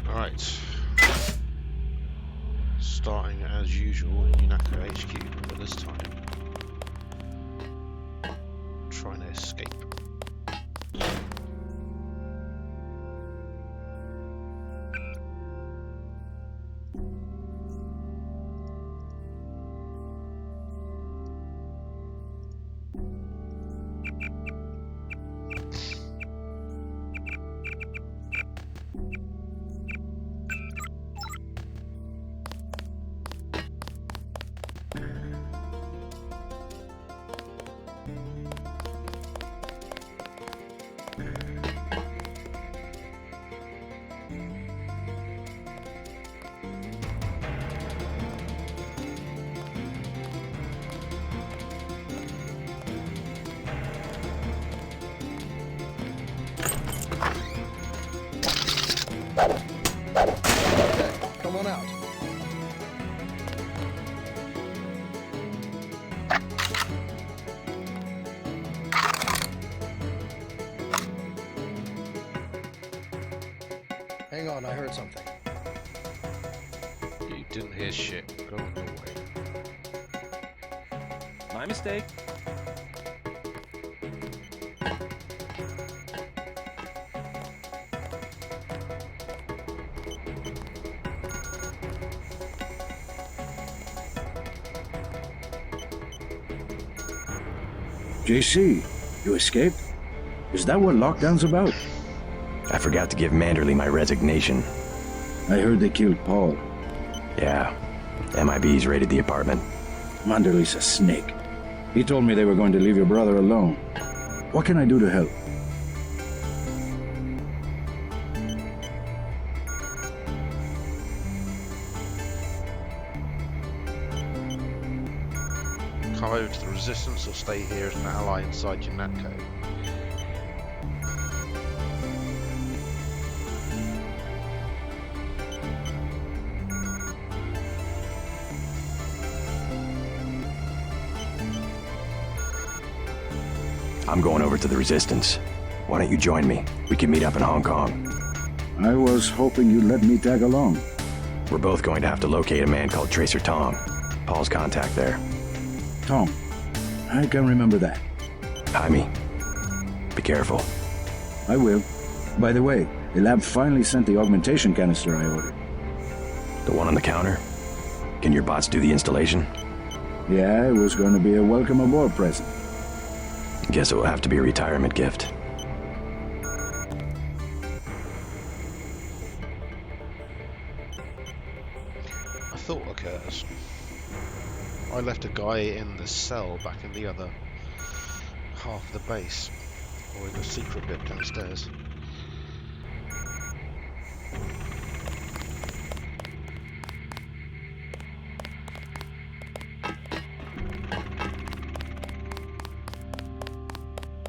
Right. Starting as usual in Unaka HQ, but this time trying to escape. Come on out. Hang on, I heard something. You didn't hear shit. Go on your way. My mistake. JC, you escaped? Is that what lockdown's about? I forgot to give Manderley my resignation. I heard they killed Paul. Yeah, MIB's raided the apartment. Manderley's a snake. He told me they were going to leave your brother alone. What can I do to help? Come over to the Resistance or stay here as an ally inside Unaka. I'm going over to the Resistance. Why don't you join me? We can meet up in Hong Kong. I was hoping you'd let me tag along. We're both going to have to locate a man called Tracer Tong. Paul's contact there. Tom, I can remember that. Jaime, be careful. I will. By the way, the lab finally sent the augmentation canister I ordered. The one on the counter? Can your bots do the installation? Yeah, it was going to be a welcome aboard present. Guess it will have to be a retirement gift. A thought occurs. I left a guy in the cell back in the other half of the base, or in the secret bit downstairs.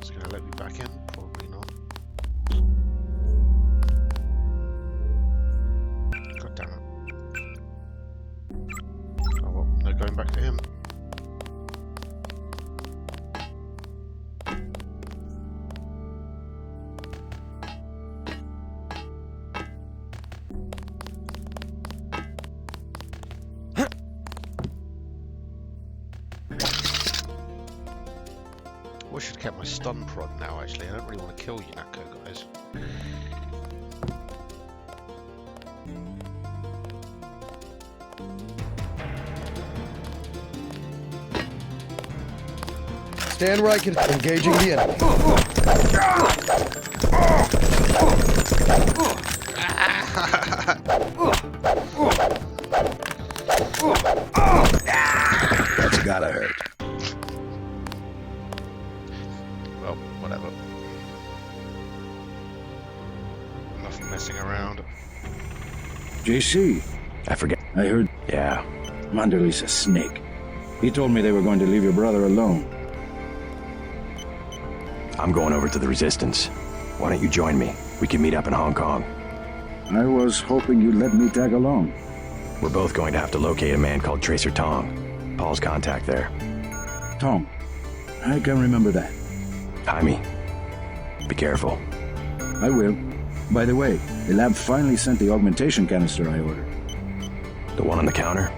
Is it going to let me back in? Probably not. God damn it. Oh well, no going back to him. I should have kept my stun prod now, actually. I don't really want to kill Yunako, guys. Stand where I can. Engaging the That's gotta hurt. Well, whatever. Enough messing around. JC, I forget. I heard Yeah. Manderley's a snake. He told me they were going to leave your brother alone. I'm going over to the Resistance. Why don't you join me? We can meet up in Hong Kong. I was hoping you'd let me tag along. We're both going to have to locate a man called Tracer Tong. Paul's contact there. Tom, I can remember that. Jaime, be careful. I will. By the way, the lab finally sent the augmentation canister I ordered. The one on the counter?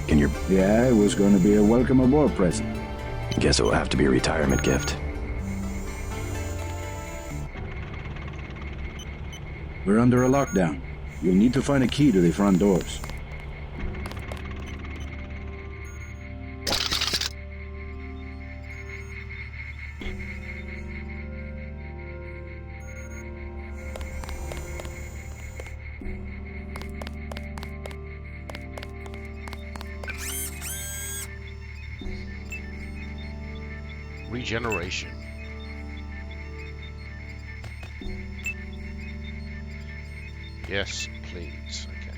Can you... Yeah, it was going to be a welcome aboard present. Guess it will have to be a retirement gift. We're under a lockdown. You'll need to find a key to the front doors. Regeneration. Yes, please. Okay.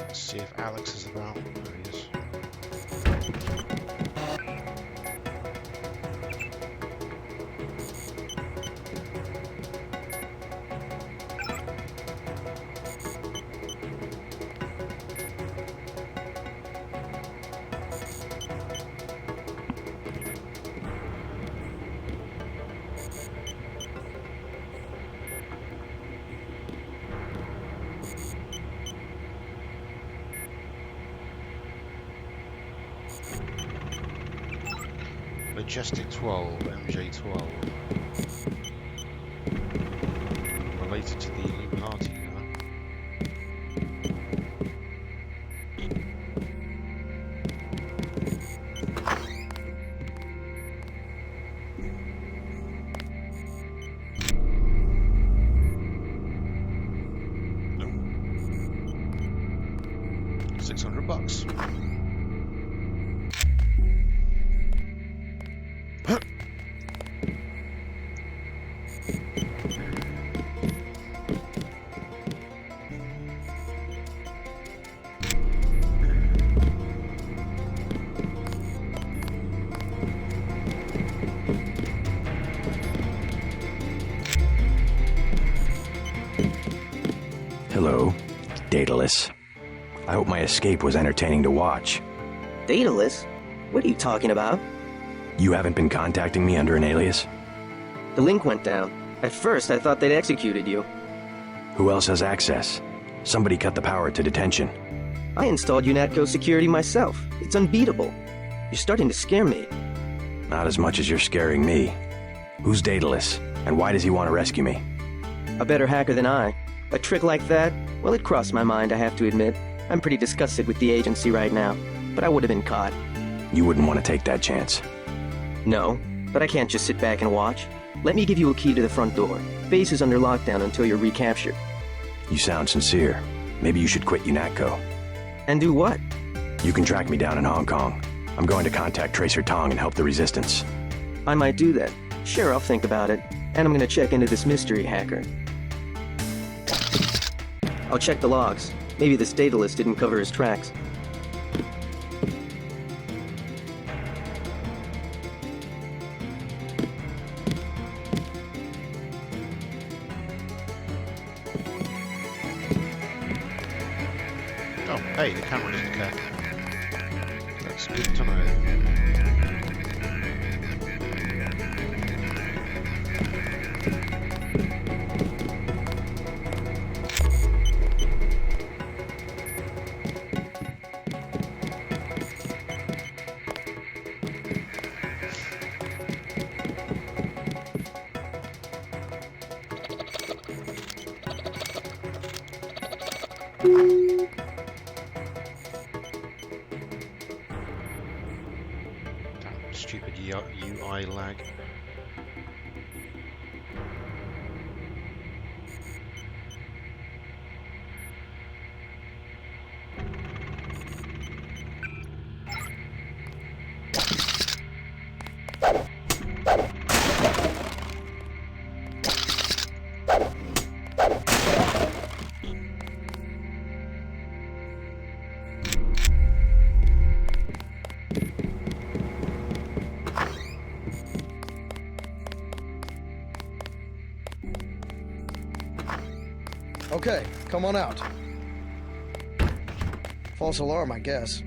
Let's see if Alex is about. There he is. Majestic 12, MJ12. Related to the Illuminati, huh? Nope. $600. Hello, Daedalus. I hope my escape was entertaining to watch. Daedalus? What are you talking about? You haven't been contacting me under an alias? The link went down. At first, I thought they'd executed you. Who else has access? Somebody cut the power to detention. I installed UNATCO security myself. It's unbeatable. You're starting to scare me. Not as much as you're scaring me. Who's Daedalus, and why does he want to rescue me? A better hacker than I. A trick like that? Well, it crossed my mind, I have to admit. I'm pretty disgusted with the agency right now, but I would have been caught. You wouldn't want to take that chance. No, but I can't just sit back and watch. Let me give you a key to the front door. Base is under lockdown until you're recaptured. You sound sincere. Maybe you should quit UNATCO. And do what? You can track me down in Hong Kong. I'm going to contact Tracer Tong and help the Resistance. I might do that. Sure, I'll think about it. And I'm gonna check into this mystery hacker. I'll check the logs. Maybe this datalist didn't cover his tracks. Oh, hey, the camera doesn't care. That's good to know. Damn stupid UI lag. Okay, come on out. False alarm, I guess.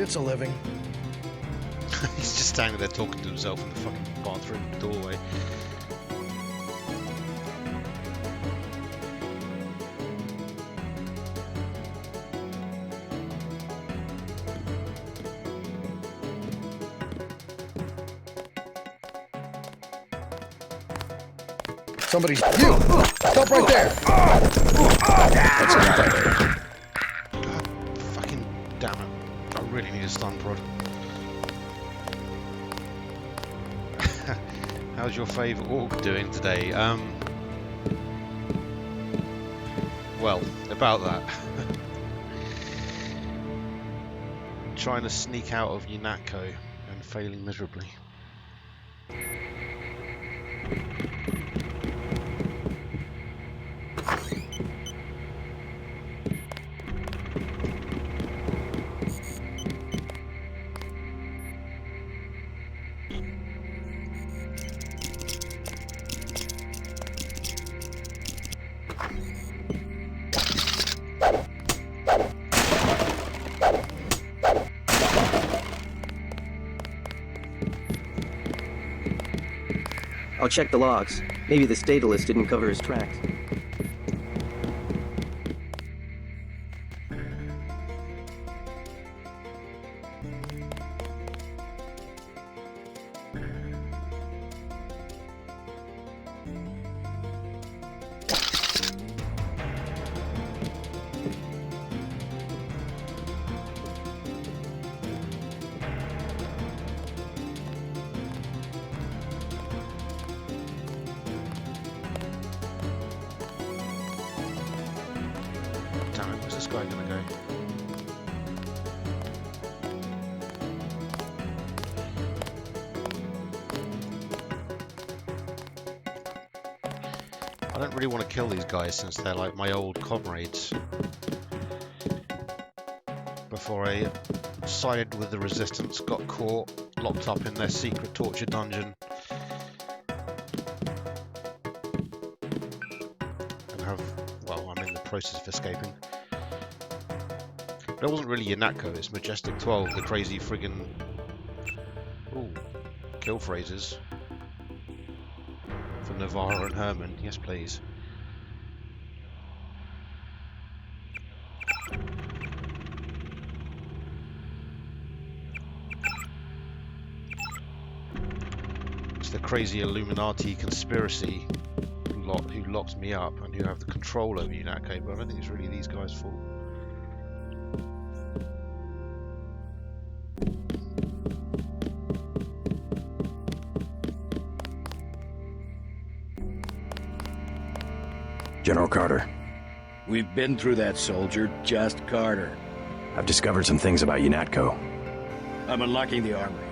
It's a living. He's just standing there talking to himself in the fucking bathroom doorway. Somebody's... You! Stop right there! That's enough. God fucking damn it. I really need a stun prod. How's your favourite orc doing today? Well, about that. Trying to sneak out of Unatco and failing miserably. I'll check the logs. Maybe this datalist didn't cover his tracks. Damn it, where's this guy gonna go? I don't really want to kill these guys since they're like my old comrades. Before I sided with the resistance, got caught, locked up in their secret torture dungeon, and have, well, I'm in the process of escaping. But it wasn't really Unatco, it's Majestic 12, the crazy friggin' kill phrases for Navarro and Herman. Yes, please. It's the crazy Illuminati conspiracy lot who locked me up and who have the control over Unatco, but I don't think it's really these guys' fault. General Carter, We've been through that, soldier. Just Carter. I've discovered some things about UNATCO. I'm unlocking the armory.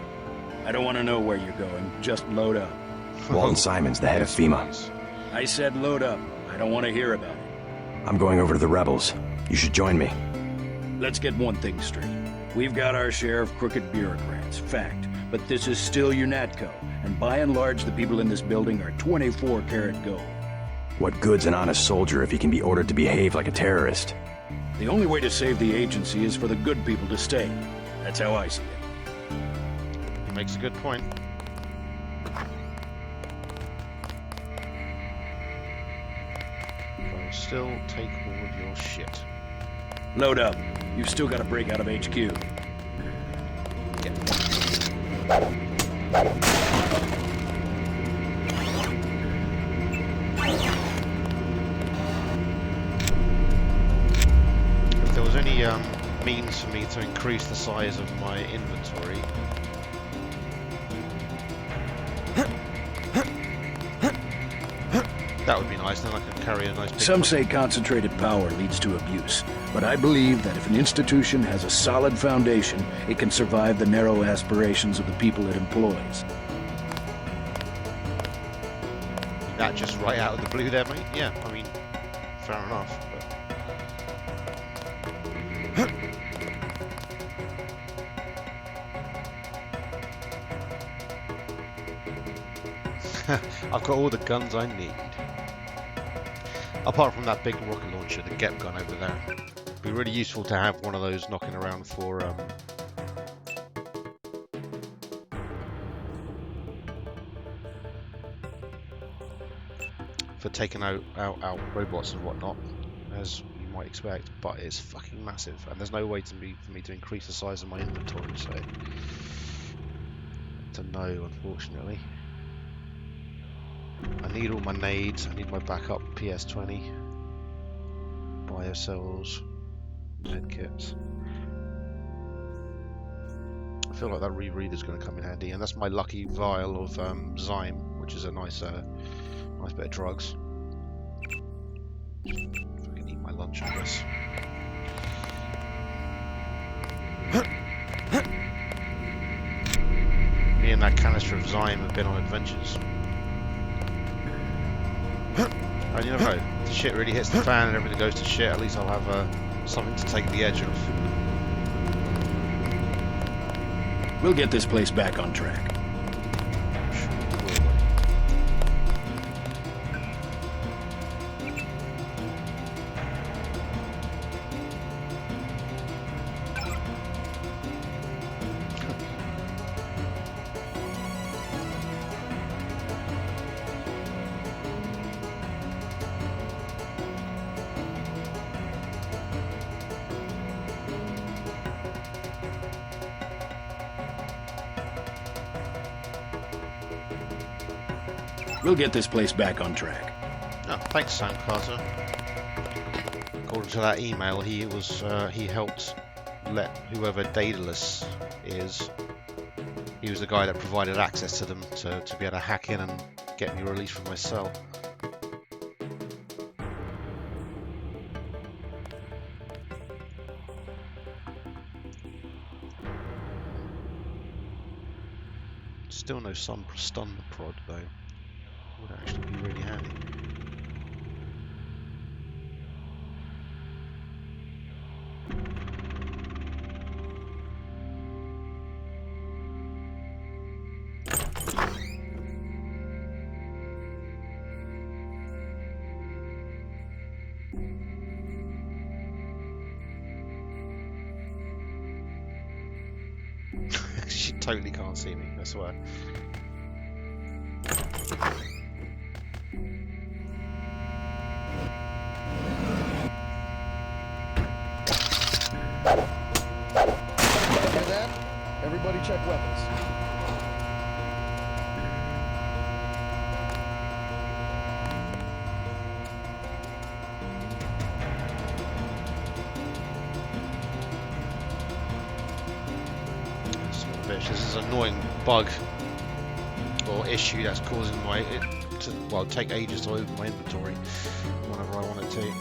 I don't want to know where you're going. Just load up. Walton Simon's the head of FEMA. I said load up. I don't want to hear about it. I'm going over to the rebels. You should join me. Let's get one thing straight. We've got our share of crooked bureaucrats, fact. But this is still UNATCO, and by and large the people in this building are 24-karat gold. What good's an honest soldier if he can be ordered to behave like a terrorist? The only way to save the agency is for the good people to stay. That's how I see it. He makes a good point. I'll still take all of your shit. Load up. You've still got to break out of HQ. If there was any means for me to increase the size of my inventory, that would be nice. Then I could carry a nice big... Some say concentrated power leads to abuse, but I believe that if an institution has a solid foundation, it can survive the narrow aspirations of the people it employs. That just right out of the blue there, mate? Yeah, I mean, fair enough. But... I've got all the guns I need. Apart from that big rocket launcher, the GEP gun over there. It'd be really useful to have one of those knocking around for taking out robots and whatnot, as you might expect, but it's fucking massive, and there's no way for me to increase the size of my inventory, so to know, unfortunately. I need all my nades, I need my backup PS20, biocells, medkits. I feel like that rereader's going to come in handy, and that's my lucky vial of Zyme, which is a nice bit of drugs. If I can eat my lunch, I guess. Me and that canister of Zyme have been on adventures. And you never know, if the shit really hits the fan and everything goes to shit, at least I'll have something to take the edge off. We'll get this place back on track. We'll get this place back on track. Oh, thanks, Sam Carter. According to that email, he helped let whoever Daedalus is. He was the guy that provided access to them to be able to hack in and get me released from my cell. Still no stun prod though. Would actually be really handy. She totally can't see me, I swear. Hear that? Everybody check weapons. Son of a bitch, this is an annoying bug or issue that's causing my well, take ages to open my inventory whenever I want it to.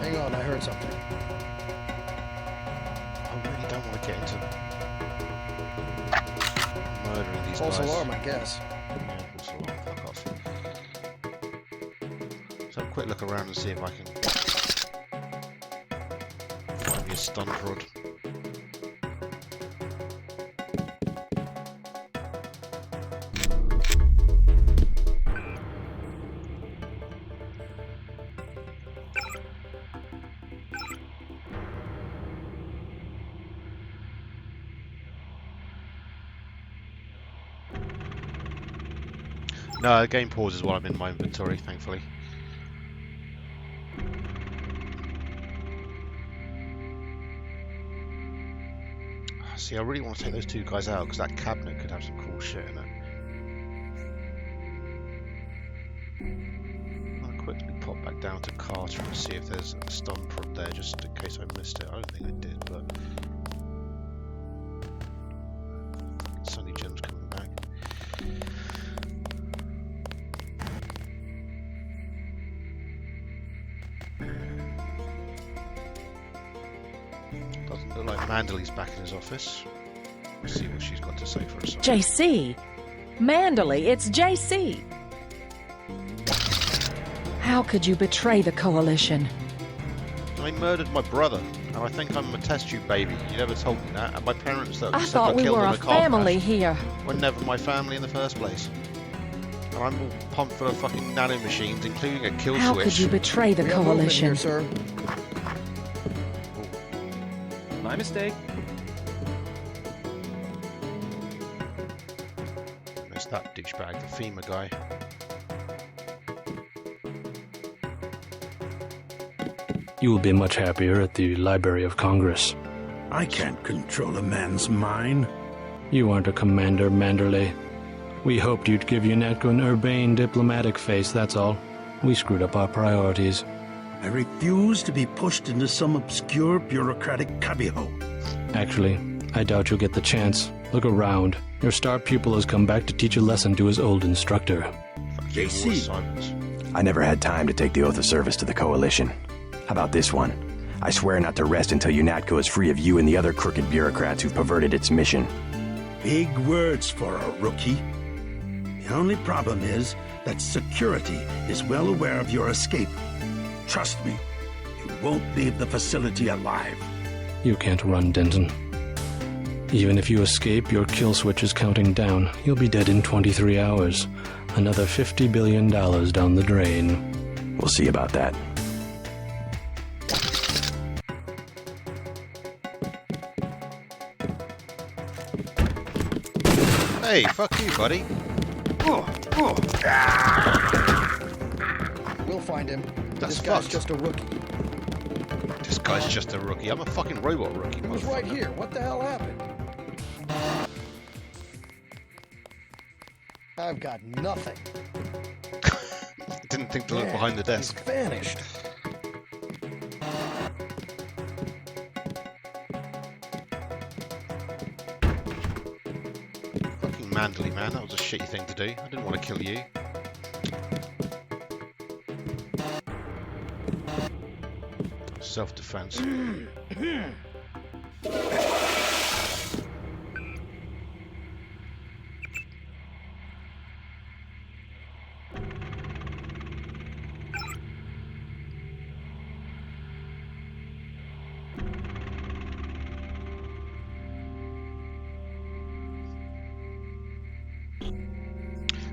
Hang on, I heard something. I really don't want to get into murdering these False guys. alarm, I guess. Yeah, false alarm. Fuck off. So have a quick look around and see if I can find me a stun prod. No, the game pauses while I'm in my inventory, thankfully. See, I really want to take those two guys out because that cabinet could have some cool shit in it. I'll quickly pop back down to Carter and see if there's a stun prod there, just in case I missed it. I don't think I did, but Sonny Jim's coming back. Doesn't look like Manderley's back in his office. We'll see what she's got to say for herself. JC! Manderley, it's JC! How could you betray the Coalition? I murdered my brother, and I think I'm a test tube baby. You never told me that. And my parents that I said thought I we killed were them a in a car family crash here. were never my family in the first place. And I'm all pumped full of fucking nanomachines, including a kill How switch. could you betray the We have movement Coalition? here, sir. My mistake. Missed that douchebag, the FEMA guy. You will be much happier at the Library of Congress. I can't control a man's mind. You aren't a commander, Manderley. We hoped you'd give UNATCO an urbane diplomatic face, that's all. We screwed up our priorities. I refuse to be pushed into some obscure bureaucratic cubbyhole. Actually, I doubt you'll get the chance. Look around. Your star pupil has come back to teach a lesson to his old instructor. JC. Silence. I never had time to take the oath of service to the Coalition. How about this one? I swear not to rest until UNATCO is free of you and the other crooked bureaucrats who've perverted its mission. Big words for a rookie. The only problem is that security is well aware of your escape. Trust me, you won't leave the facility alive. You can't run, Denton. Even if you escape, your kill switch is counting down. You'll be dead in 23 hours. Another $50 billion down the drain. We'll see about that. Hey, fuck you, buddy. We'll find him. That's This guy's fucked. just a rookie. This guy's just a rookie. I'm a fucking robot rookie. He was right motherfucker. here. What the hell happened? I've got nothing. Didn't think to look Man, behind the he's desk. vanished. Fucking Manderley, man. That was a shitty thing to do. I didn't want to kill you. Self-defense.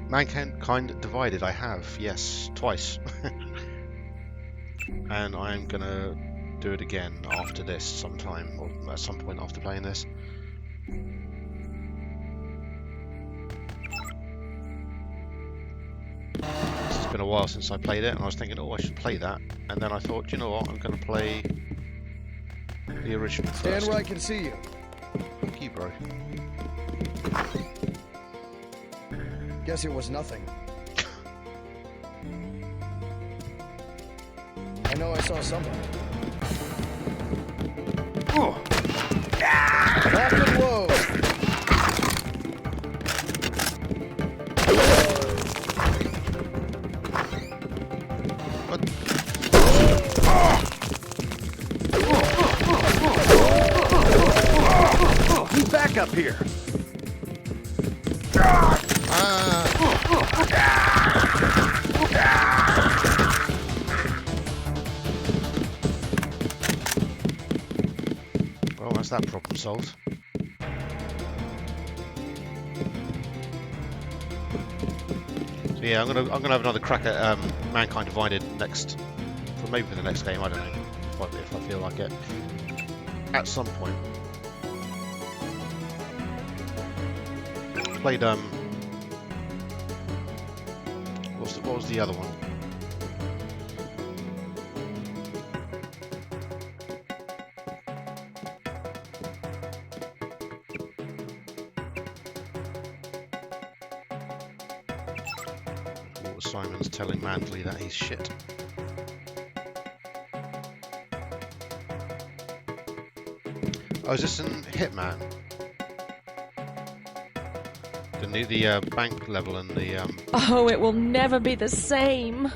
Mankind divided, I have, yes, twice. And I'm gonna do it again after this sometime, or at some point after playing this. It's been a while since I played it, and I was thinking, oh, I should play that. And then I thought, you know what, I'm gonna play the original Stand first. where I can see you. Thank you, bro. Guess it was nothing. I know I saw something. Lock and load. He's back up here. Well, that's that problem solved. So yeah, I'm gonna have another crack at Mankind Divided next, for maybe for the next game. I don't know if I feel like it at some point. Played what was the other one? What was Simon's telling Manderley that he's shit? Oh, is this in Hitman? The bank level and the Oh, it will never be the same.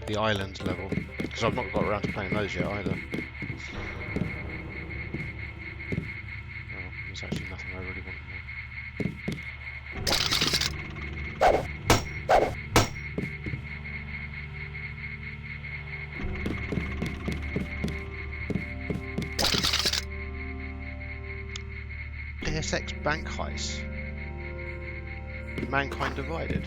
the island level, because I've not got around to playing those yet either. Oh, there's actually nothing I really want more. Deus Ex bank heist. Mankind Divided.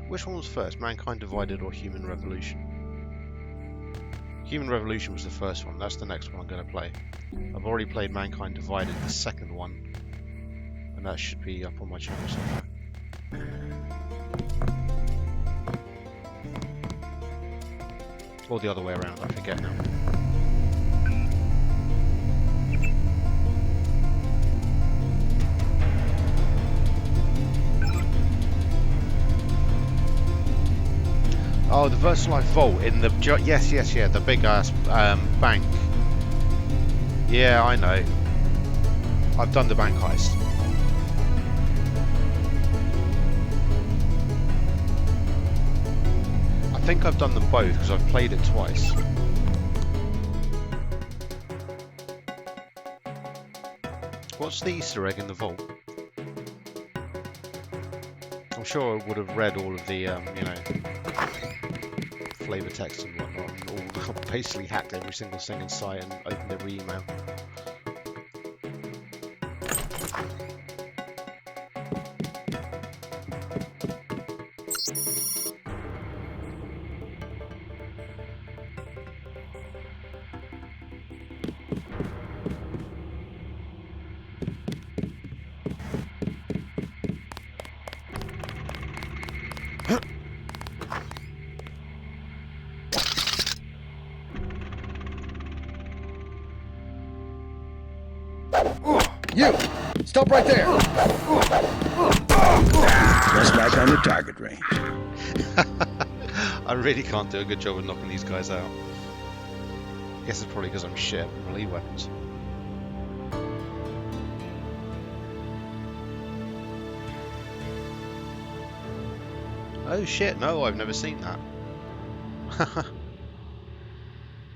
Which one was first, Mankind Divided or Human Revolution? Human Revolution was the first one, that's the next one I'm going to play. I've already played Mankind Divided, the second one, and that should be up on my channel somewhere. Or the other way around, I forget now. Oh, the VersaLife Vault in the yes, the big ass bank. Yeah, I know. I've done the bank heist. I think I've done them both because I've played it twice. What's the Easter egg in the vault? I'm sure I would have read all of the, you know, flavor text and whatnot, and all basically hacked every single thing in sight and opened every email. You! Stop right there! Just back on the target range. I really can't do a good job of knocking these guys out. I guess it's probably because I'm shit at melee weapons. Oh shit, no, I've never seen that.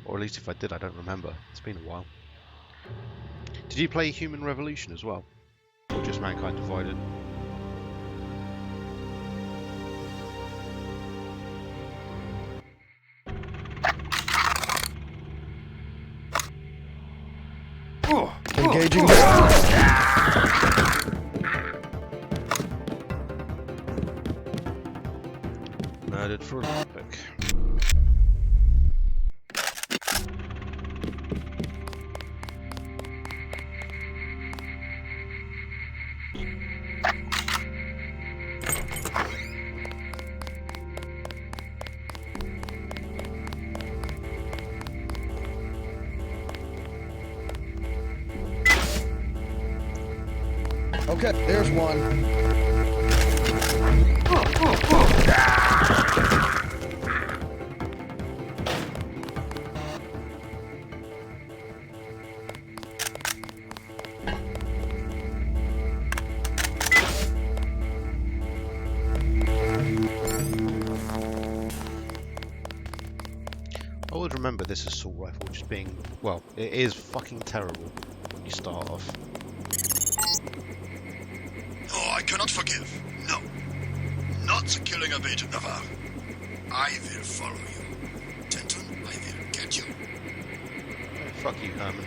Or at least if I did, I don't remember. It's been a while. Did you play Human Revolution as well? Or just Mankind Divided? Engaging. Murdered for Olympic. Okay, there's one. remember this assault rifle just being, well, it is fucking terrible when you start off. Oh, I cannot forgive. No. Not the killing of Agent Navarre. I will follow you. Denton, I will get you. Oh, fuck you, Herman.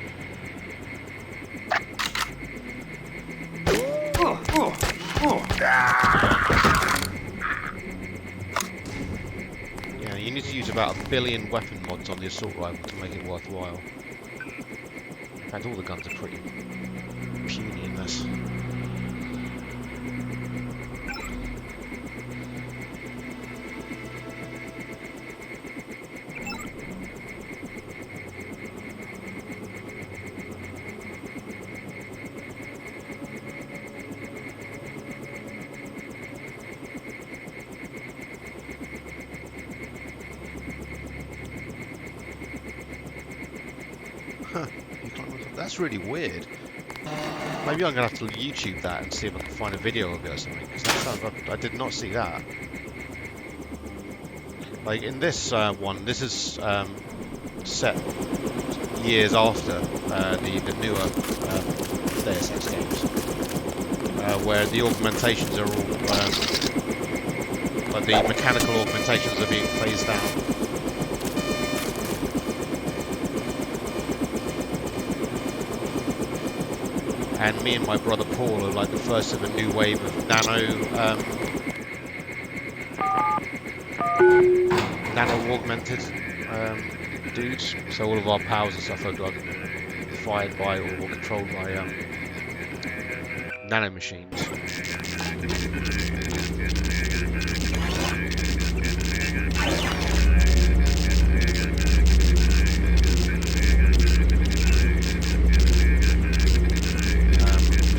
Yeah, you need to use about 1 billion weapon mods on the assault rifle to make it worthwhile. In fact, all the guns are pretty puny in this. That's really weird. Maybe I'm gonna have to YouTube that and see if I can find a video of it or something. Because that sounds, I did not see that. Like in this one, this is set years after the newer Deus Ex games, where the augmentations are all like the mechanical augmentations are being phased out. And me and my brother Paul are like the first of a new wave of nano augmented dudes. So all of our powers and stuff are fired by or controlled by nano machines.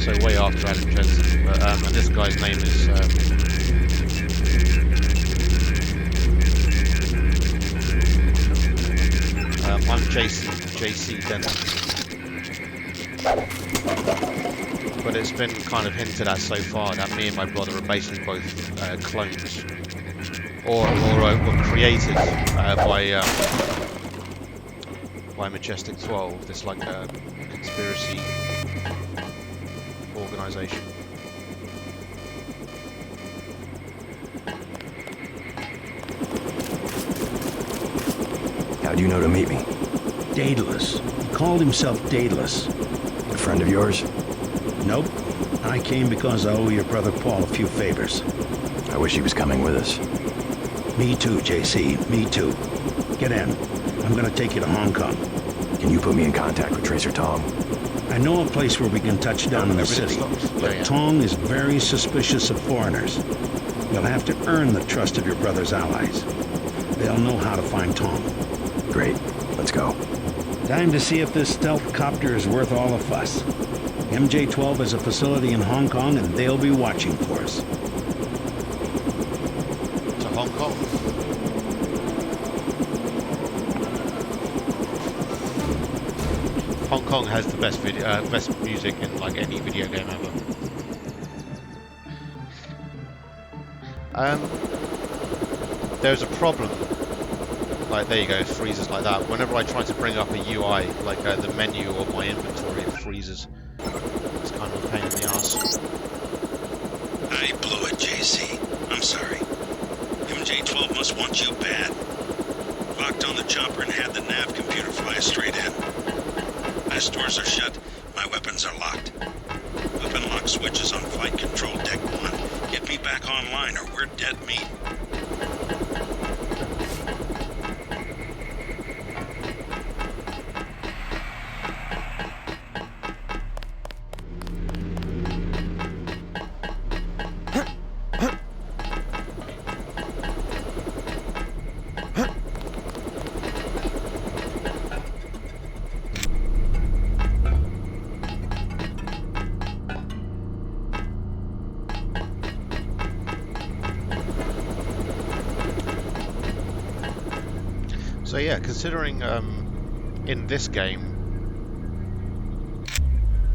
So way after Adam Jensen, but, and this guy's name is I'm JC Denton, but it's been kind of hinted at so far that me and my brother are basically both clones, or were created by Majestic 12, this like conspiracy organization. How'd you know to meet me? Daedalus. He called himself Daedalus. A friend of yours? Nope. I came because I owe your brother Paul a few favors. I wish he was coming with us. Me too, JC. Me too. Get in. I'm gonna take you to Hong Kong. Can you put me in contact with Tracer Tong? I know a place where we can touch down in the city, but Tong is very suspicious of foreigners. You'll have to earn the trust of your brother's allies. They'll know how to find Tong. Great. Let's go. Time to see if this stealth copter is worth all the fuss. MJ-12 has a facility in Hong Kong, and they'll be watching for us. To Hong Kong? Hong Kong has the best best music in like any video game ever. There's a problem. Like there you go, it freezes like that. Whenever I try to bring up a UI, like the menu or my inventory, it freezes. It's kind of a pain in the ass. I blew it, JC. I'm sorry. MJ-12 must want you bad. Locked on the chopper and had the nav computer fly straight in. My stores are shut. My weapons are locked. Weapon lock switch is on flight control deck 1. Get me back online or we're dead meat. So yeah, considering in this game,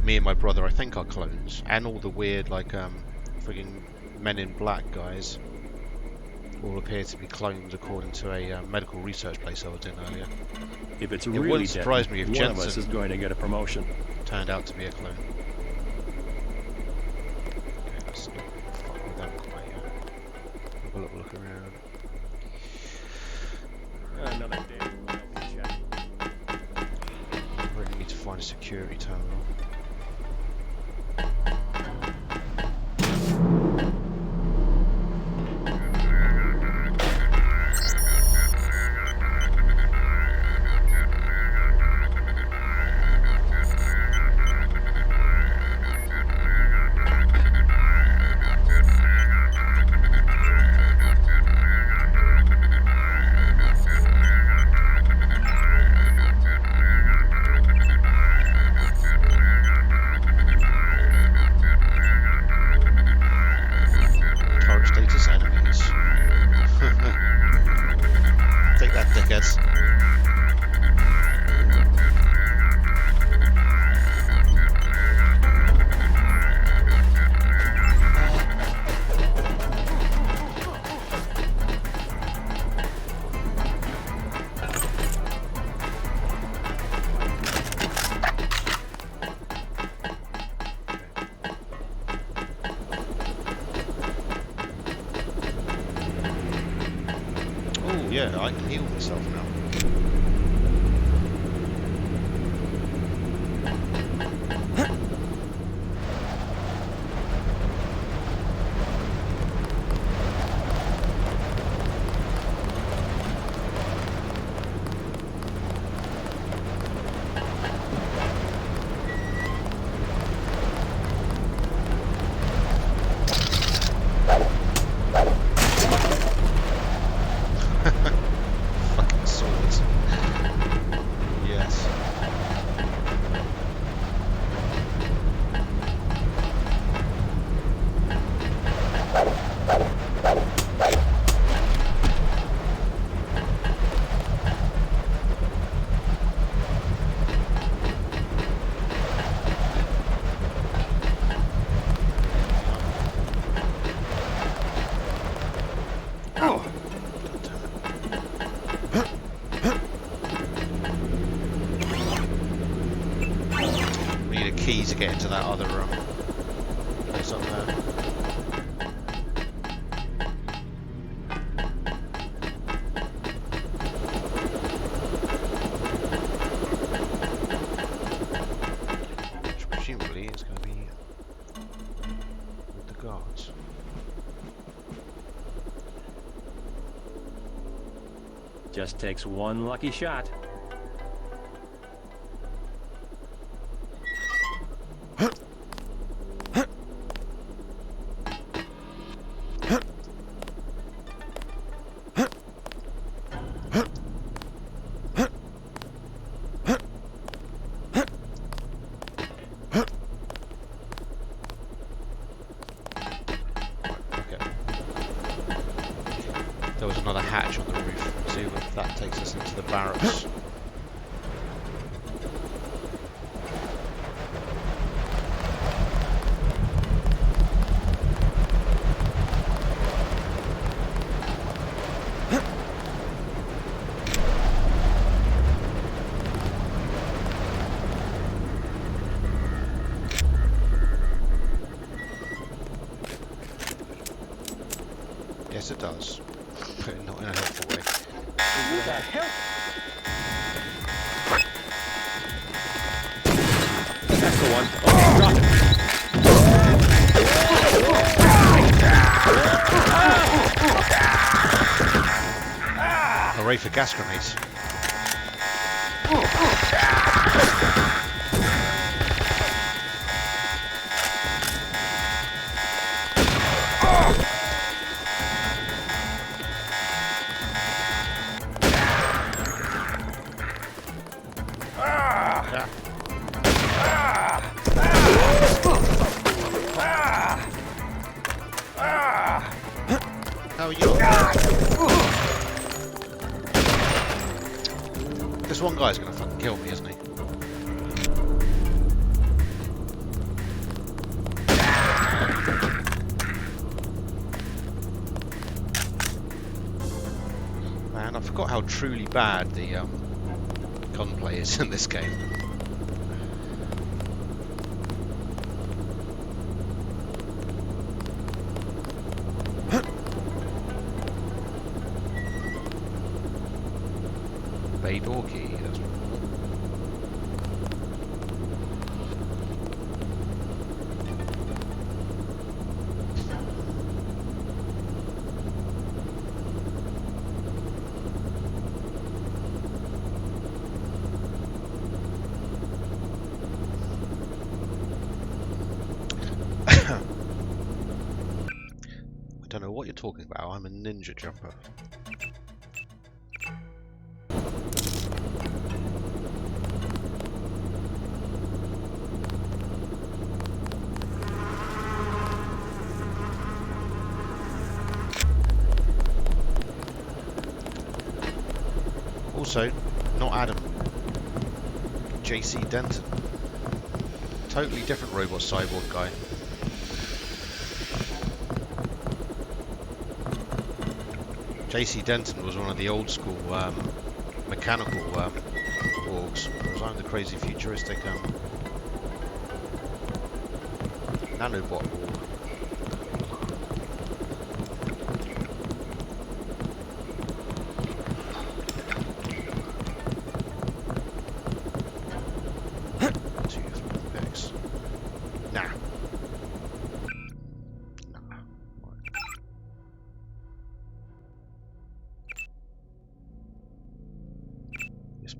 me and my brother I think are clones, and all the weird like frigging Men in Black guys, all appear to be clones according to a medical research place I was in earlier. If it's It really wouldn't surprise me if one of us Jensen is going to get a promotion. turned out to be a clone. Okay, let's fuck with that quite yet. Have a little look around. Another day of loyalty check. Really need to find a security terminal. Current status enemies. Take that, dickheads. Oh yeah, I can heal myself now. Fucking swords. Yes. We need a key to get into that other place up there. Which presumably is going to be with the guards. Just takes one lucky shot. Okay. There was another hatch on the roof. See if that takes us into the barracks. Yes, it does. But not in a helpful way. Who the hell? That's the one. Okay, drop it. Hooray for gas grenades. How are you? This one guy's gonna fucking kill me, isn't he? forgot how truly bad the gunplay is in this game. Bay door key, that's what I don't know what you're talking about. I'm a ninja jumper. Also, not Adam. JC Denton. Totally different robot cyborg guy. JC Denton was one of the old school mechanical orgs, whereas I'm the crazy futuristic nanobot org.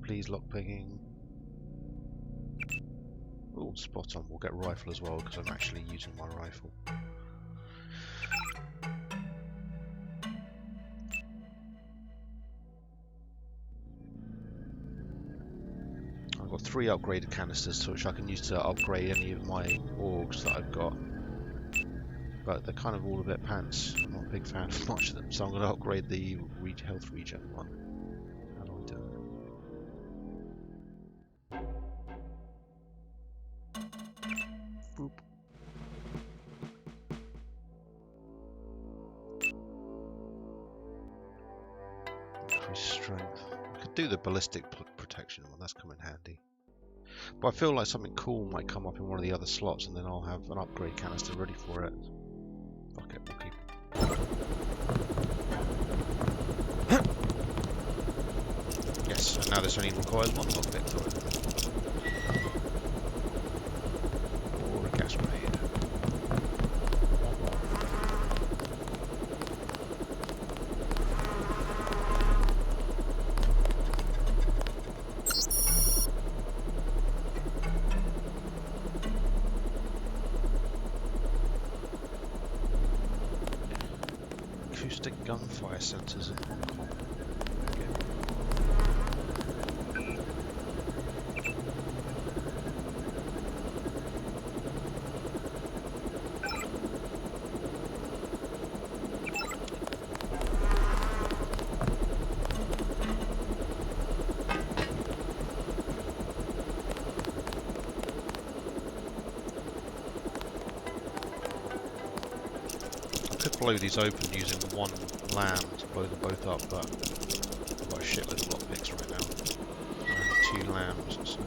Please, lockpicking. Oh, spot on. We'll get rifle as well because I'm actually using my rifle. I've got 3 upgraded canisters which I can use to upgrade any of my orgs that I've got. But they're kind of all a bit pants. I'm not a big fan of much of them, so I'm going to upgrade the health regen one. How do I do it? Boop. Increase strength. I could do the ballistic protection one, that's come in handy. But I feel like something cool might come up in one of the other slots and then I'll have an upgrade canister ready for it. Fuck it, we'll keep it. Yes, and now this only requires 1 lockpick for it. Or a gas grenade. Acoustic gunfire sensors in Hong Kong. Blow these open using 1 lamb to blow them both up, but I've got a shitload of lockpicks right now. Only 2 lambs or so.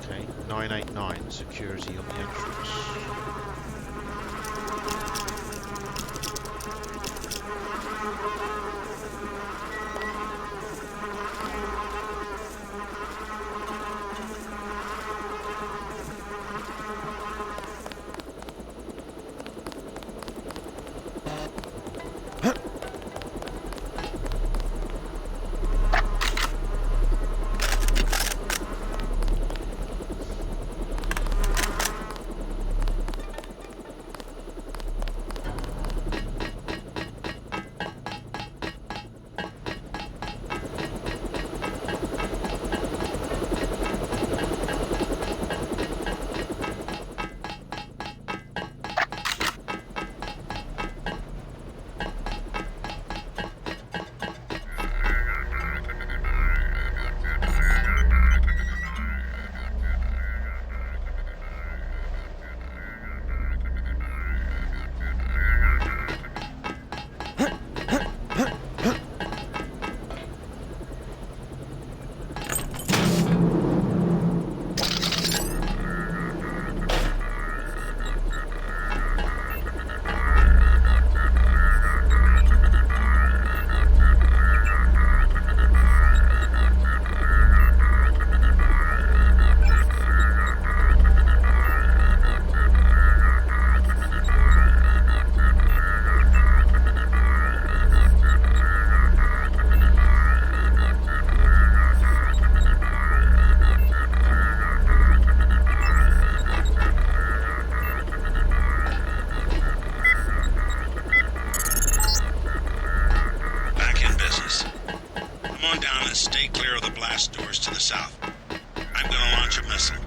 Okay, 989 security on the entrance. south. I'm gonna launch a missile.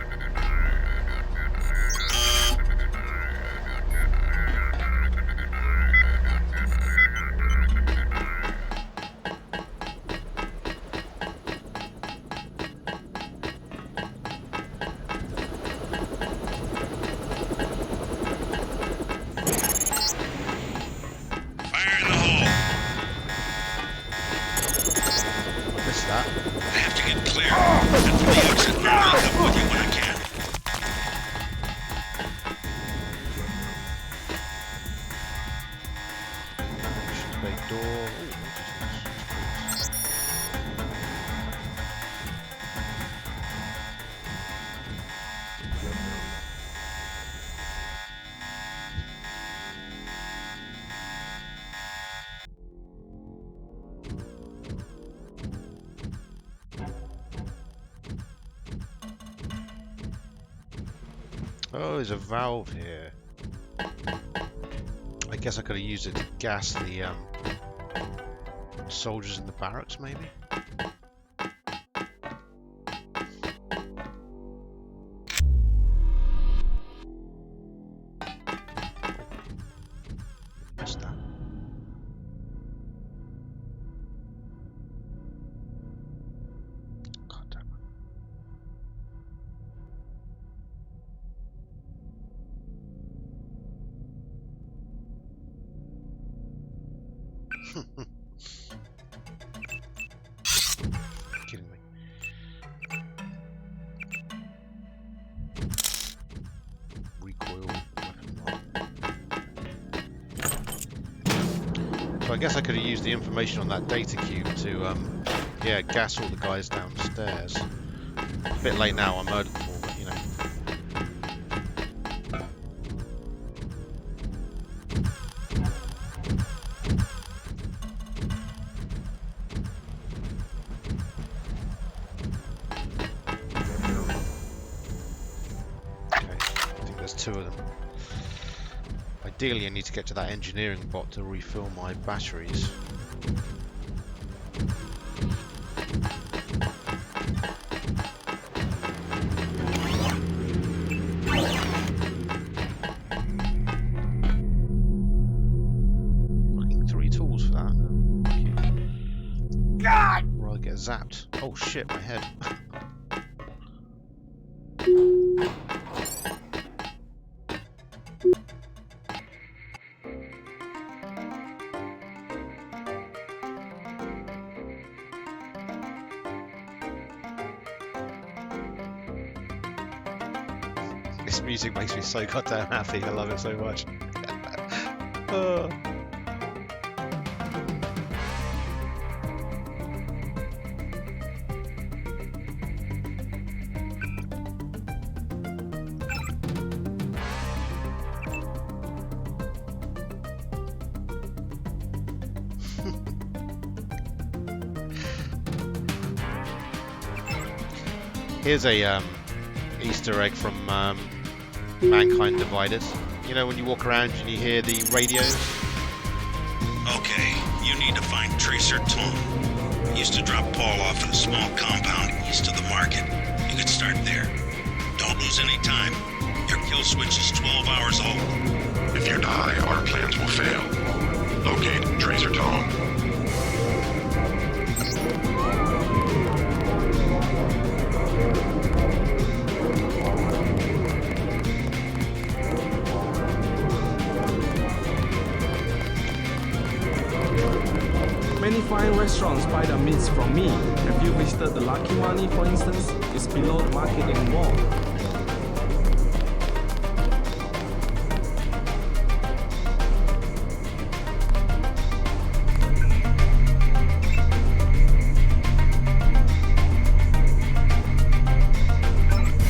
Fire in the hole. Missed that. I have to get clear. Head for the exit and I'll meet up with you when I can. Big door. Ooh, oh, there's a valve here. I guess I could have used it to gas the soldiers in the barracks, maybe? What's that? God damn it. Kidding me. Recoil weapon mod. So I guess I could have used the information on that data cube to yeah, gas all the guys downstairs. A bit late now, I murdered them all, but you know. Two of them. Ideally I need to get to that engineering bot to refill my batteries. Fucking 3 tools for that. Oh, thank you. God! Or I'll get zapped. Oh shit, my head. This music makes me so goddamn happy. I love it so much. Oh. Here's a Easter egg from Mankind Divided. You know when you walk around and you hear the radios? Okay, you need to find Tracer Tom. He used to drop Paul off at a small compound east of the market. You could start there. Don't lose any time. Your kill switch is 12 hours old. If you die, our plans will fail. Locate Tracer Tom. Many fine restaurants buy their meats from me. Have you visited the Lucky Money, for instance? It's below the market in Wall.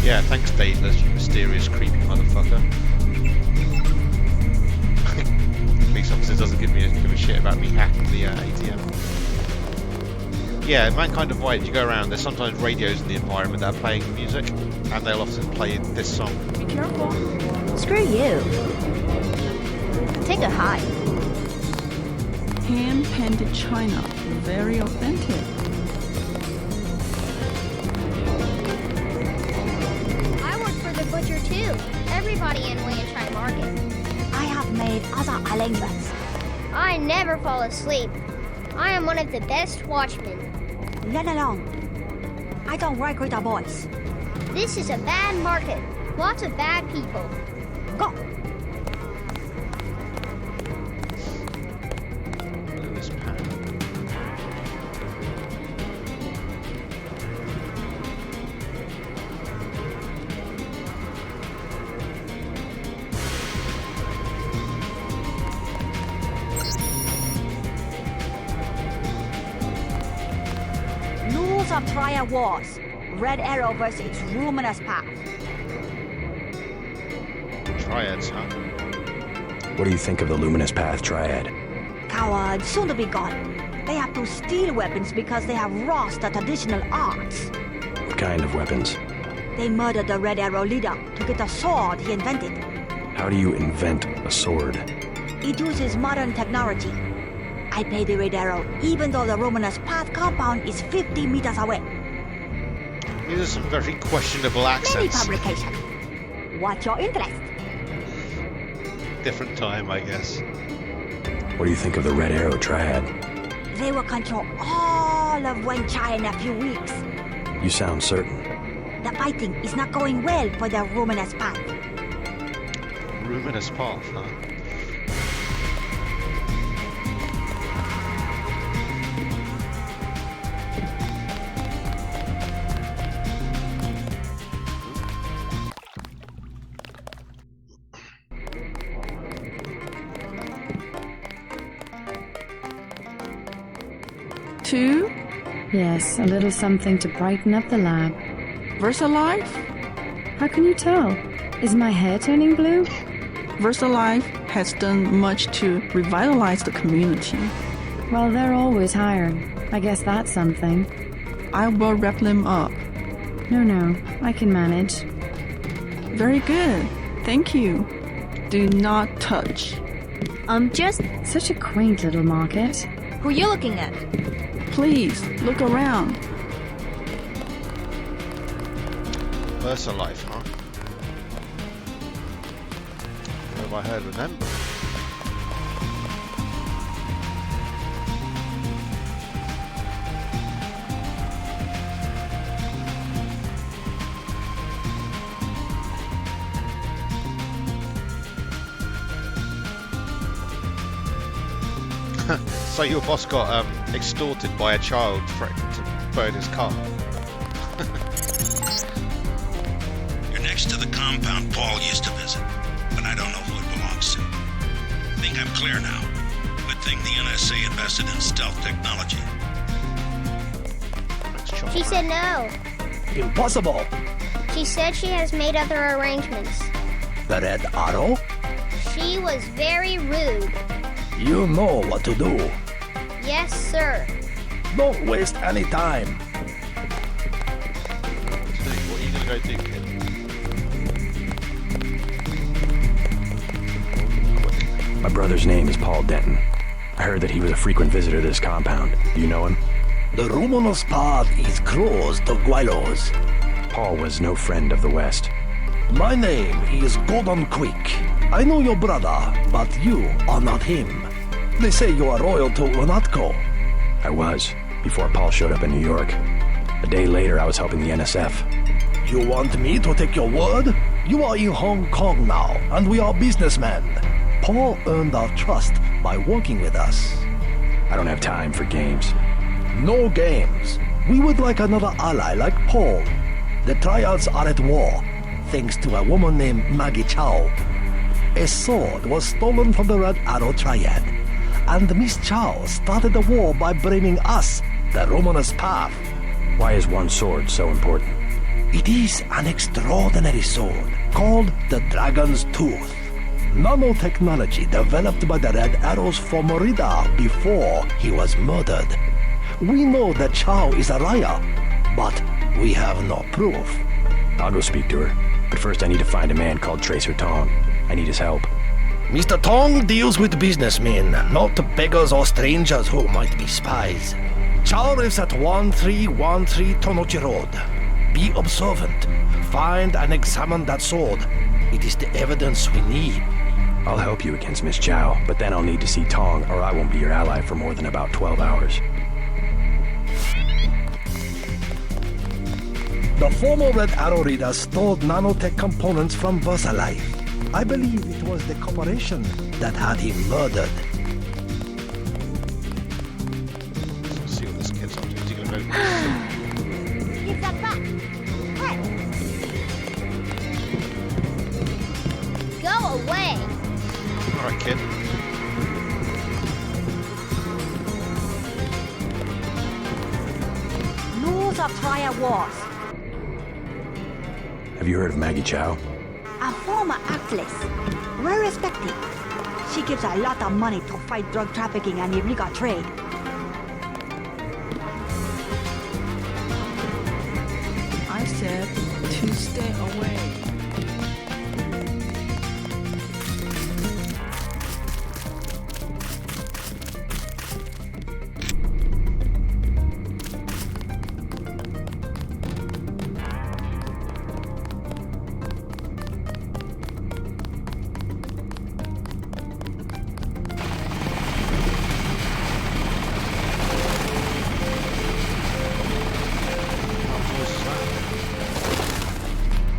Yeah, thanks Daedalus, you mysterious creepy motherfucker. Police officer doesn't give a shit about me hacking the ATM. Yeah, Mankind Divided, you go around, there's sometimes radios in the environment that are playing music, and they'll often play this song. Be careful. Screw you. Take a hike. Hand-painted china, very authentic. you. Everybody in Wayanchai Market. I have made other arrangements. I never fall asleep. I am one of the best watchmen. Let alone. I don't like with the boys. This is a bad market. Lots of bad people. Go. Look at this pan. Rules of Triad Wars. Red Arrow versus Luminous Path. Triads, huh? What do you think of the Luminous Path Triad? Cowards, soon to be gone. They have to steal weapons because they have lost the traditional arts. What kind of weapons? They murdered the Red Arrow leader to get the sword he invented. How do you invent a sword? It uses modern technology. I paid the Red Arrow even though the Luminous Path compound is 50 meters away. These are some very questionable Many accents. publication. What's your interest? Different time, I guess. What do you think of the Red Arrow Triad? They will control all of Wenchai in a few weeks. You sound certain. The fighting is not going well for the Luminous Path. Luminous path, huh? Two? Yes, a little something to brighten up the lab. VersaLife? How can you tell? Is my hair turning blue? VersaLife has done much to revitalize the community. Well, they're always hiring. I guess that's something. I will wrap them up. No, I can manage. Very good. Thank you. Do not touch. Just such a quaint little market. Who are you looking at? Please, look around. VersaLife, huh? Where have I heard of them? So your boss got extorted by a child threatening to burn his car. You're next to the compound Paul used to visit, but I don't know who it belongs to. I think I'm clear now. Good thing the NSA invested in stealth technology. She said no. Impossible. She said she has made other arrangements. The Red Arrow? She was very rude. You know what to do. Yes, sir. Don't waste any time. What are you gonna go do, kid? My brother's name is Paul Denton. I heard that he was a frequent visitor to this compound. Do you know him? The Luminous Path is close to Guilos. Paul was no friend of the West. My name is Gordon Quick. I know your brother, but you are not him. They say you are loyal to Unatco. I was, before Paul showed up in New York. A day later, I was helping the NSF. You want me to take your word? You are in Hong Kong now, and we are businessmen. Paul earned our trust by working with us. I don't have time for games. No games. We would like another ally like Paul. The Triads are at war, thanks to a woman named Maggie Chow. A sword was stolen from the Red Arrow Triad, and Miss Chow started the war by blaming us, the Luminous Path. Why is one sword so important? It is an extraordinary sword called the Dragon's Tooth. Nanotechnology developed by the Red Arrows for Morida before he was murdered. We know that Chow is a liar, but we have no proof. I'll go speak to her, but first I need to find a man called Tracer Tong. I need his help. Mr. Tong deals with businessmen, not beggars or strangers who might be spies. Chow lives at 1313 Tonochi Road. Be observant. Find and examine that sword. It is the evidence we need. I'll help you against Miss Chow, but then I'll need to see Tong, or I won't be your ally for more than about 12 hours. The former Red Arrow Reader stole nanotech components from VersaLife. I believe it was the corporation that had him murdered. Let's see what this kid's up to. Is he gonna go? Give that back. Hey! Go away! Alright, kid. Rules of triad wars. Have you heard of Maggie Chow? A former actress. Well respected. She gives a lot of money to fight drug trafficking and illegal trade. I said to stay away.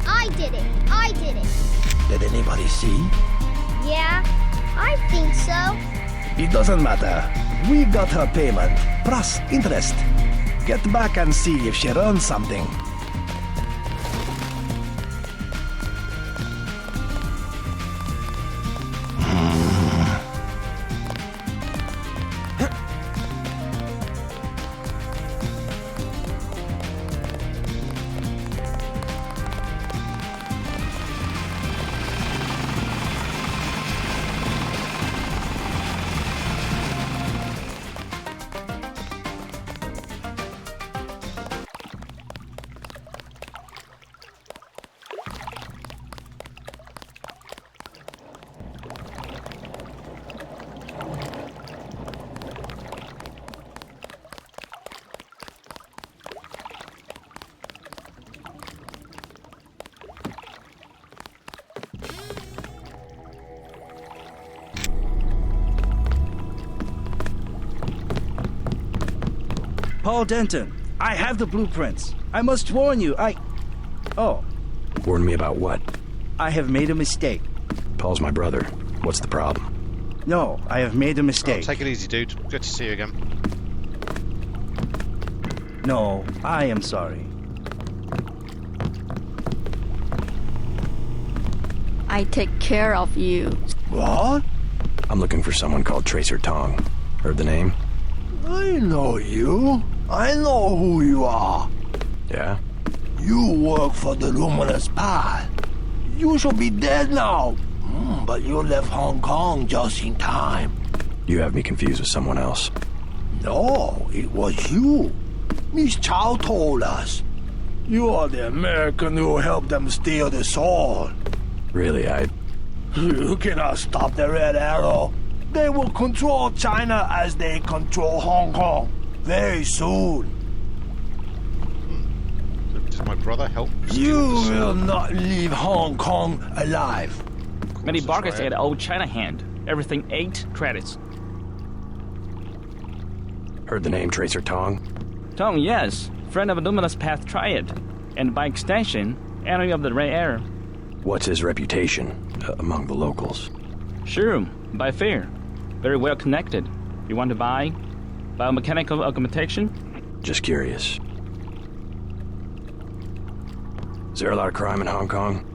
I did it. Did anybody see? Yeah, I think so. It doesn't matter. We got her payment, plus interest. Get back and see if she earned something. Paul Denton, I have the blueprints. I must warn you, Oh. Warn me about what? I have made a mistake. Paul's my brother. What's the problem? No, I have made a mistake. Oh, take it easy, dude. Good to see you again. No, I am sorry. I take care of you. What? I'm looking for someone called Tracer Tong. Heard the name? I know you. I know who you are. Yeah? You work for the Luminous Path. You should be dead now. But you left Hong Kong just in time. You have me confused with someone else. No, it was you. Miss Chow told us. You are the American who helped them steal the sword. Really, You cannot stop the Red Arrow. They will control China as they control Hong Kong very soon. So does my brother help? You will not leave Hong Kong alive. Many bargains at Old China Hand. Everything 8 credits. Heard the name Tracer Tong? Tong, yes. Friend of Luminous Path Triad. And by extension, enemy of the Red Air. What's his reputation among the locals? Sure, by fair. Very well connected. You want to buy? Biomechanical augmentation? Just curious. Is there a lot of crime in Hong Kong?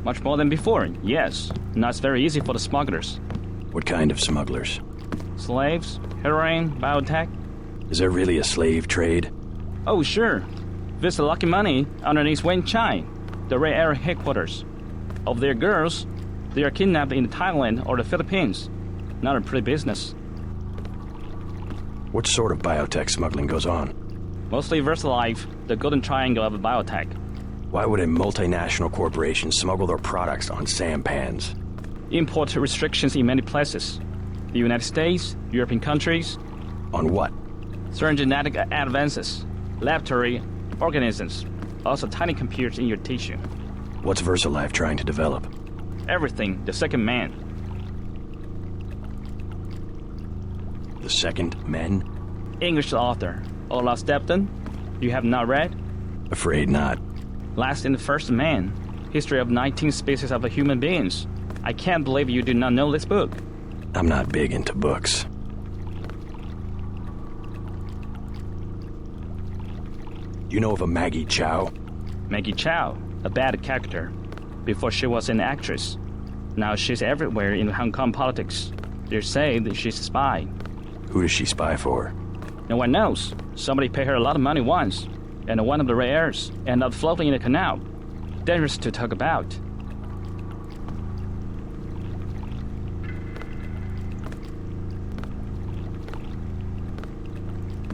Much more than before, yes. Now it's very easy for the smugglers. What kind of smugglers? Slaves, heroin, biotech. Is there really a slave trade? Oh, sure. Visit Lucky Money underneath Wen Chai, the Red Air headquarters. Of their girls, they are kidnapped in Thailand or the Philippines. Not a pretty business. What sort of biotech smuggling goes on? Mostly VersaLife, the golden triangle of biotech. Why would a multinational corporation smuggle their products on sampans? Import restrictions in many places. The United States, European countries. On what? Certain genetic advances, laboratory organisms, also tiny computers in your tissue. What's VersaLife trying to develop? everything, The Second Man. The Second Men? English author, Ola Stepton. You have not read? Afraid not. Last and First Man. History of 19 species of human beings. I can't believe you do not know this book. I'm not big into books. You know of a Maggie Chow? Maggie Chow, a bad character. Before she was an actress. Now she's everywhere in Hong Kong politics. They say that she's a spy. Who does she spy for? No one knows. Somebody paid her a lot of money once, and one of the rare airs ended up floating in the canal. Dangerous to talk about.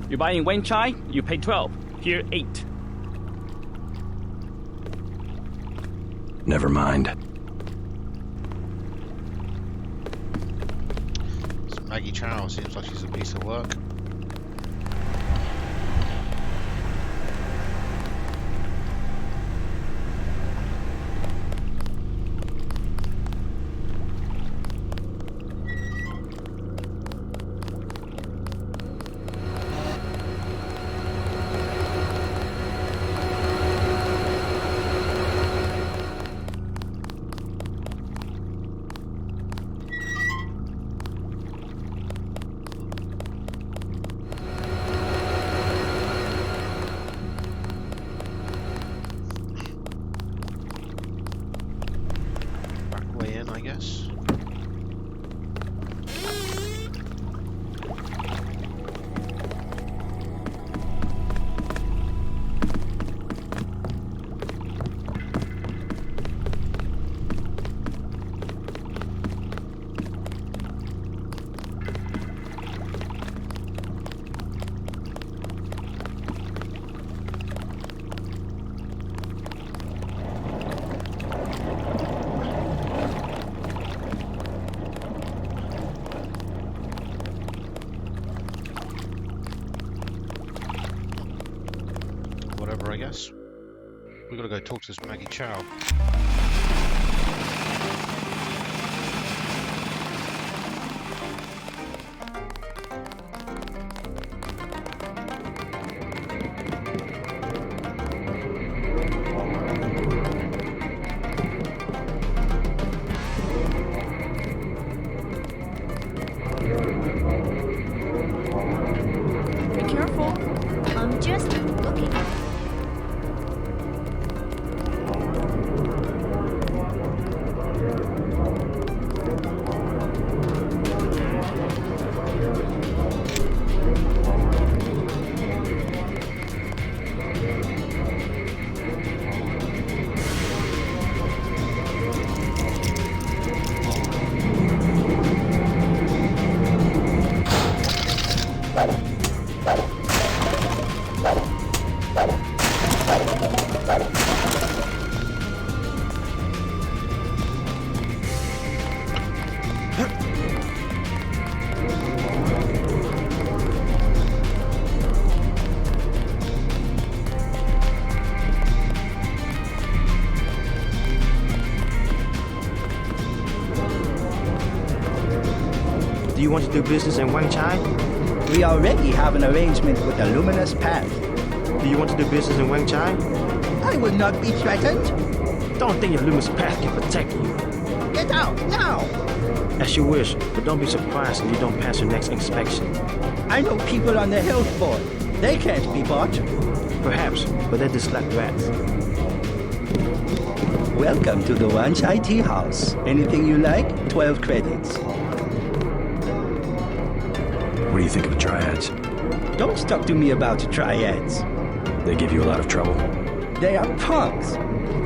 You buy in Wen Chai, you pay 12. Here, 8. Never mind. Maggie Chow seems like she's a piece of work. I guess. Whatever, I guess. We gotta go talk to this Maggie Chow. Be careful. I'm just looking. Do you want to do business in Wen Chai? We already have an arrangement with the Luminous Path. Do you want to do business in Wen Chai? I will not be threatened. Don't think your Luminous Path can protect you. Get out, now! As you wish, but don't be surprised if you don't pass your next inspection. I know people on the health board. They can't be bought. Perhaps, but they're just like rats. Welcome to the Wan Chai Tea House. Anything you like, 12 credits. What do you think of the triads? Don't talk to me about triads. They give you a lot of trouble? They are punks.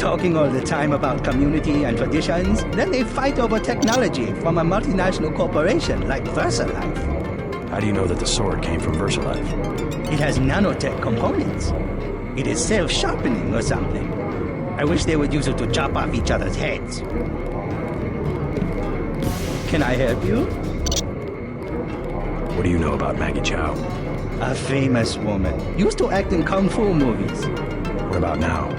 Talking all the time about community and traditions, then they fight over technology from a multinational corporation like VersaLife. How do you know that the sword came from VersaLife? It has nanotech components. It is self-sharpening or something. I wish they would use it to chop off each other's heads. Can I help you? What do you know about Maggie Chow? A famous woman. Used to act in kung fu movies. What about now?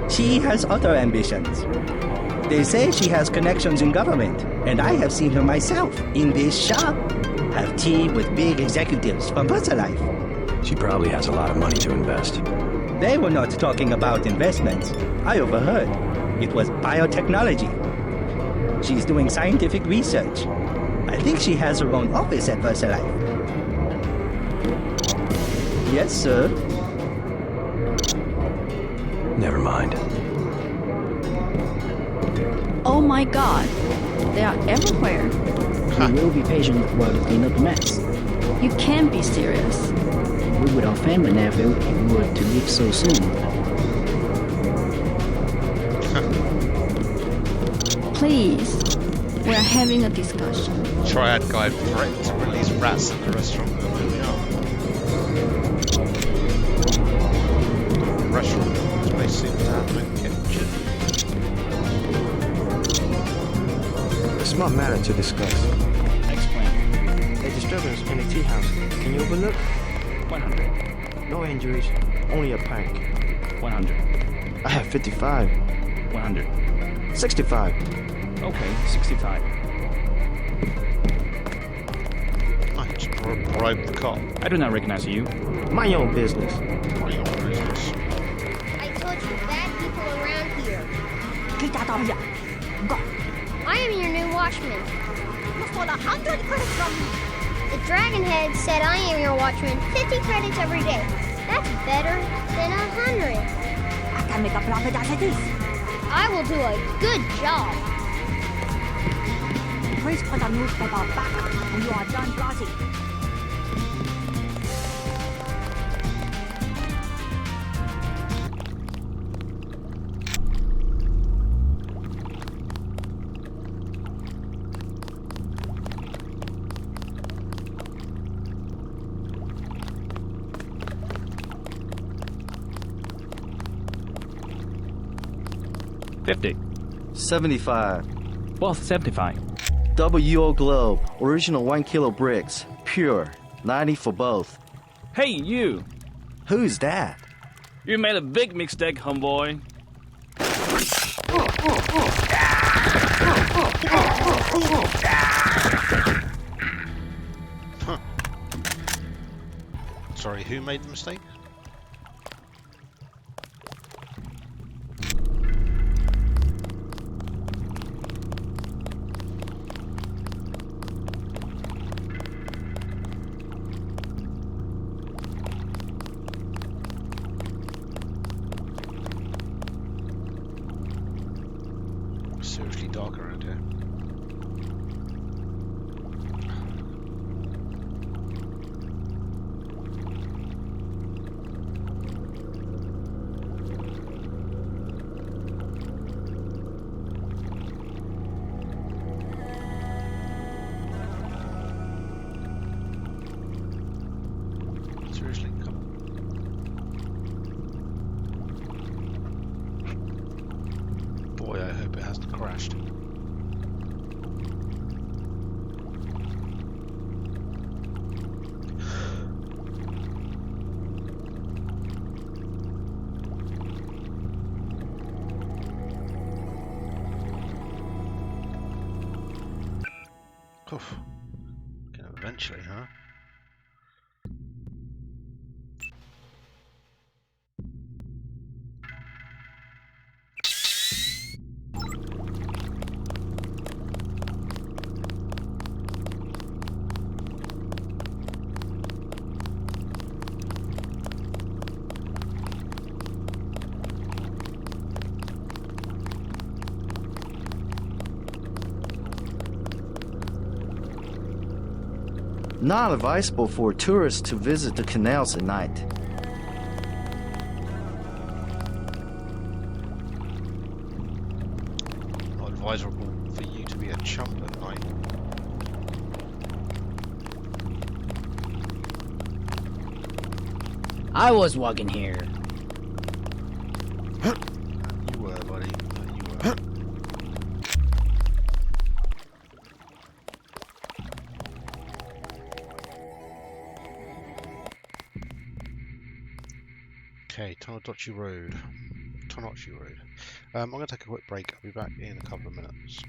She has other ambitions. They say she has connections in government, and I have seen her myself in this shop. Have tea with big executives from VersaLife. She probably has a lot of money to invest. They were not talking about investments. I overheard. It was biotechnology. She's doing scientific research. I think she has her own office at VersaLife. Yes, sir. Never mind. Oh my god. They are everywhere. We will be patient while you clean up the mess. You can't be serious. We would offend my nephew if we were to leave so soon. Please. We are having a discussion. Triad guy threatened to release rats in the restaurant. The restaurant place seems to have no kitchen. A small matter to discuss. Explain. A disturbance in the tea house. Can you overlook? 100. No injuries, only a panic. 100. I have 55. 100. 65. Okay, 65. I just bribed the cop. I do not recognize you. My own business. My own business. I told you, bad people around here. Get out of here. Go. I am your new watchman. You stole 100 credits from me. The Dragonhead said I am your watchman 50 credits every day. That's better than 100. I can make a profit as it is. I will do a good job. Please put the newspaper back when you are done browsing. $50. 75. Both 75. WO Globe. Original 1 kilo bricks. Pure. 90 for both. Hey, you! Who's that? You made a big mistake, homeboy. Sorry, who made the mistake? Seriously dark around here. Seriously, come on. Boy, I hope it hasn't crashed. Oof. Gonna eventually, huh? Not advisable for tourists to visit the canals at night. Not advisable for you to be a chump at night. I was walking here. You were, buddy. You were. Okay, Tomodachi Road. Tonochi Road. I'm going to take a quick break. I'll be back in a couple of minutes.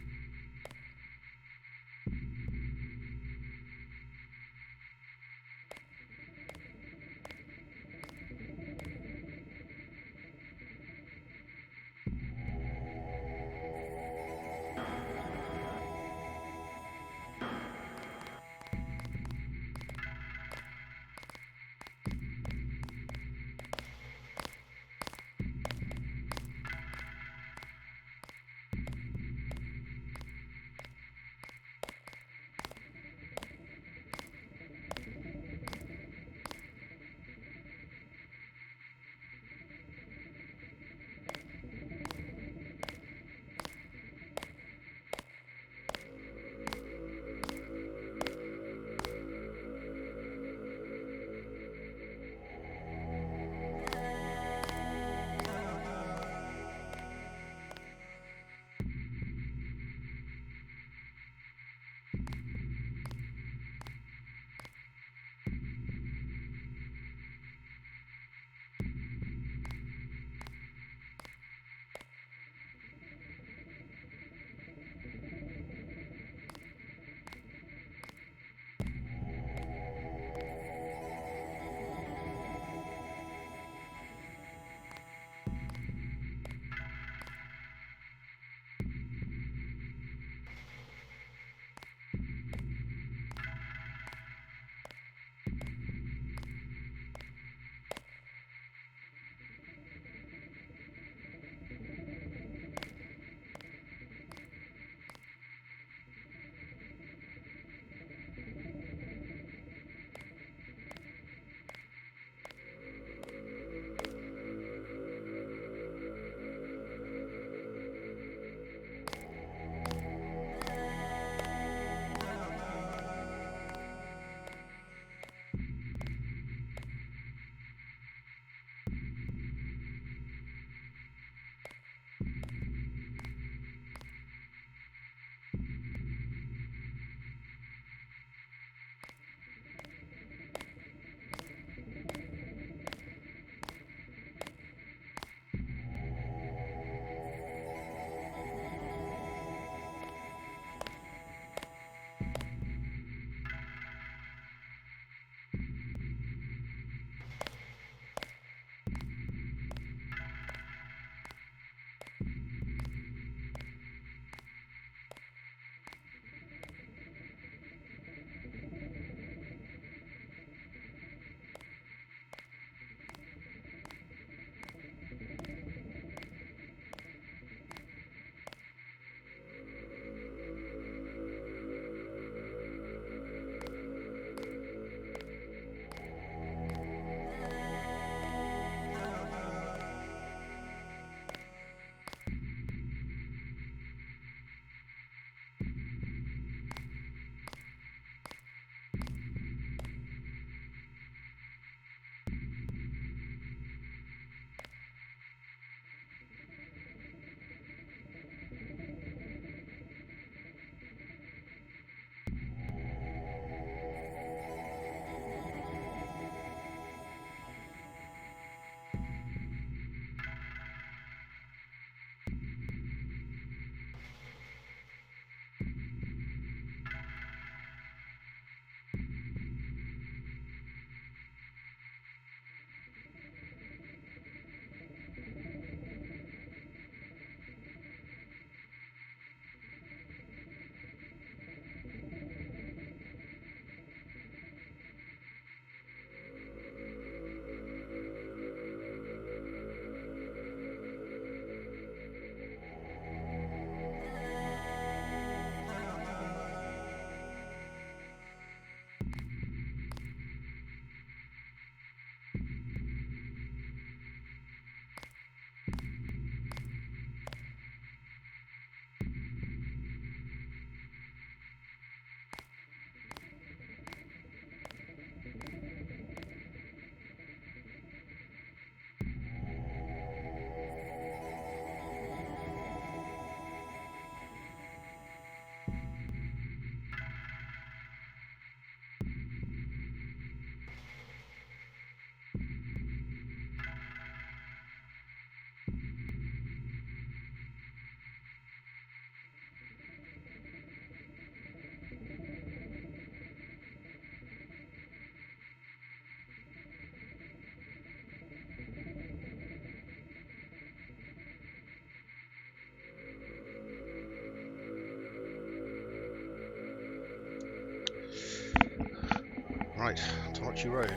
Right, Tomachi Road.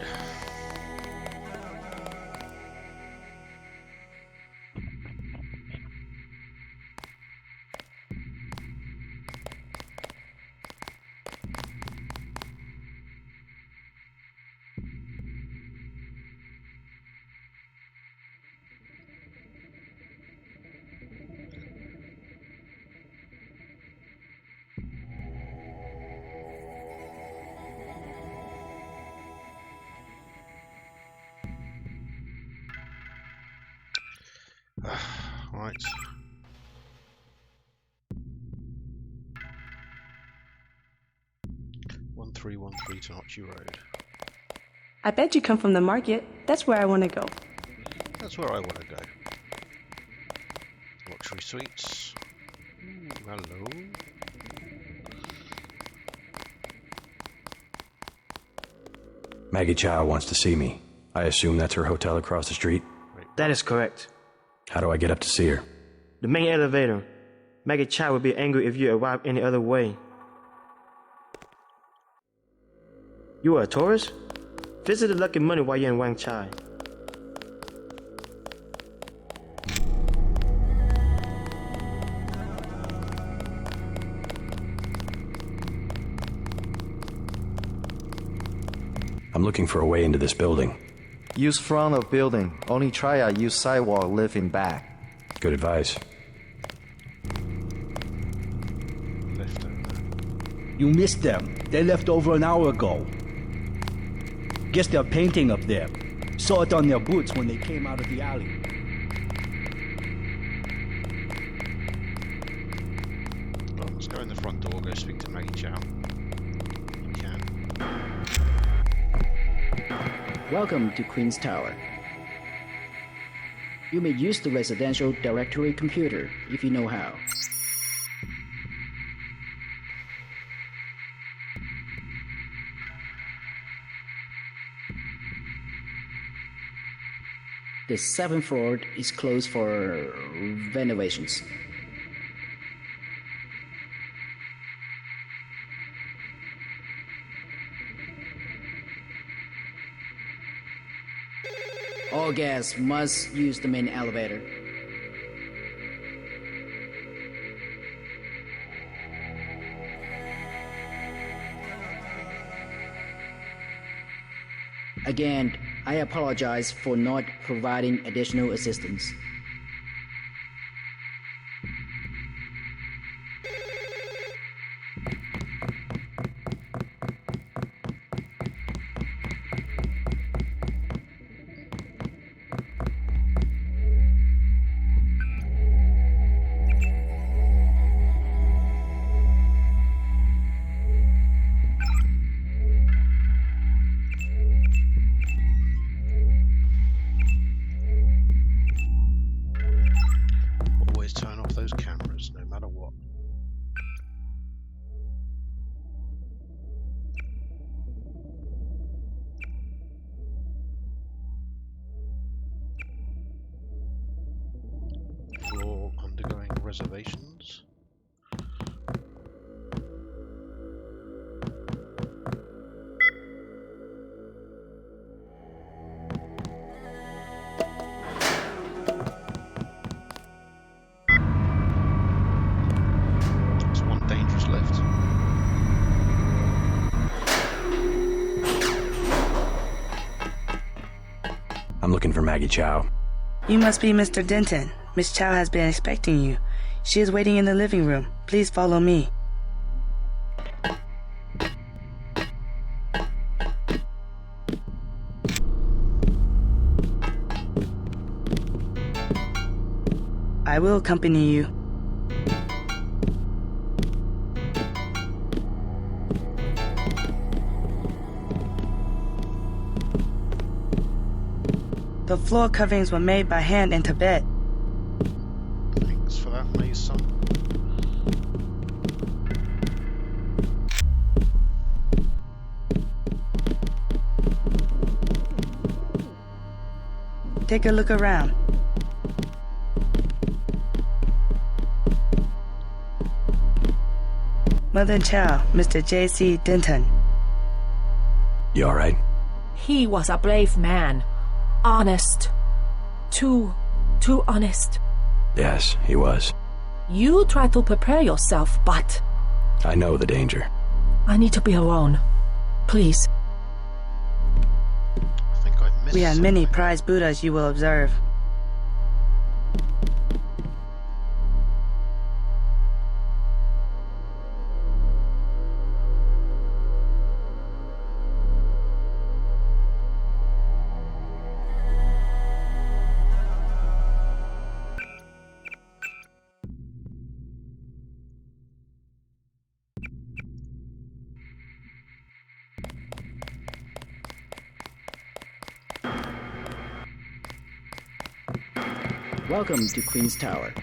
Right. One 313 Tomachi Road. I bet you come from the market. That's where I want to go. That's where I want to go. Luxury suites. Ooh, hello. Maggie Chow wants to see me. I assume that's her hotel across the street? That is correct. How do I get up to see her? The main elevator. Maggie Chow would be angry if you arrive any other way. You are a tourist? Visit the Lucky Money while you're in Wang Chai. I'm looking for a way into this building. Use front of building. Only try out use sidewalk live in back. Good advice. You missed them. They left over an hour ago. Guess they're painting up there. Saw it on their boots when they came out of the alley. Well, let's go in the front door, go speak to Maggie Chow. You can. Welcome to Queen's Tower. You may use the residential directory computer if you know how. The 7th floor is closed for renovations. All guests must use the main elevator. Again, I apologize for not providing additional assistance. Always turn off those cameras, no matter what. Floor undergoing reservations. It's one dangerous lift. I'm looking for Maggie Chow. You must be Mr. Denton. Miss Chow has been expecting you. She is waiting in the living room. Please follow me. I will accompany you. The floor coverings were made by hand in Tibet. Thanks for that, Mason. Take a look around. Mother Chow, Mr. J.C. Denton. You alright? He was a brave man. Honest. Too honest. Yes, he was. You try to prepare yourself, but... I know the danger. I need to be alone. Please. I think I missed We have something. many prize Buddhas, you will observe. Welcome to Queen's Tower.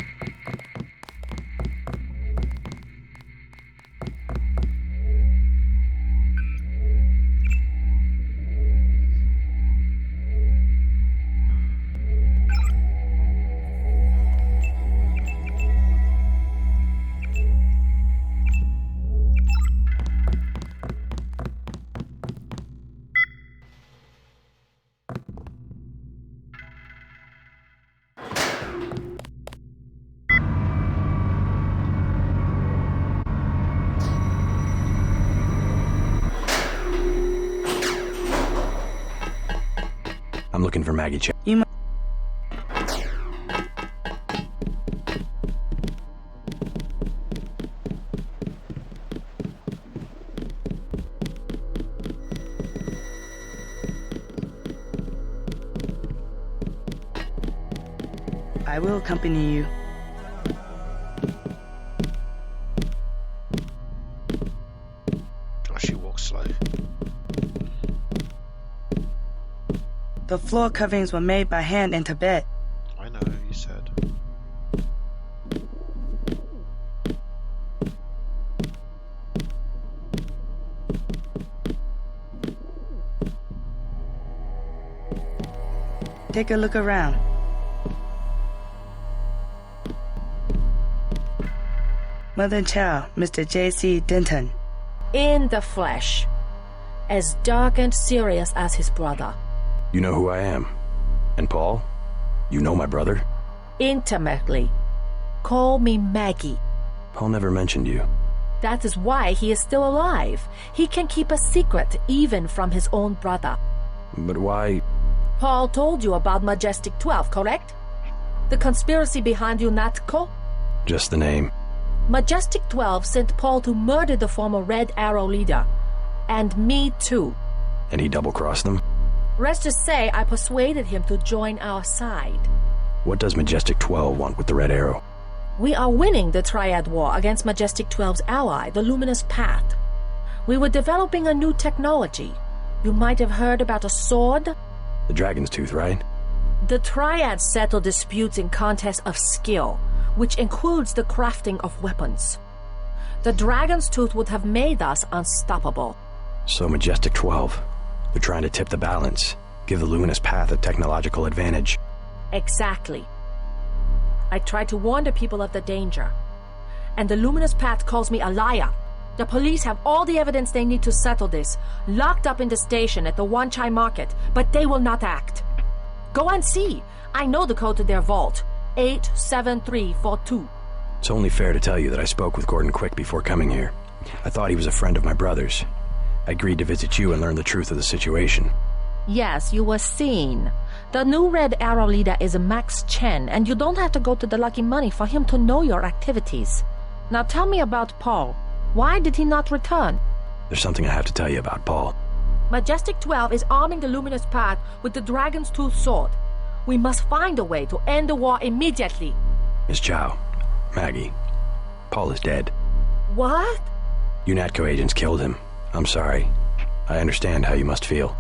I'm looking for Maggie Chow. You I will accompany you. Oh, she walks slow. The floor coverings were made by hand in Tibet. I know, you said. Take a look around. Mother Chow, Mr. J.C. Denton. In the flesh. As dark and serious as his brother. You know who I am. And Paul? You know my brother? Intimately. Call me Maggie. Paul never mentioned you. That is why he is still alive. He can keep a secret even from his own brother. But why... Paul told you about Majestic 12, correct? The conspiracy behind UNATCO? Just the name. Majestic 12 sent Paul to murder the former Red Arrow leader. And me too. And he double-crossed them? Rest to say, I persuaded him to join our side. What does Majestic 12 want with the Red Arrow? We are winning the Triad War against Majestic 12's ally, the Luminous Path. We were developing a new technology. You might have heard about a sword? The Dragon's Tooth, right? The Triads settle disputes in contests of skill, which includes the crafting of weapons. The Dragon's Tooth would have made us unstoppable. So Majestic 12, they're trying to tip the balance, give the Luminous Path a technological advantage. Exactly. I tried to warn the people of the danger. And the Luminous Path calls me a liar. The police have all the evidence they need to settle this, locked up in the station at the Wanchai Market, but they will not act. Go and see. I know the code to their vault. 87342. It's only fair to tell you that I spoke with Gordon Quick before coming here. I thought he was a friend of my brother's. I agreed to visit you and learn the truth of the situation. Yes, you were seen. The new Red Arrow leader is Max Chen, and you don't have to go to the Lucky Money for him to know your activities. Now tell me about Paul. Why did he not return? There's something I have to tell you about Paul. Majestic 12 is arming the Luminous Path with the Dragon's Tooth sword. We must find a way to end the war immediately. Miss Chow, Maggie, Paul is dead. What? UNATCO agents killed him. I'm sorry. I understand how you must feel.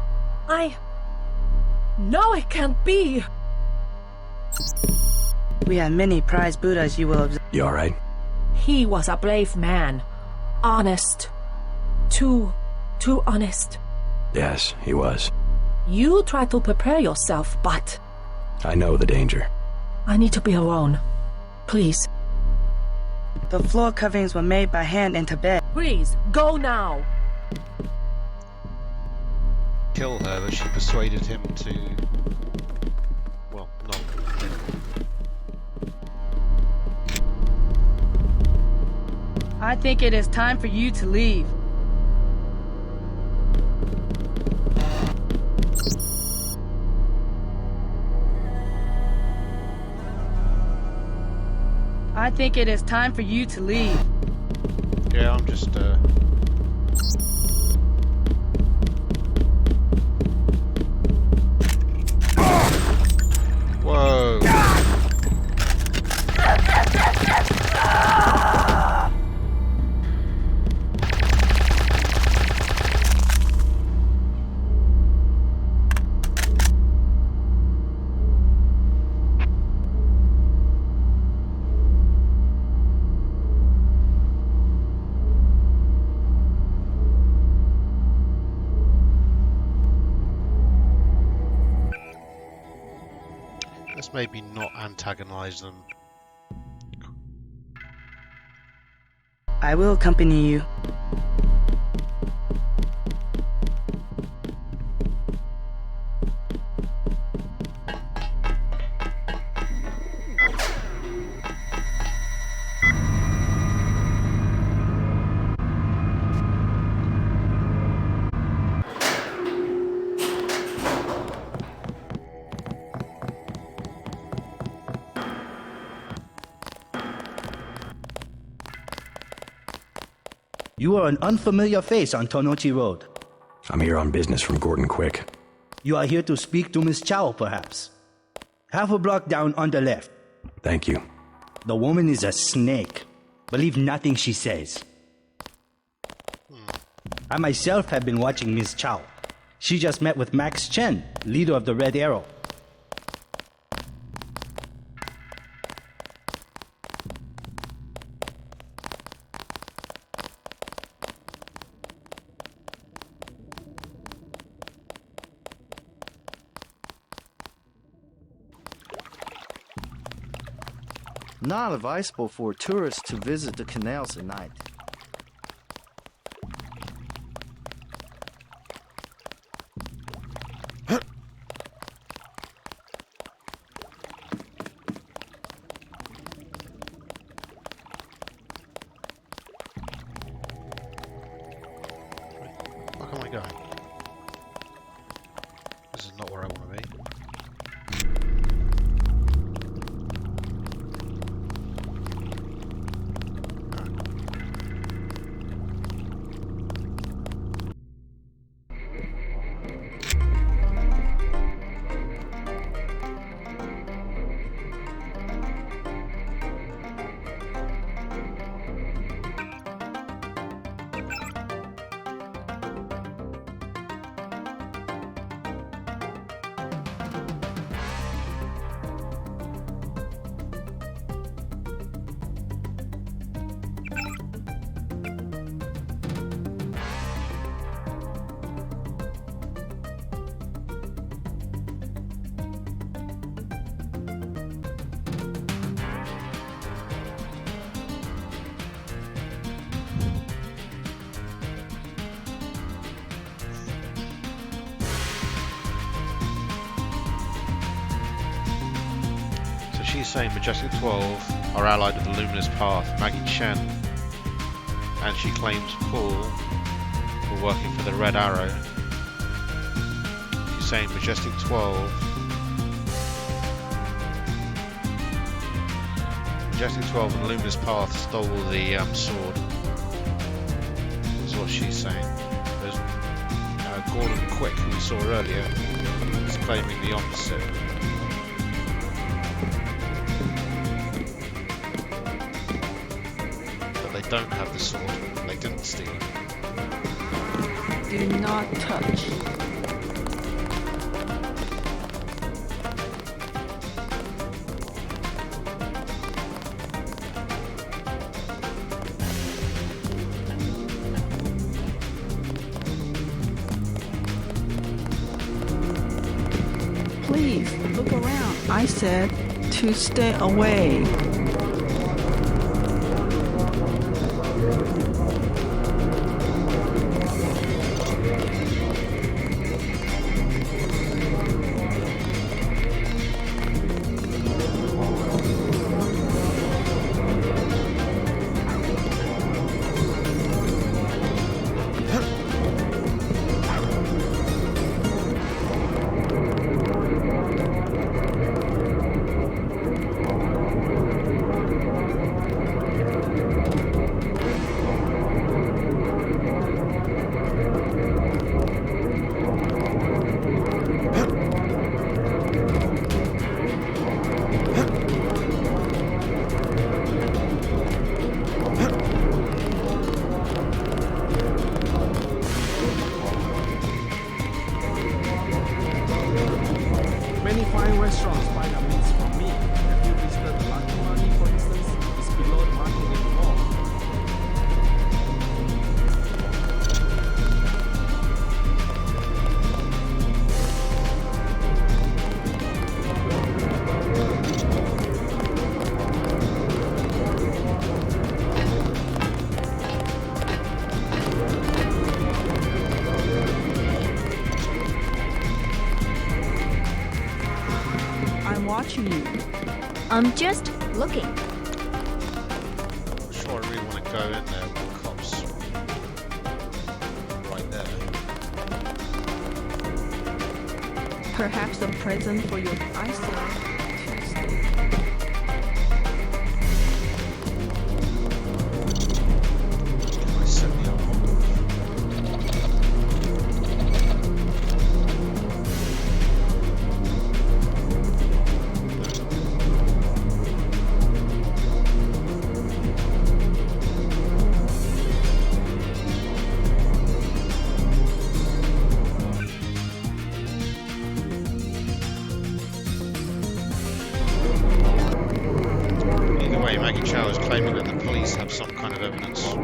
No, it can't be. We have many prize Buddhas, you will observe. You alright? He was a brave man. Honest. Too honest. Yes, he was. You try to prepare yourself, but... I know the danger. I need to be alone. Please. The floor coverings were made by hand in Tibet. Please, go now. kill her, but she persuaded him to, well, not. I think it is time for you to leave. I think it is time for you to leave. Yeah, I'm just, Whoa! Let's maybe not antagonize them. I will accompany you. You are an unfamiliar face on Tonochi Road. I'm here on business from Gordon Quick. You are here to speak to Miss Chow, perhaps. Half a block down on the left. Thank you. The woman is a snake. Believe nothing she says. I myself have been watching Miss Chow. She just met with Max Chen, leader of the Red Arrow. Not advisable for tourists to visit the canals at night. Where am I going? This is not where I want to be. She's saying Majestic 12 are allied with the Luminous Path, Maggie Chen, and she claims Paul were working for the Red Arrow. She's saying Majestic 12 and Luminous Path stole the sword. That's what she's saying. There's Gordon Quick, who we saw earlier, is claiming the opposite. They don't have the sword. They didn't steal it. Do not touch. Please, look around. I said to stay away. I'm just looking. I'm sure I really want to go in there with the cops right there. Perhaps a present for your eyesight. I set me up. Either way, Maggie Chow is claiming that the police have some kind of evidence.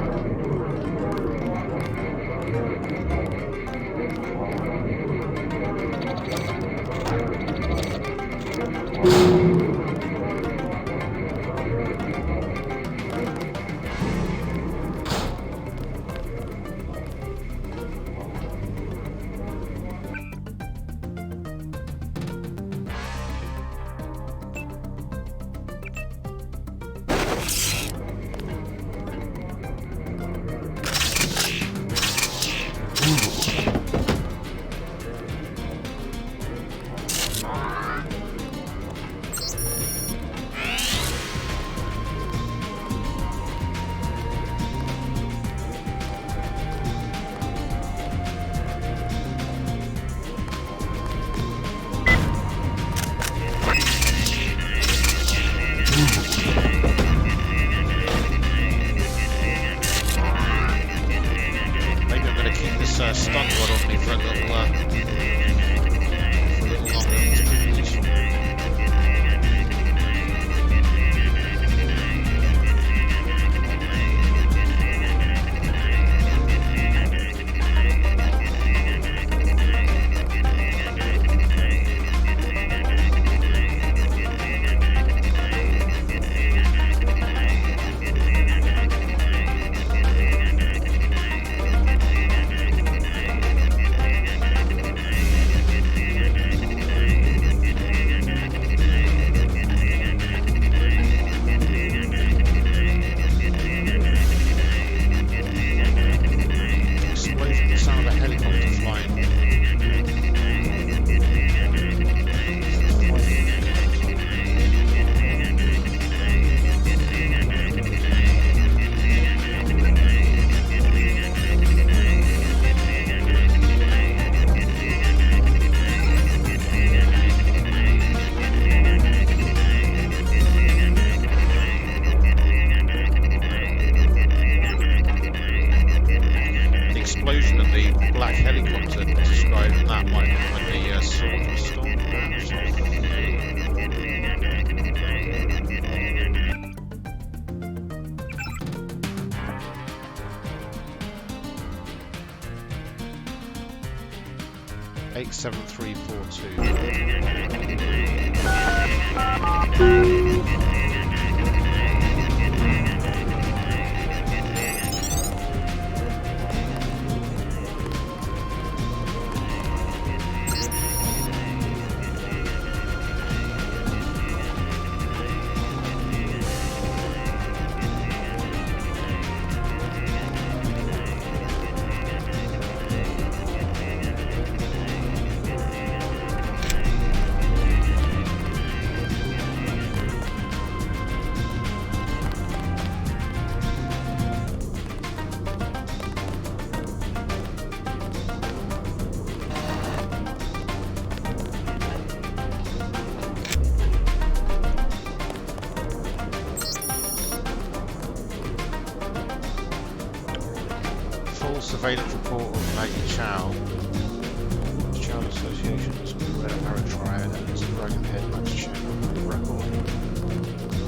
Maybe I'm going to keep this stun rod on me for a little longer. Explosion, the sound of a helicopter flying. The explosion of the black helicopter described in that one when the sword was stolen. 87342. Full surveillance report of Maggie Chow. Chow associations with the Red Arrow Triad and its Dragon Head Max Chen record.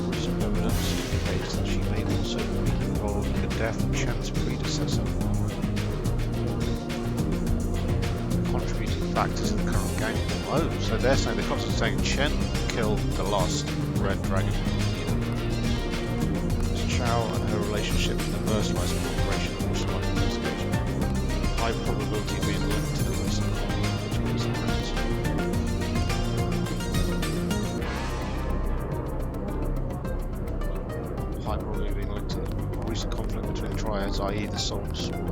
Recent evidence indicates that she may also be involved in the death of Chen's predecessor. Contributing factors to the current gang. Oh, so they're saying, the cops are saying Chen killed the last Red Dragon leader. Ms. Chow and her relationship with the Merciless Corporation also under investigation. High probability of being linked to the recent conflict between the sides. being linked to the recent conflict between the triads, i.e. the Soul Sword.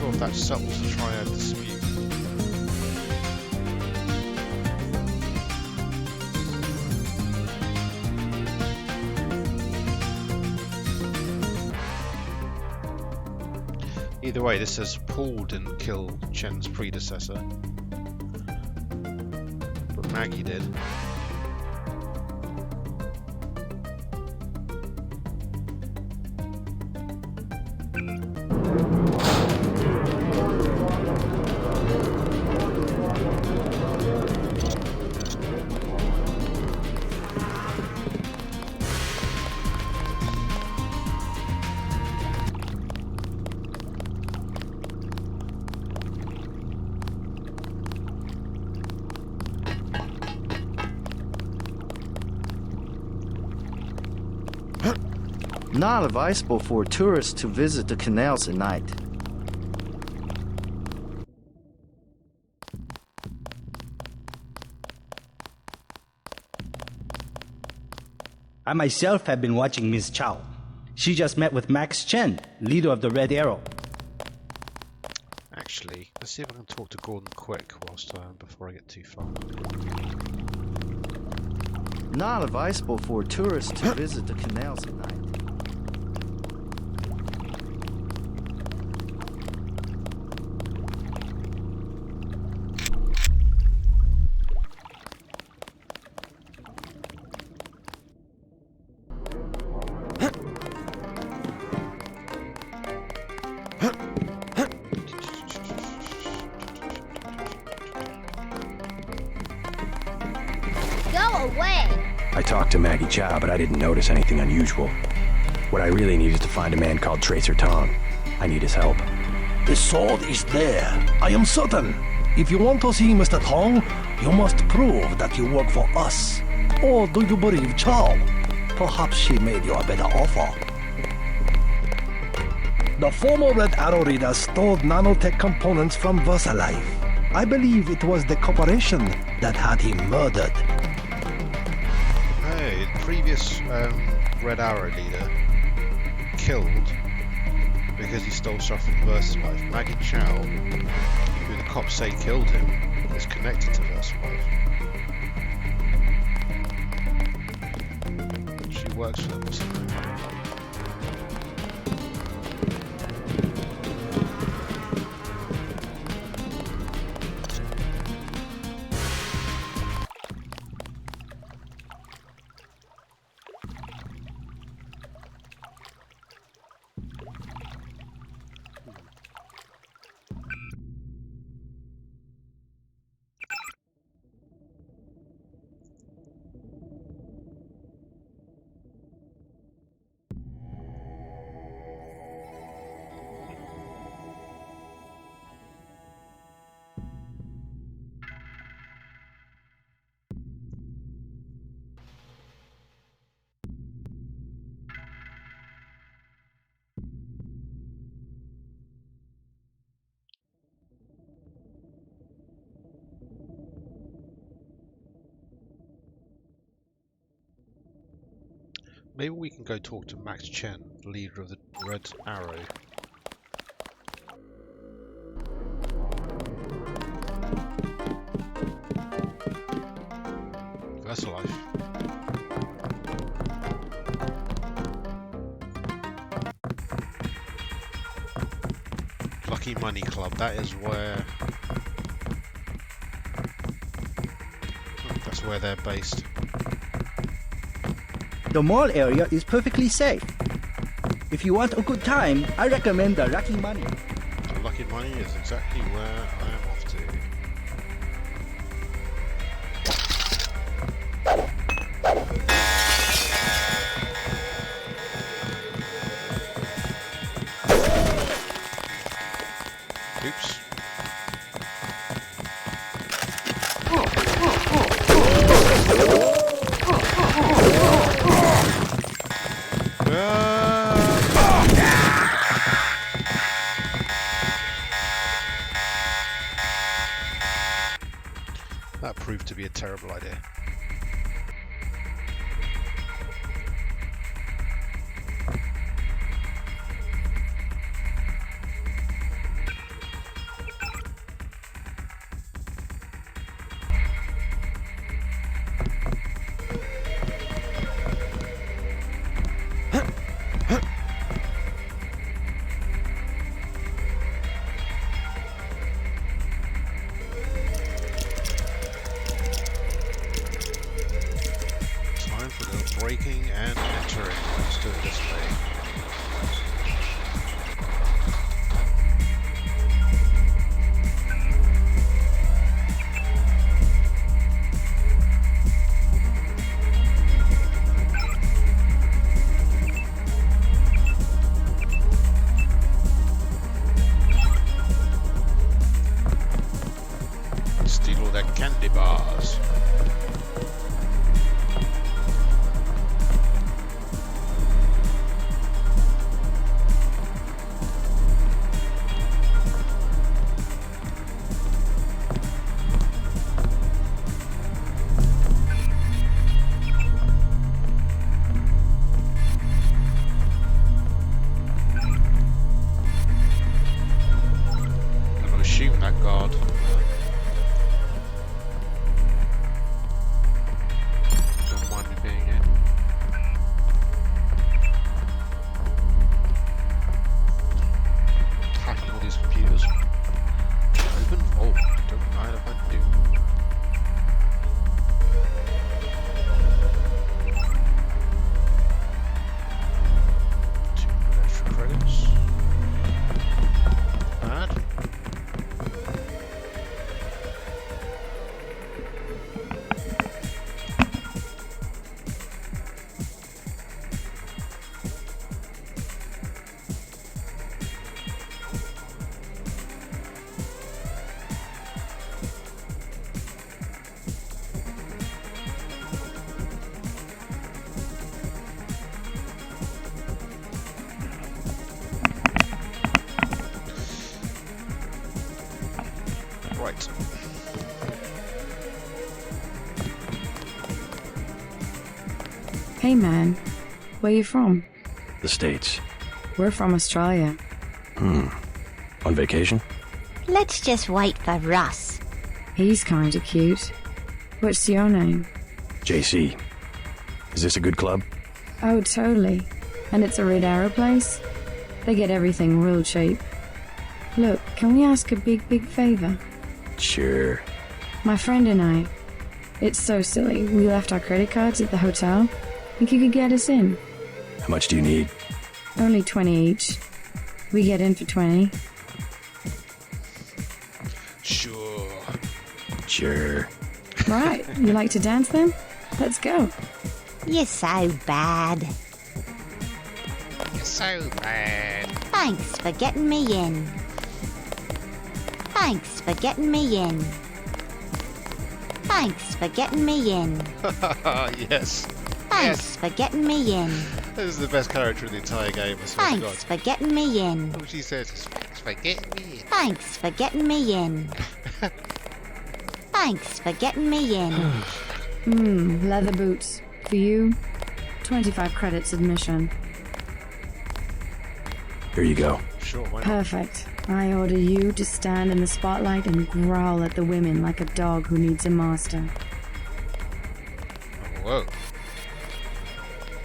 If that settles the triad dispute. Either way, this says Paul didn't kill Chen's predecessor, but Maggie did. Not advisable for tourists to visit the canals at night. I myself have been watching Miss Chow. She just met with Max Chen, leader of the Red Arrow. Actually, let's see if I can talk to Gordon quick whilst before I get too far. Not advisable for tourists to visit the canals at night. I talked to Maggie Chow, but I didn't notice anything unusual. What I really need is to find a man called Tracer Tong. I need his help. The sword is there, I am certain. If you want to see Mr. Tong, you must prove that you work for us. Or do you believe Chow? Perhaps she made you a better offer. The former Red Arrow Reader stole nanotech components from VersaLife. I believe it was the corporation that had him murdered. Hey, the previous Red Arrow leader killed because he stole stuff from VersaLife. Maggie Chow, who the cops say killed him, is connected to VersaLife. She works for them or something. Maybe we can go talk to Max Chen, leader of the Red Arrow. VersaLife. Lucky Money Club, that is where... That's where they're based. The mall area is perfectly safe. If you want a good time, I recommend the Lucky Money. The Lucky Money is exactly where I am off to. Oops. That proved to be a terrible idea. Breaking and entering. Let's do it this way. Steal all their candy bars. That guard. Don't mind me being here. Hacking all these computers. Open vault. Don't mind if I do. Two extra credits. Bad. Right. Hey man, where you from? The States. We're from Australia. On vacation? Let's just wait for Russ. He's kinda cute. What's your name? JC. Is this a good club? Oh, totally. And it's a Red Arrow place? They get everything real cheap. Look, can we ask a big favor? Sure. My friend and I. It's so silly. We left our credit cards at the hotel. Think you could get us in? How much do you need? Only 20 each. We get in for 20. Sure. Sure. Right. You like to dance then? Let's go. You're so bad. You're so bad. Thanks for getting me in. Thanks for getting me in. Thanks for getting me in. Yes. Thanks for getting me in. This is the best character in the entire game, I swear to God. Thanks for getting me in. All she says is, thanks for getting me in. Thanks for getting me in. Thanks for getting me in. Leather boots. For you, 25 credits admission. Here you go. Sure, why not? Perfect. I order you to stand in the spotlight and growl at the women like a dog who needs a master. Whoa.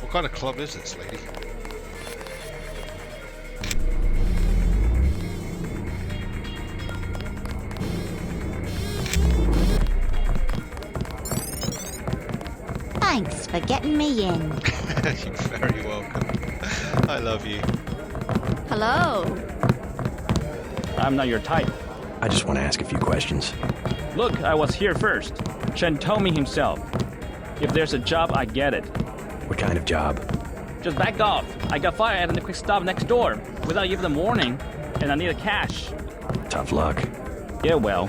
What kind of club is this, lady? Thanks for getting me in. You're very welcome. I love you. Hello. I'm not your type. I just want to ask a few questions. Look, I was here first. Chen told me himself. If there's a job, I get it. What kind of job? Just back off. I got fired at the quick stop next door without even a warning, and I need a cash. Tough luck. Yeah, well,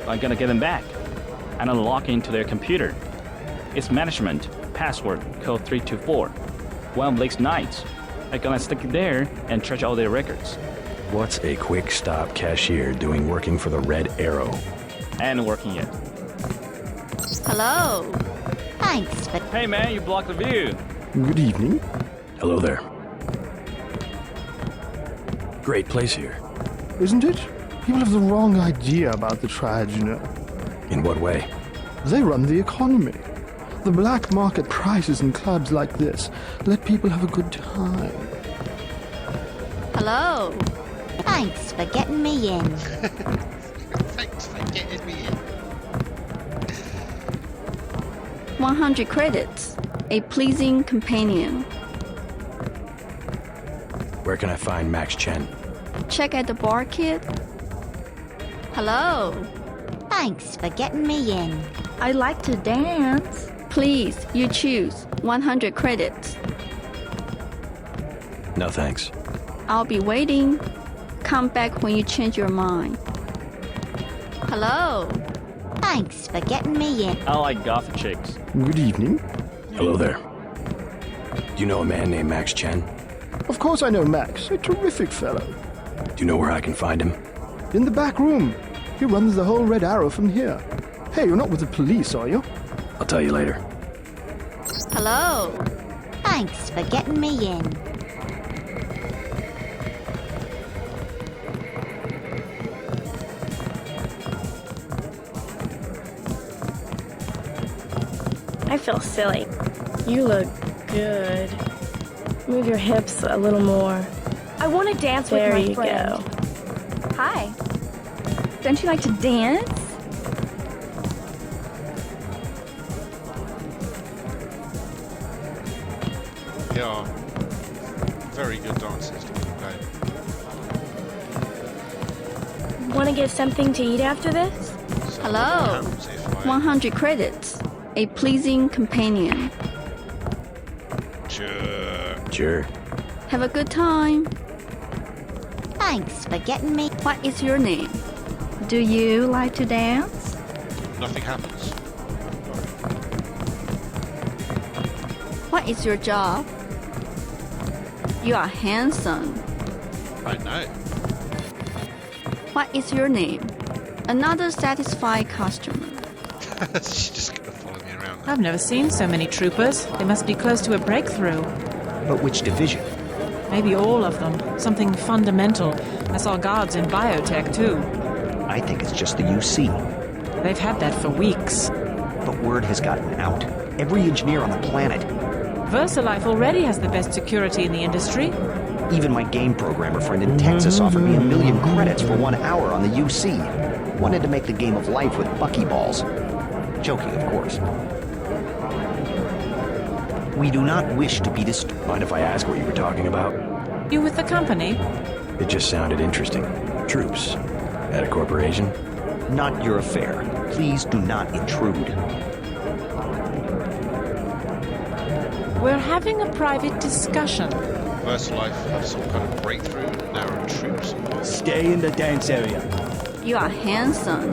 I'm gonna get them back. And I'll log into their computer. It's management, password, code 324. One of Blake's nights. I'm gonna stick it there and trash all their records. What's a quick stop cashier doing working for the Red Arrow? And working yet. Hello. Thanks for... Hey man, you blocked the view. Good evening. Hello there. Great place here. Isn't it? People have the wrong idea about the tribes, you know. In what way? They run the economy. The black market prices in clubs like this let people have a good time. Hello. Thanks for getting me in. Thanks for getting me in. 100 credits. A pleasing companion. Where can I find Max Chen? Check at the bar, kid. Hello. Thanks for getting me in. I'd like to dance. Please, you choose. 100 credits. No thanks. I'll be waiting. Come back when you change your mind. Hello. Thanks for getting me in. I like goth chicks. Good evening. Hello there. Do you know a man named Max Chen? Of course I know Max, a terrific fellow. Do you know where I can find him? In the back room. He runs the whole Red Arrow from here. Hey, you're not with the police, are you? I'll tell you later. Hello. Thanks for getting me in. I feel silly. You look good. Move your hips a little more. I want to dance with There my you friend. go. Hi. Don't you like to dance? Yeah. Very good dancers. Okay. Want to get something to eat after this? Hello. 100 credits. A pleasing companion. Sure. Have a good time. Thanks for getting me. What is your name? Do you like to dance? Nothing happens. What is your job? You are handsome. I know. What is your name? Another satisfied customer. She's just gonna follow me around. I've never seen so many troopers. They must be close to a breakthrough. But which division? Maybe all of them. Something fundamental. I saw guards in biotech, too. I think it's just the UC. They've had that for weeks. But word has gotten out. Every engineer on the planet. VersaLife already has the best security in the industry. Even my game programmer friend in Texas offered me 1 million credits for 1 hour on the UC. Wanted to make the game of life with buckyballs. Joking, of course. We do not wish to be disturbed. Mind if I ask what you were talking about? You with the company? It just sounded interesting. Troops. At a corporation? Not your affair. Please do not intrude. We're having a private discussion. VersaLife have some kind of breakthrough in our troops. Stay in the dance area. You are handsome.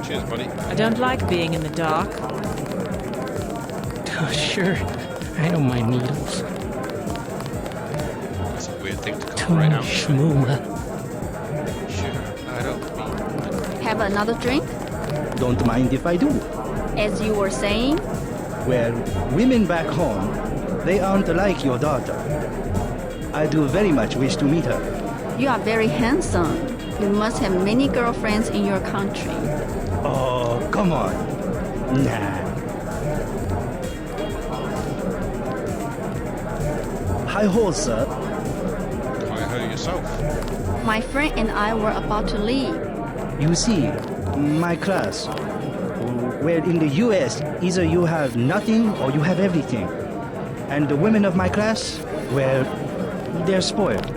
Cheers, buddy. I don't like being in the dark. Oh, sure. I don't mind needles. That's a weird thing to come right out. Shmooma. Sure, I don't mean. Have another drink? Don't mind if I do. As you were saying? Well, women back home, They aren't like your daughter. I do very much wish to meet her. You are very handsome. You must have many girlfriends in your country. Oh, come on. Nah. Hi-ho, sir. Hi-ho yourself. My friend and I were about to leave. You see, my class, where in the US, either you have nothing or you have everything. And the women of my class, well, they're spoiled.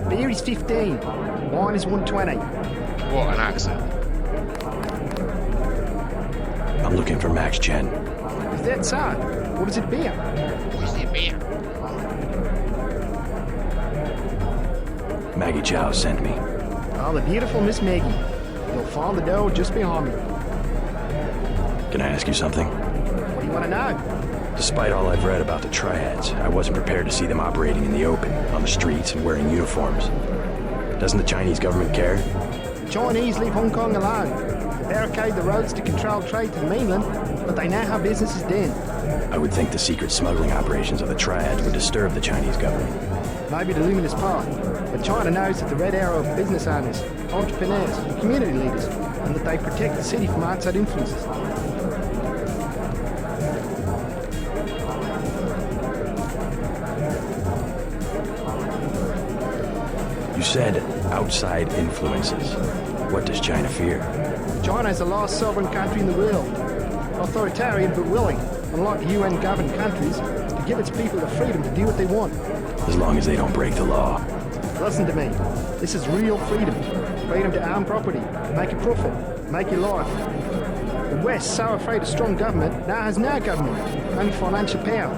Beer is 15. Wine is 120. What an accent. I'm looking for Max Chen. Is that so? What is it about? What is it about? Maggie Chow sent me. Oh, the beautiful Miss Maggie. You'll find the door just behind me. Can I ask you something? What do you want to know? Despite all I've read about the triads, I wasn't prepared to see them operating in the open, on the streets, and wearing uniforms. Doesn't the Chinese government care? The Chinese leave Hong Kong alone. They barricade the roads to control trade to the mainland, but they know how business is done. I would think the secret smuggling operations of the triads would disturb the Chinese government. Maybe the luminous path, but China knows that the Red Arrow of business owners, entrepreneurs, community leaders, and that they protect the city from outside influences. You said outside influences. What does China fear? China is the last sovereign country in the world. Authoritarian but willing, unlike UN-governed countries, to give its people the freedom to do what they want. As long as they don't break the law. Listen to me. This is real freedom. Freedom to own property, make a profit, make your life. The West, so afraid of strong government, now has no government, only financial power.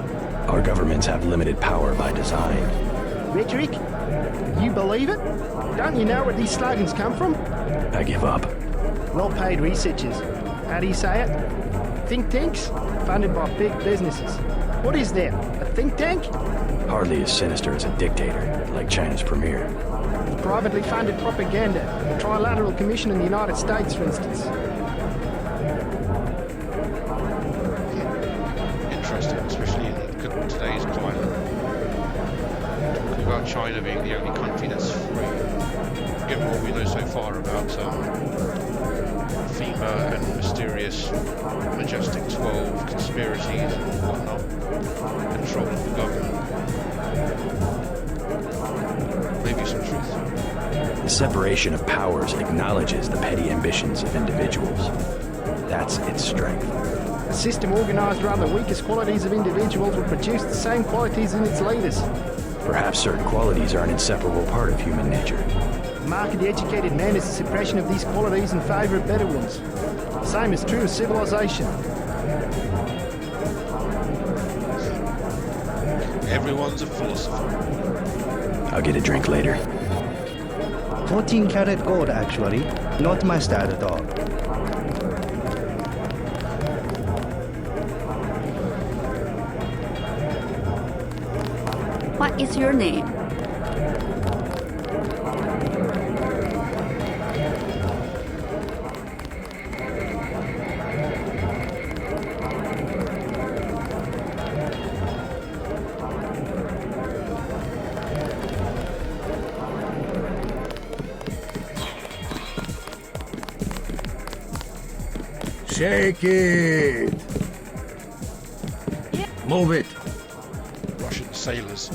Our governments have limited power by design. Rhetoric? You believe it? Don't you know where these slogans come from? I give up. Well-paid researchers. How do you say it? Think tanks? Funded by big businesses. What is that? A think tank? Hardly as sinister as a dictator, like China's premier. Privately funded propaganda. The Trilateral Commission in the United States, for instance. Interesting, especially in today's climate. Talking about China being the only country that's free. Given what we know so far about FEMA and mysterious Majestic 12 conspiracies and whatnot, control of the government. Maybe some truth. The separation of powers acknowledges the petty ambitions of individuals. That's its strength. A system organized around the weakest qualities of individuals will produce the same qualities in its leaders. Perhaps certain qualities are an inseparable part of human nature. The mark of the educated man is the suppression of these qualities in favor of better ones. The same is true of civilization. Everyone's a philosopher. I'll get a drink later. 14 karat gold, actually. Not my style at all. What is your name? Shake it! Move it! Russian sailors.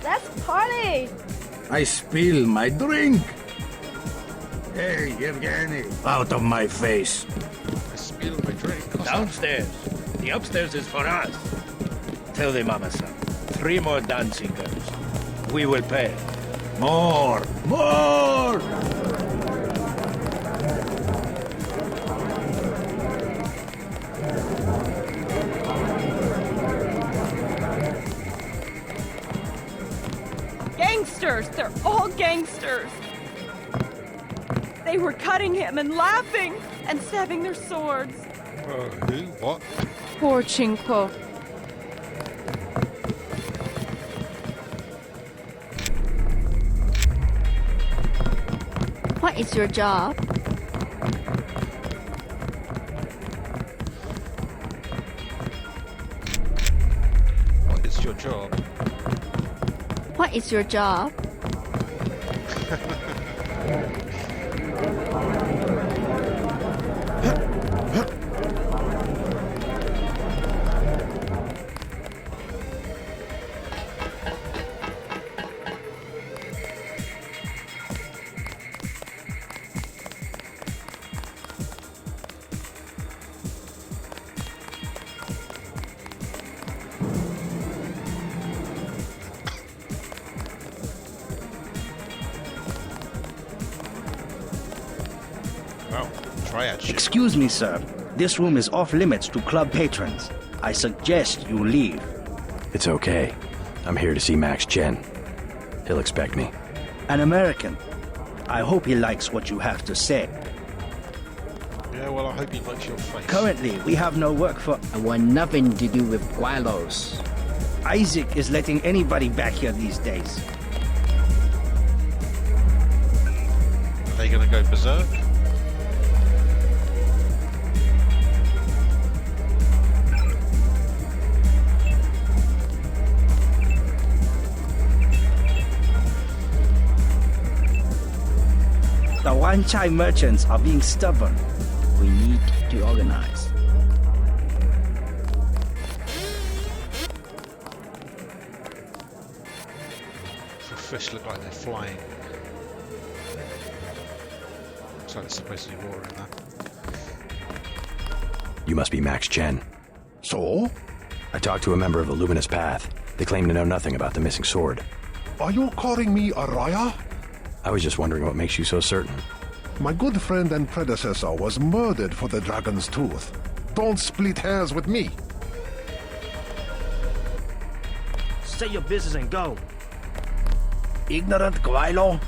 Let's party! I spill my drink! Hey, Yevgeny, out of my face! I spill my drink. Downstairs. The upstairs is for us. Tell the mama-san. 3 more dancing girls. We will pay. More! More! Gangsters! They're all gangsters! They were cutting him and laughing and stabbing their swords. Who? What? Poor Chinko. What is your job? What is your job? Well, try it. Excuse me, sir. This room is off limits to club patrons. I suggest you leave. It's okay. I'm here to see Max Chen. He'll expect me. An American. I hope he likes what you have to say. Yeah, well, I hope he likes your face. Currently, we have no work for... I want nothing to do with Gualos. Isaac is letting anybody back here these days. Are they going to go berserk? The Wan Chai merchants are being stubborn. We need to organize. The fish look like they're flying. Looks like there's supposed to be water in there. You must be Max Chen. So? I talked to a member of the Luminous Path. They claim to know nothing about the missing sword. Are you calling me a Raya? I was just wondering what makes you so certain. My good friend and predecessor was murdered for the Dragon's Tooth. Don't split hairs with me. Say your business and go. Ignorant Guaylo.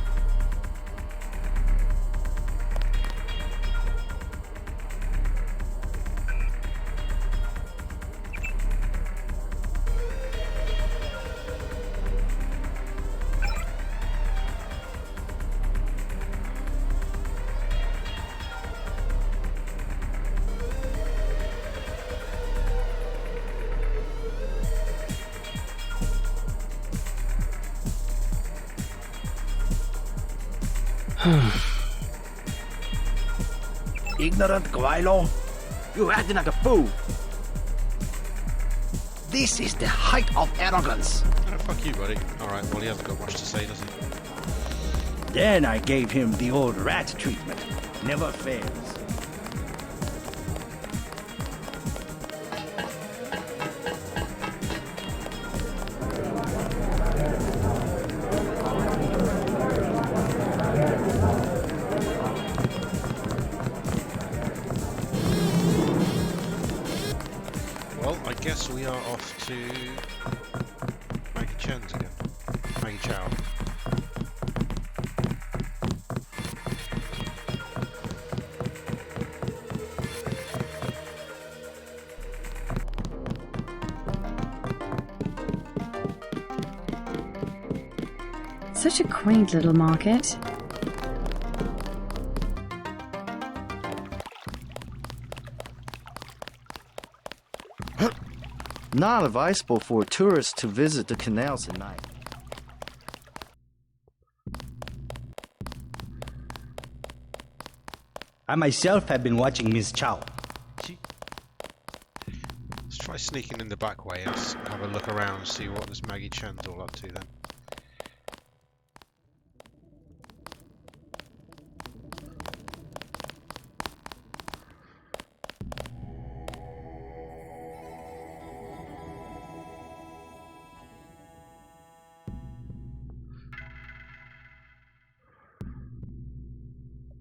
Ignorant Guaylo. You're acting like a fool. This is the height of arrogance. Oh, fuck you, buddy. Alright, well, he hasn't got much to say, does he? Then I gave him the old rat treatment. Never fails. Well, I guess we are off to Maggie Chen's again. Maggie Chow. Such a quaint little market. Not advisable for tourists to visit the canals at night. I myself have been watching Miss Chow. Let's try sneaking in the back way and have a look around and see what this Maggie Chen's all up to then.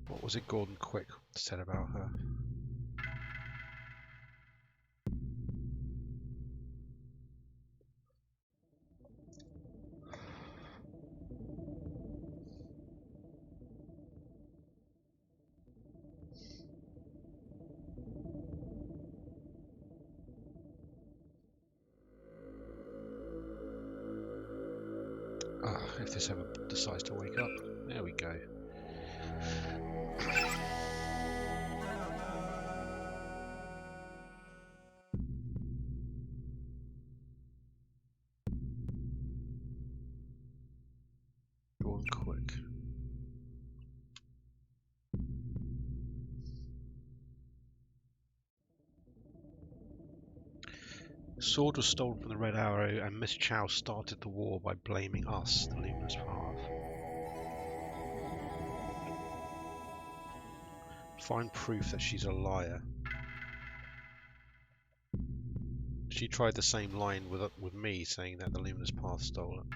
What was it Gordon Quick said about her? If this ever decides to wake up. There we go. quick. The sword was stolen from the Red Arrow, and Miss Chow started the war by blaming us, the Luminous Path. Find proof that she's a liar. She tried the same line with me, saying that the Luminous Path stole it.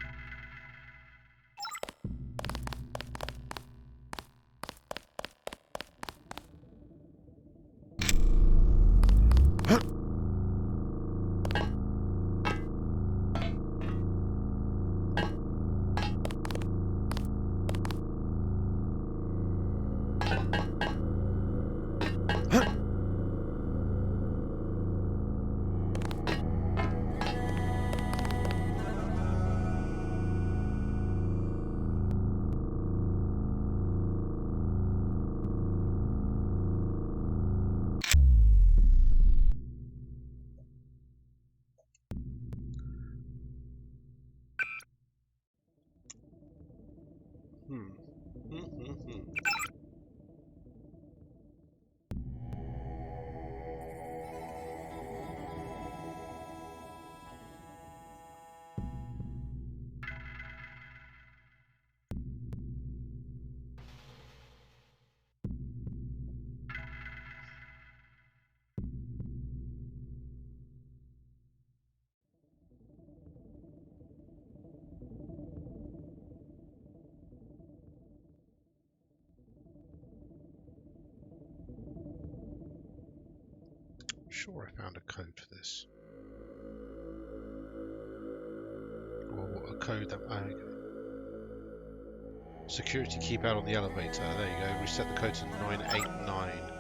Sure, I found a code for this. Or a code that security keep out on the elevator. There you go. Reset the code to 989.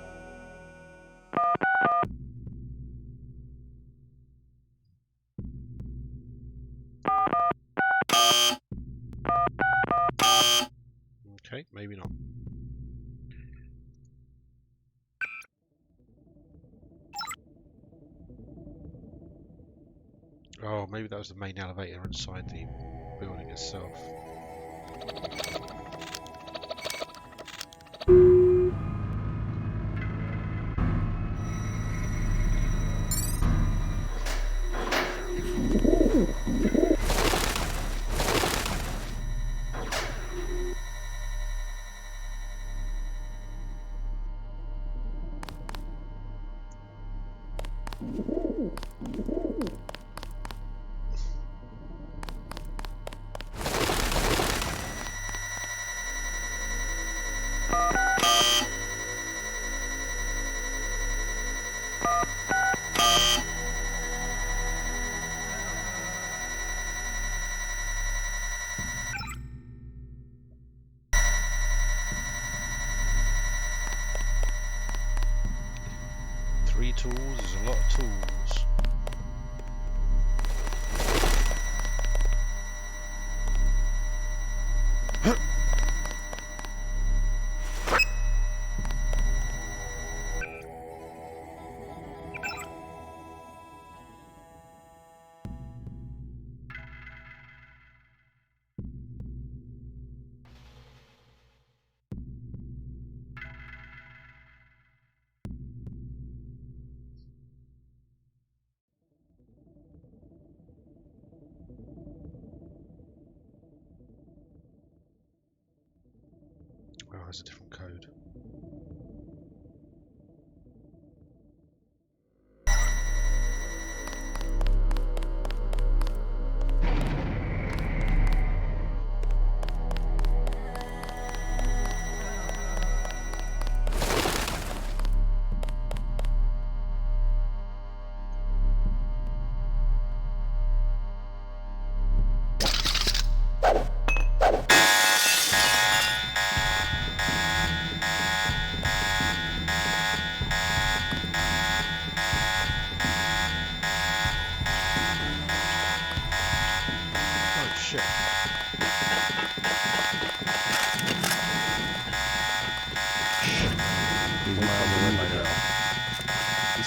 Okay, maybe not. Oh, maybe that was the main elevator inside the building itself. Three tools is a lot of tools. Oh, there's a different code.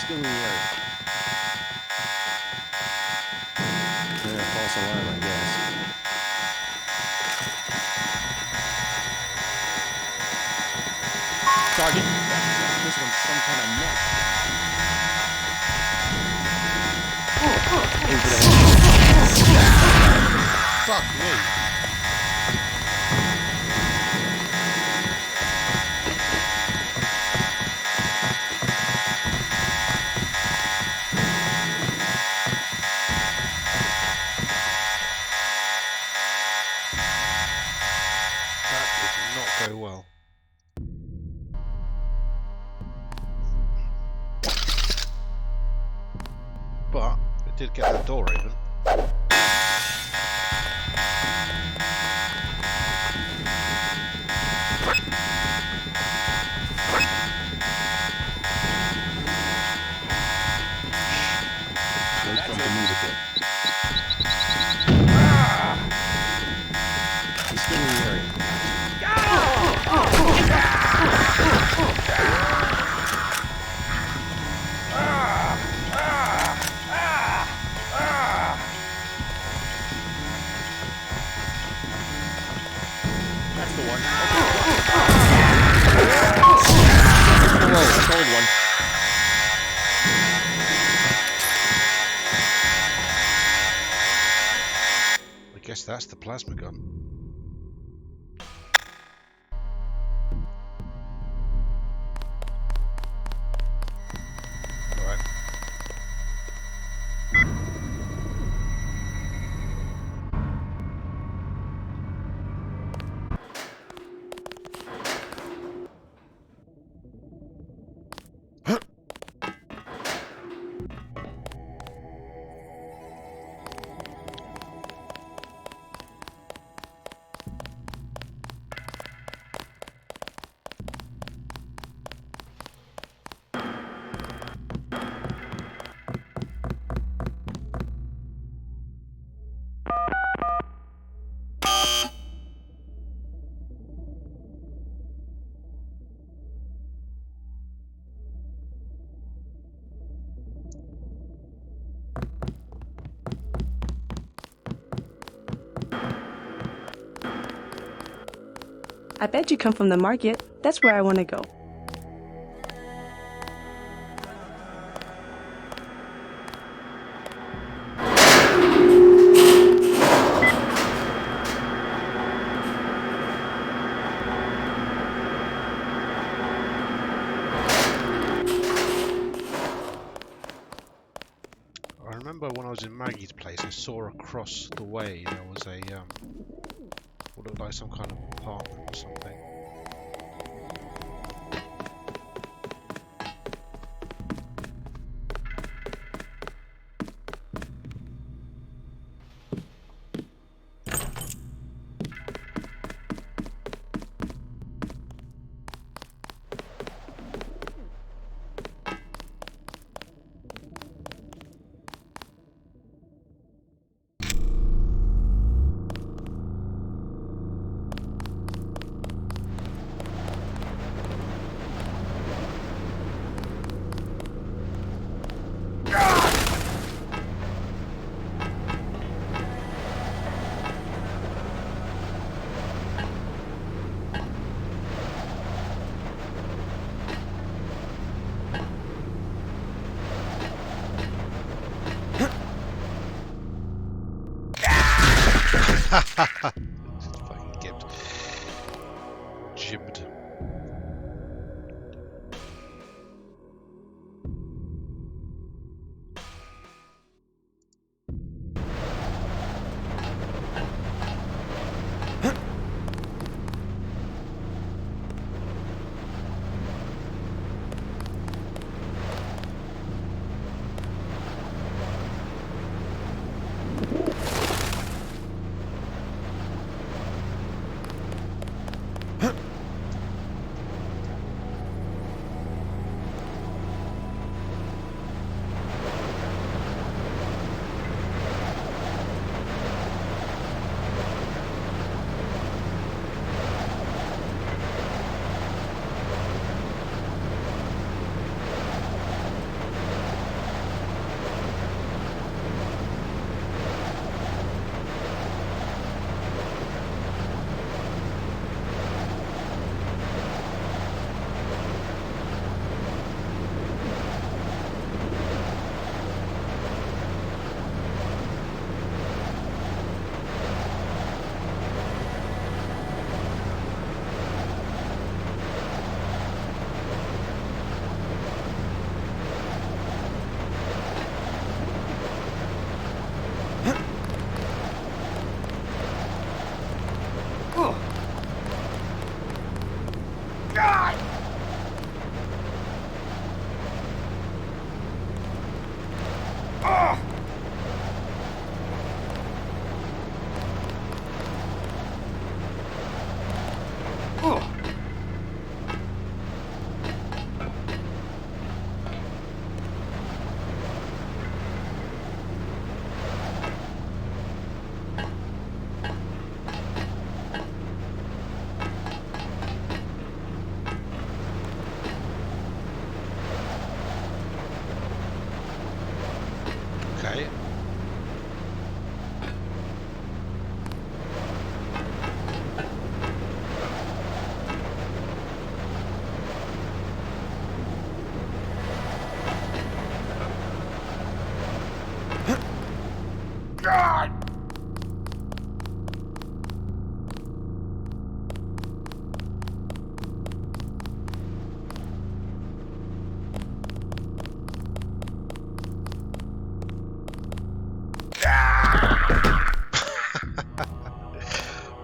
Still in the area. Yeah, false alarm, I guess. Sergeant, this one's some kind of nut. Fuck me. That did not go well. But it did get the door open. That's the one. Whoa, that's the old one. I guess that's the plasma gun. Alright. I bet you come from the market. That's where I want to go. I remember when I was in Maggie's place, I saw across the way there was a what looked like some kind of apartment or something. Just fucking gibbed. Jibbed.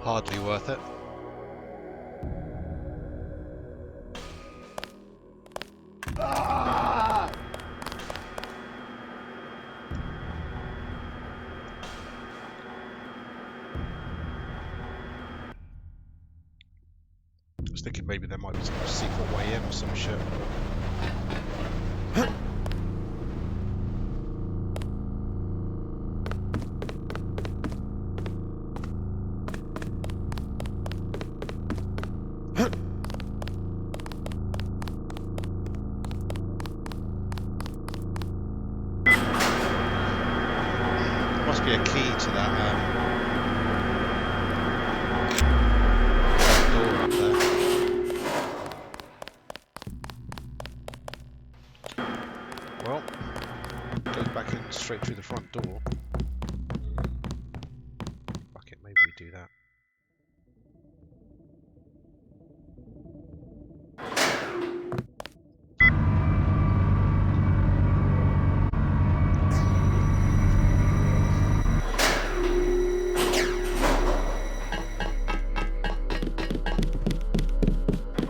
Hardly worth it. I was thinking maybe there might be some secret way in or some shit. Must be a key to that door up there. Well, goes back in straight through the front door. Fuck it, maybe we do that.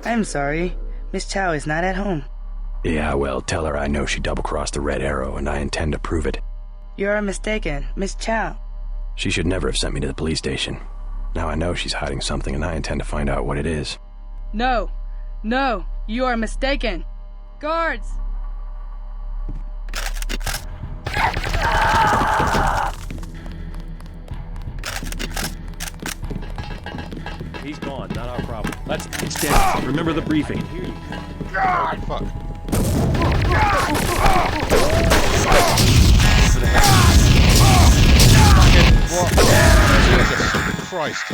I'm sorry. Miss Chow is not at home. Yeah, well, tell her I know she double-crossed the Red Arrow, and I intend to prove it. You are mistaken, Miss Chow. She should never have sent me to the police station. Now I know she's hiding something, and I intend to find out what it is. No. No, you are mistaken. Guards! He's gone, not our problem. Let's stand. Remember the briefing. God, fuck. What? Jesus Christ.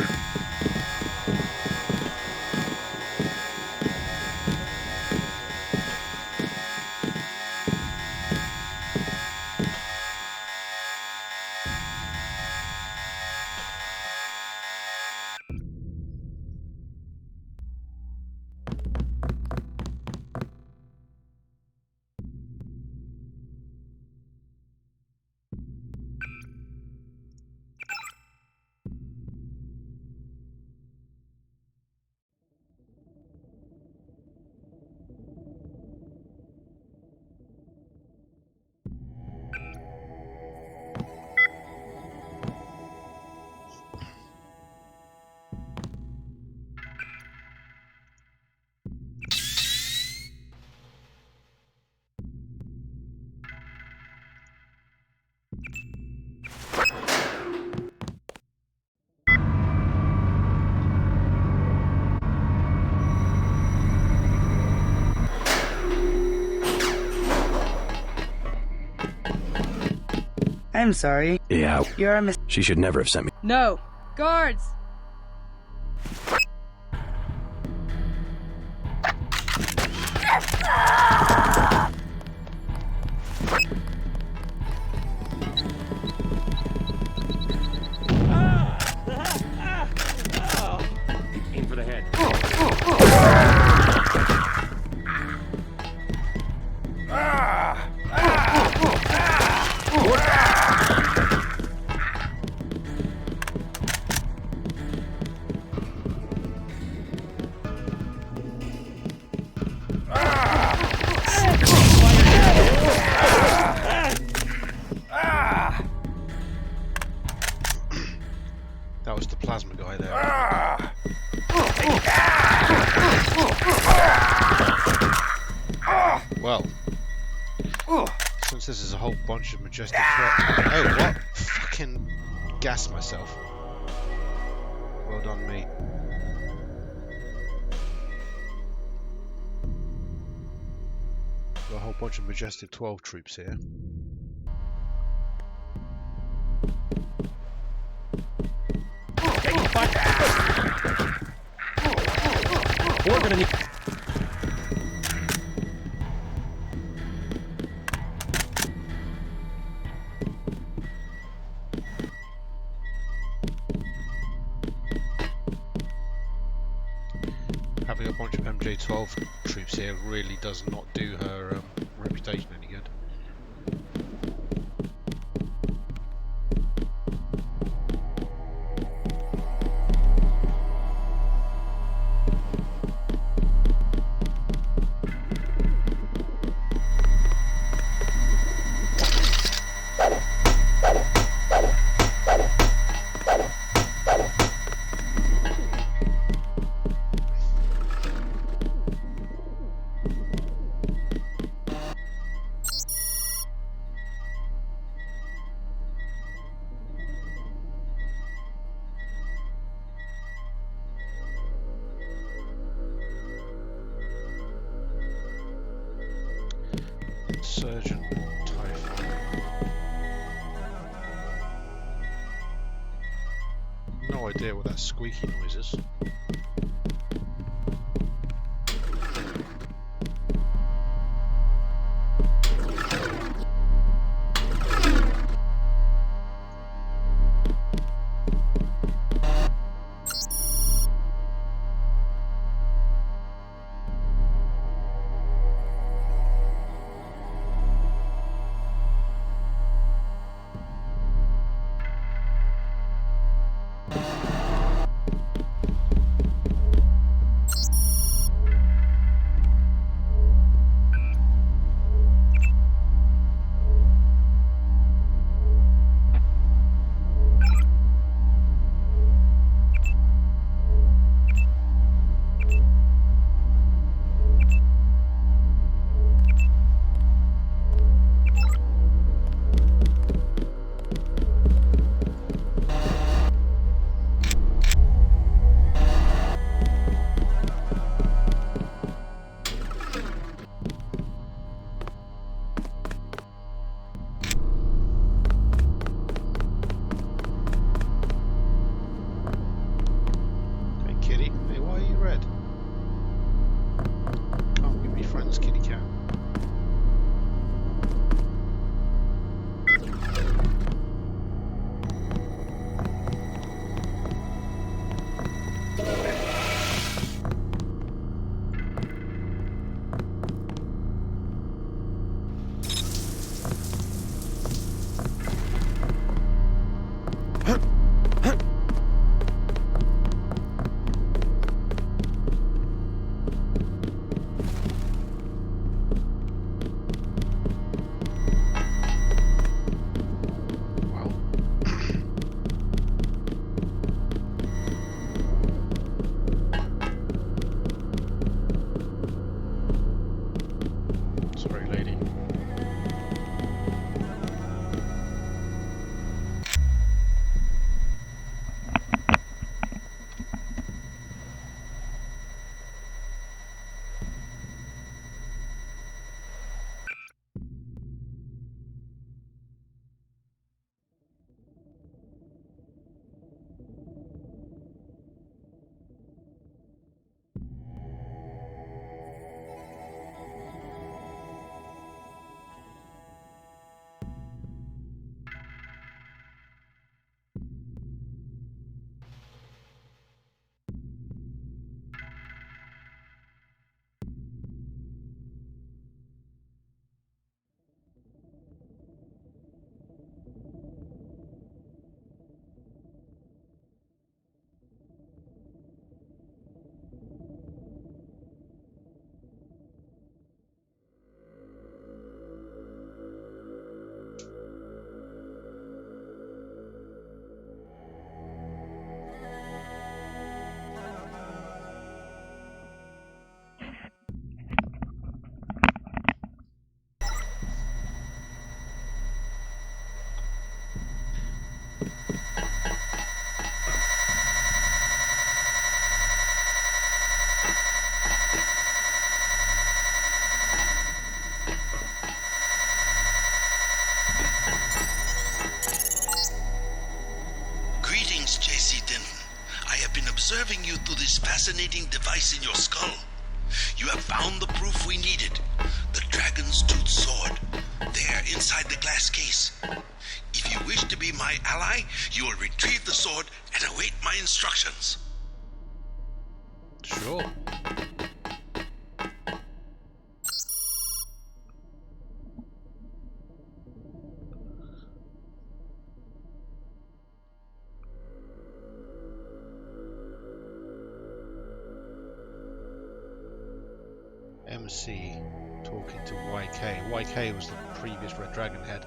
I'm sorry. Yeah. You're a She should never have sent me. No. Guards! Aim for the head. That was the plasma guy there. Well, since this is a whole bunch of majestic threats. Oh, what? Fucking gas myself. Well done, me. Got a whole bunch of majestic 12 troops here. We're gonna need. Having a bunch of MJ-12 troops here really does not do her reputation any good. Surgeon Typhon. No idea what that squeaky noise is. observing you through this fascinating device in your skull. You have found the proof we needed. The Dragon's Tooth Sword. There, inside the glass case. If you wish to be my ally, you will retrieve the sword and await my instructions. Sure. MC talking to YK. YK was the previous Red Dragon head.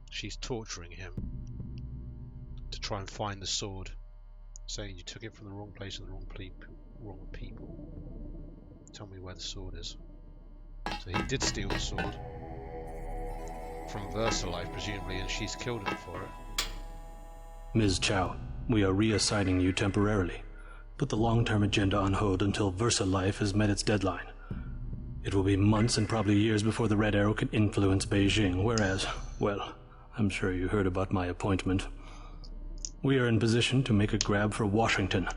She's torturing him to try and find the sword, saying you took it from the wrong place and the wrong people. Tell me where the sword is. So he did steal the sword from Versalife, presumably, and she's killed him for it. Ms. Chow, we are reassigning you temporarily. Put the long-term agenda on hold until Versa Life has met its deadline. It will be months and probably years before the Red Arrow can influence Beijing, whereas, well, I'm sure you heard about my appointment. We are in position to make a grab for Washington.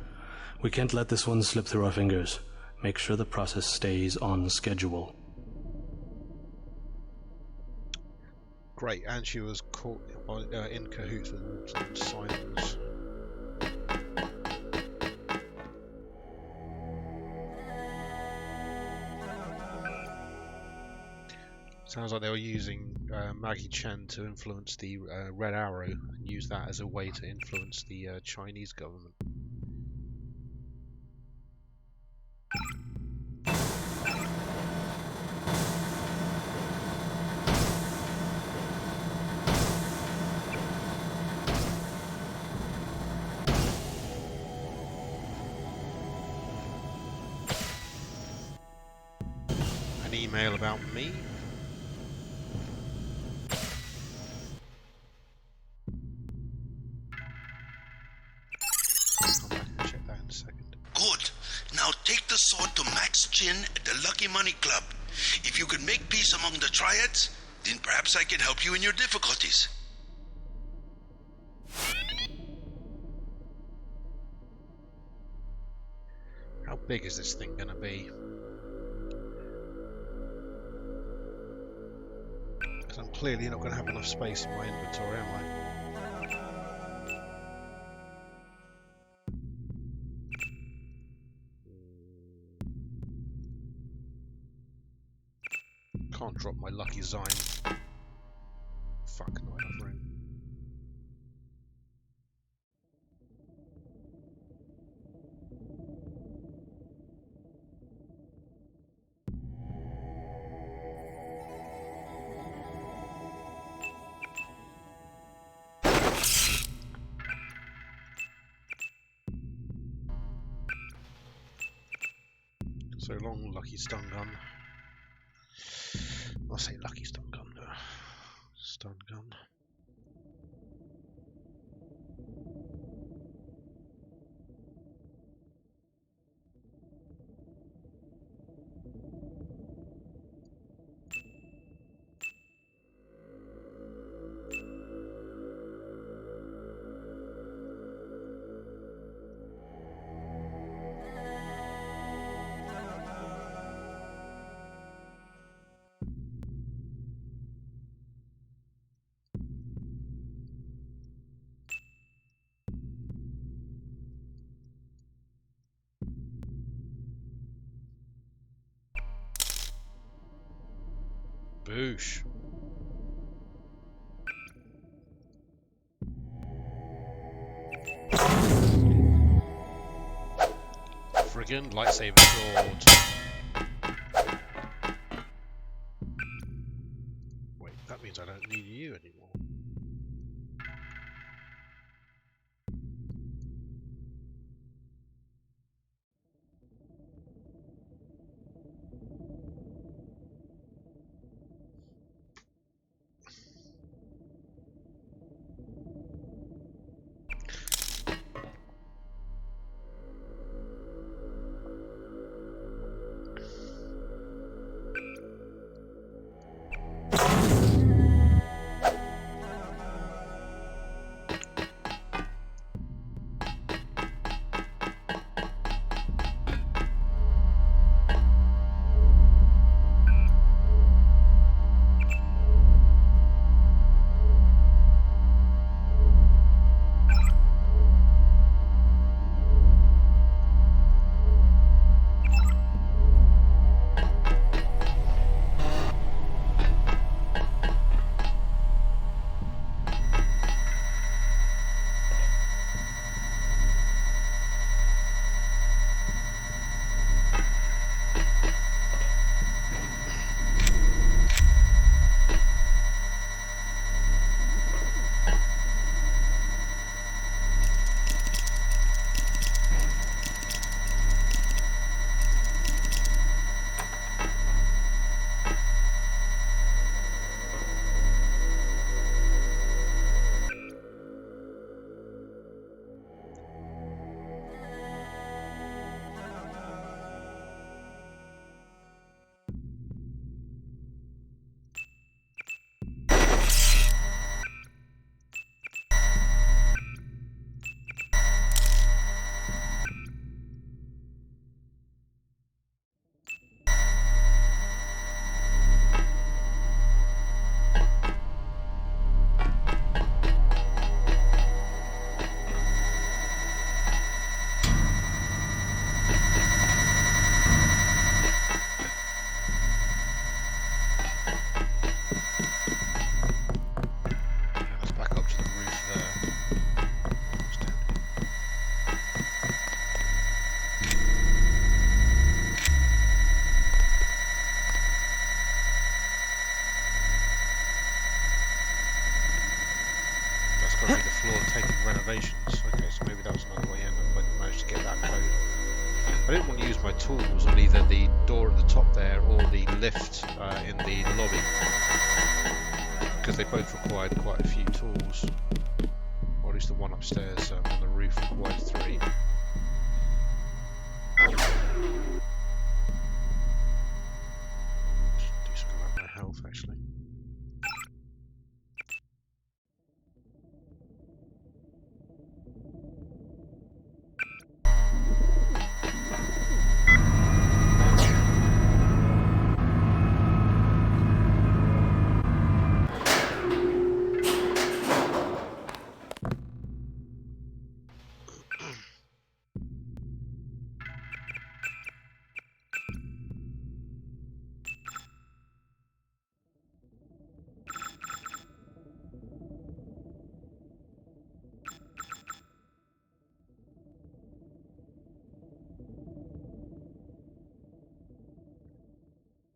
We can't let this one slip through our fingers. Make sure the process stays on schedule. Great, and she was caught in cahoots with Walton Simons. Sounds like they were using Maggie Chen to influence the Red Arrow and use that as a way to influence the Chinese government. An email about me? Good. Now take the sword to Max Chin at the Lucky Money Club. If you can make peace among the triads, then perhaps I can help you in your difficulties. How big is this thing gonna be? Because I'm clearly not gonna have enough space in my inventory, am I? Can't drop my lucky Zyme. Fuck, not enough room. So long, lucky stun gun. I'll say lucky stun gun. Stun gun. Boosh. Friggin' lightsaber sword. Wait, that means I don't need you anymore. got to be the floor taking renovations. Okay, so maybe that was another way in. I managed to get that code. I didn't want to use my tools on either the door at the top there or the lift in the lobby, because they both required quite a few tools, or at least the one upstairs on the roof required 3. Do something about my health actually.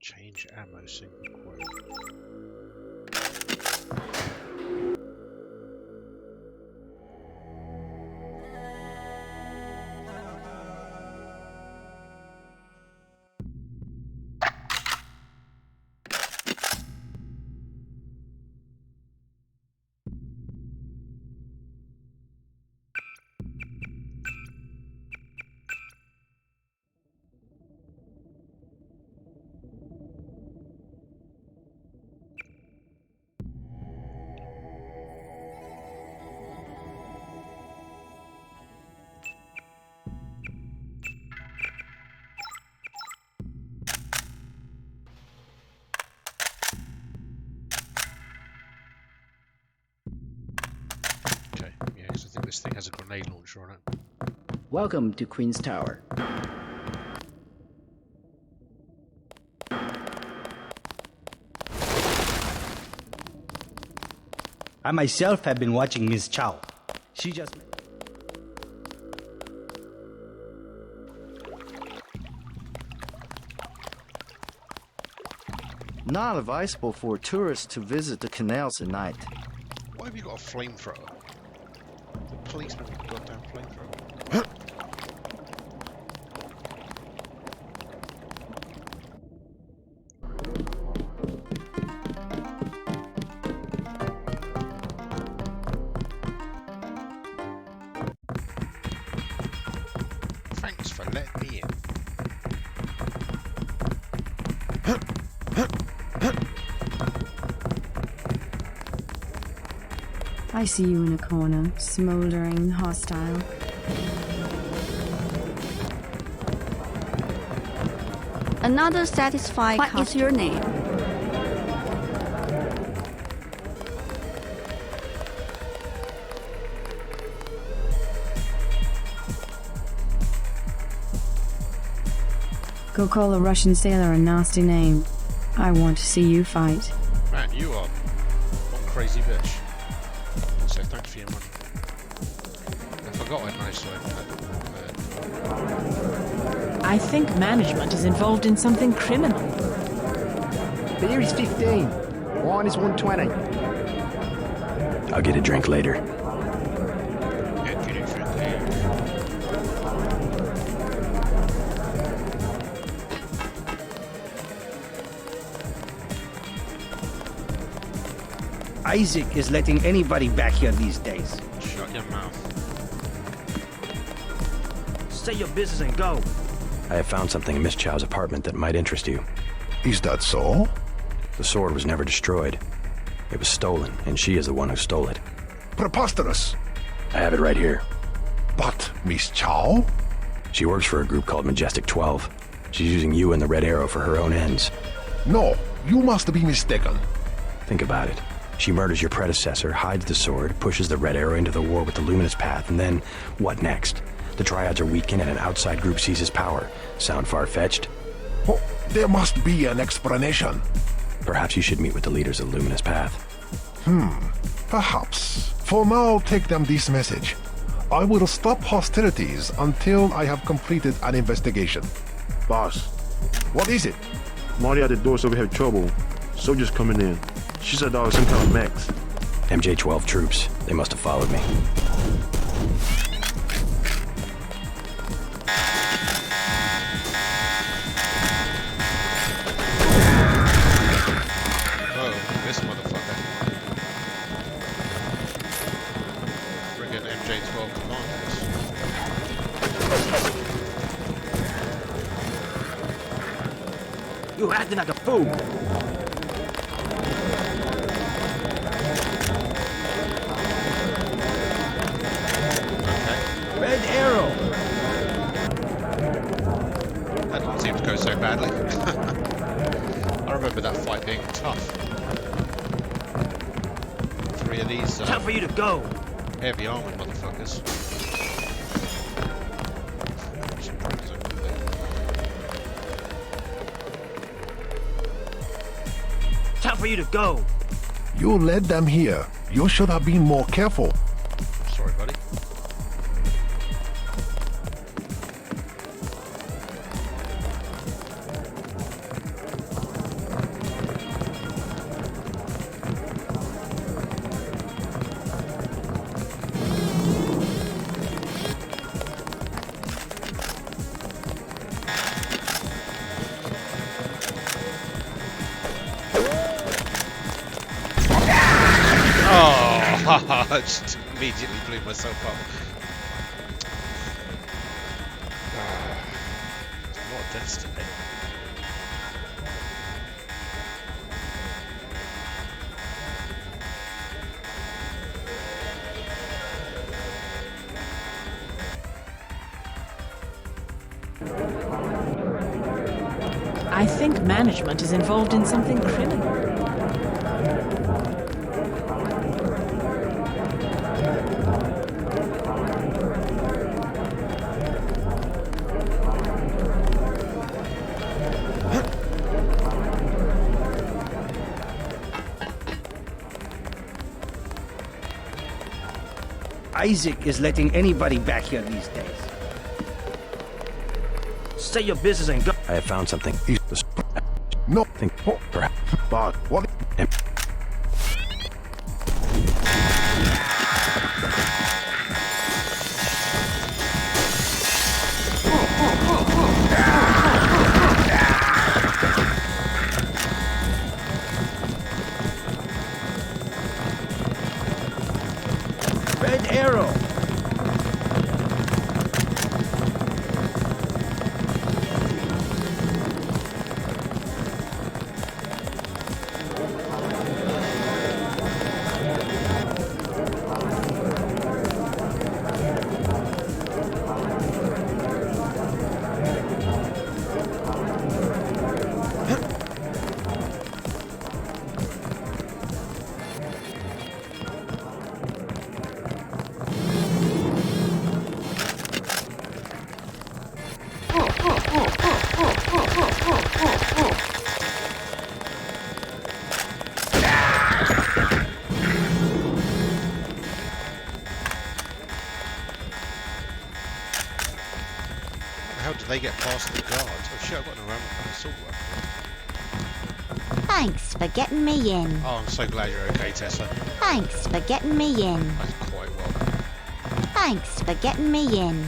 Change ammo single quote. This thing has a grenade launcher on it. Welcome to Queen's Tower. I myself have been watching Miss Chow. She just... Not advisable for tourists to visit the canals at night. Why have you got a flamethrower? The policeman with a goddamn flamethrower. Thanks for letting me in. I see you in a corner, smoldering, hostile. Another satisfied. What is your name? Go call a Russian sailor a nasty name. I want to see you fight. Man, you are one crazy bitch. So thanks for your money. I forgot I managed to open that. I think management is involved in something criminal. Beer is 15. Wine is 120. I'll get a drink later. Get a drink later. Isaac is letting anybody back here these days. Shut your mouth. Say your business and go. I have found something in Miss Chow's apartment that might interest you. Is that so? The sword was never destroyed. It was stolen, and she is the one who stole it. Preposterous. I have it right here. But Miss Chow? She works for a group called Majestic 12. She's using you and the Red Arrow for her own ends. No, you must be mistaken. Think about it. She murders your predecessor, hides the sword, pushes the Red Arrow into the war with the Luminous Path, and then, what next? The Triads are weakened and an outside group seizes power. Sound far-fetched? Oh, there must be an explanation. Perhaps you should meet with the leaders of the Luminous Path. Perhaps. For now, take them this message. I will stop hostilities until I have completed an investigation. Boss, What is it? Marty at the door said we have trouble. Soldiers coming in. She said that was some kind of mechs. MJ-12 troops. They must have followed me. Oh, this motherfucker. Friggin' MJ-12 commanders. You acting like a fool. Red arrow. That didn't seem to go so badly. I remember that fight being tough. 3 of these Time for you to go. heavy armored motherfuckers. Time for you to go. You led them here. You should have been more careful. Sorry, buddy. Oh, I just immediately blew myself up. What destiny. I think management is involved in something criminal. Isaac is letting anybody back here these days. Say your business and go. I have found something. No. Think perhaps. But what? Red arrow. How did they get past the guards? Oh shit, I've got an around assault rifle. Thanks for getting me in. Oh, I'm so glad you're okay, Tessa. Thanks for getting me in. That's quite well. Thanks for getting me in.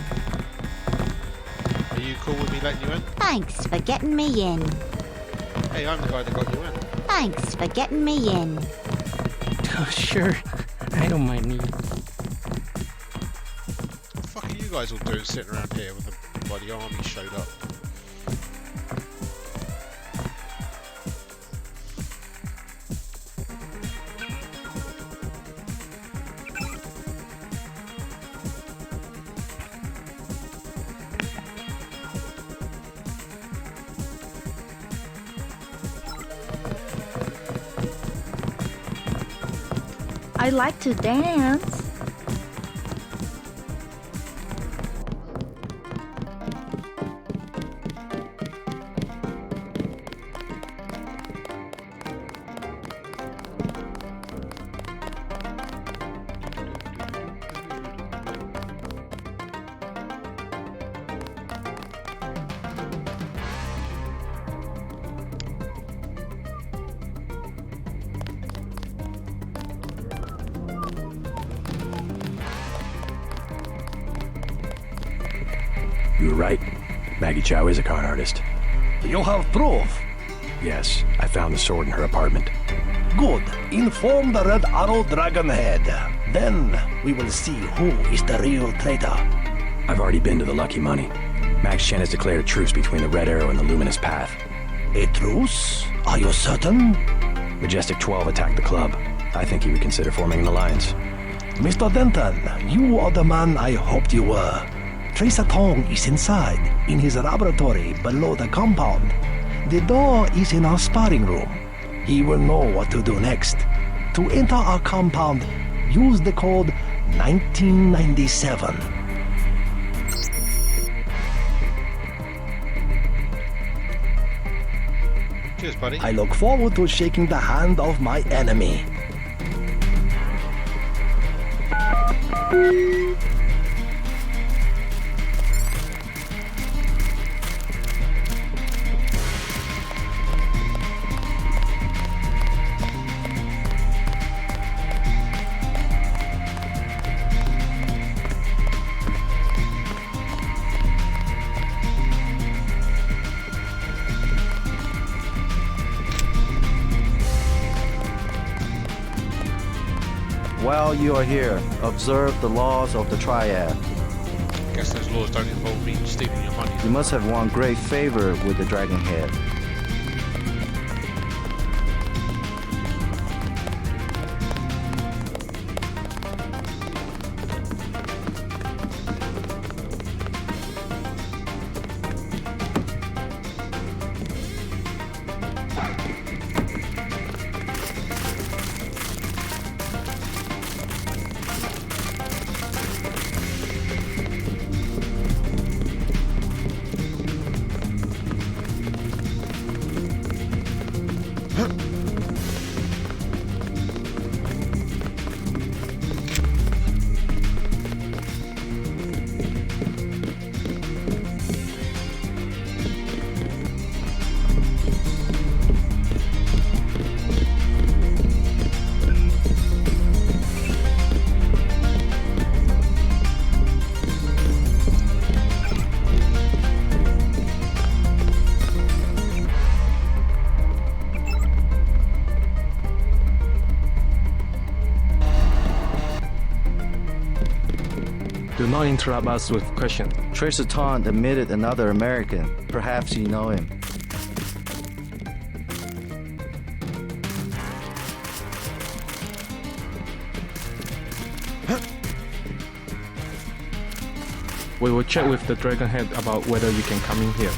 Are you cool with me letting you in? Thanks for getting me in. Hey, I'm the guy that got you in. Thanks for getting me in. Oh, sure. I don't mind neither. What the fuck are you guys all doing sitting around here when the bloody army showed up? I like to dance. were right. Maggie Chow is a con artist. You have proof? Yes, I found the sword in her apartment. Good. Inform the Red Arrow Dragonhead. Then we will see who is the real traitor. I've already been to the Lucky Money. Max Chen has declared a truce between the Red Arrow and the Luminous Path. A truce? Are you certain? Majestic 12 attacked the club. I think he would consider forming an alliance. Mr. Denton, you are the man I hoped you were. Tracer Tong is inside, in his laboratory below the compound. The door is in our sparring room. He will know what to do next. To enter our compound, use the code 1997. Cheers, buddy. I look forward to shaking the hand of my enemy. While you are here, observe the laws of the Triad. Guess those laws don't involve me stealing your money. You must have won great favor with the Dragonhead. Do not interrupt us with questions. Tracer Tong admitted another American. Perhaps you know him. We will check with the Dragonhead about whether you can come in here.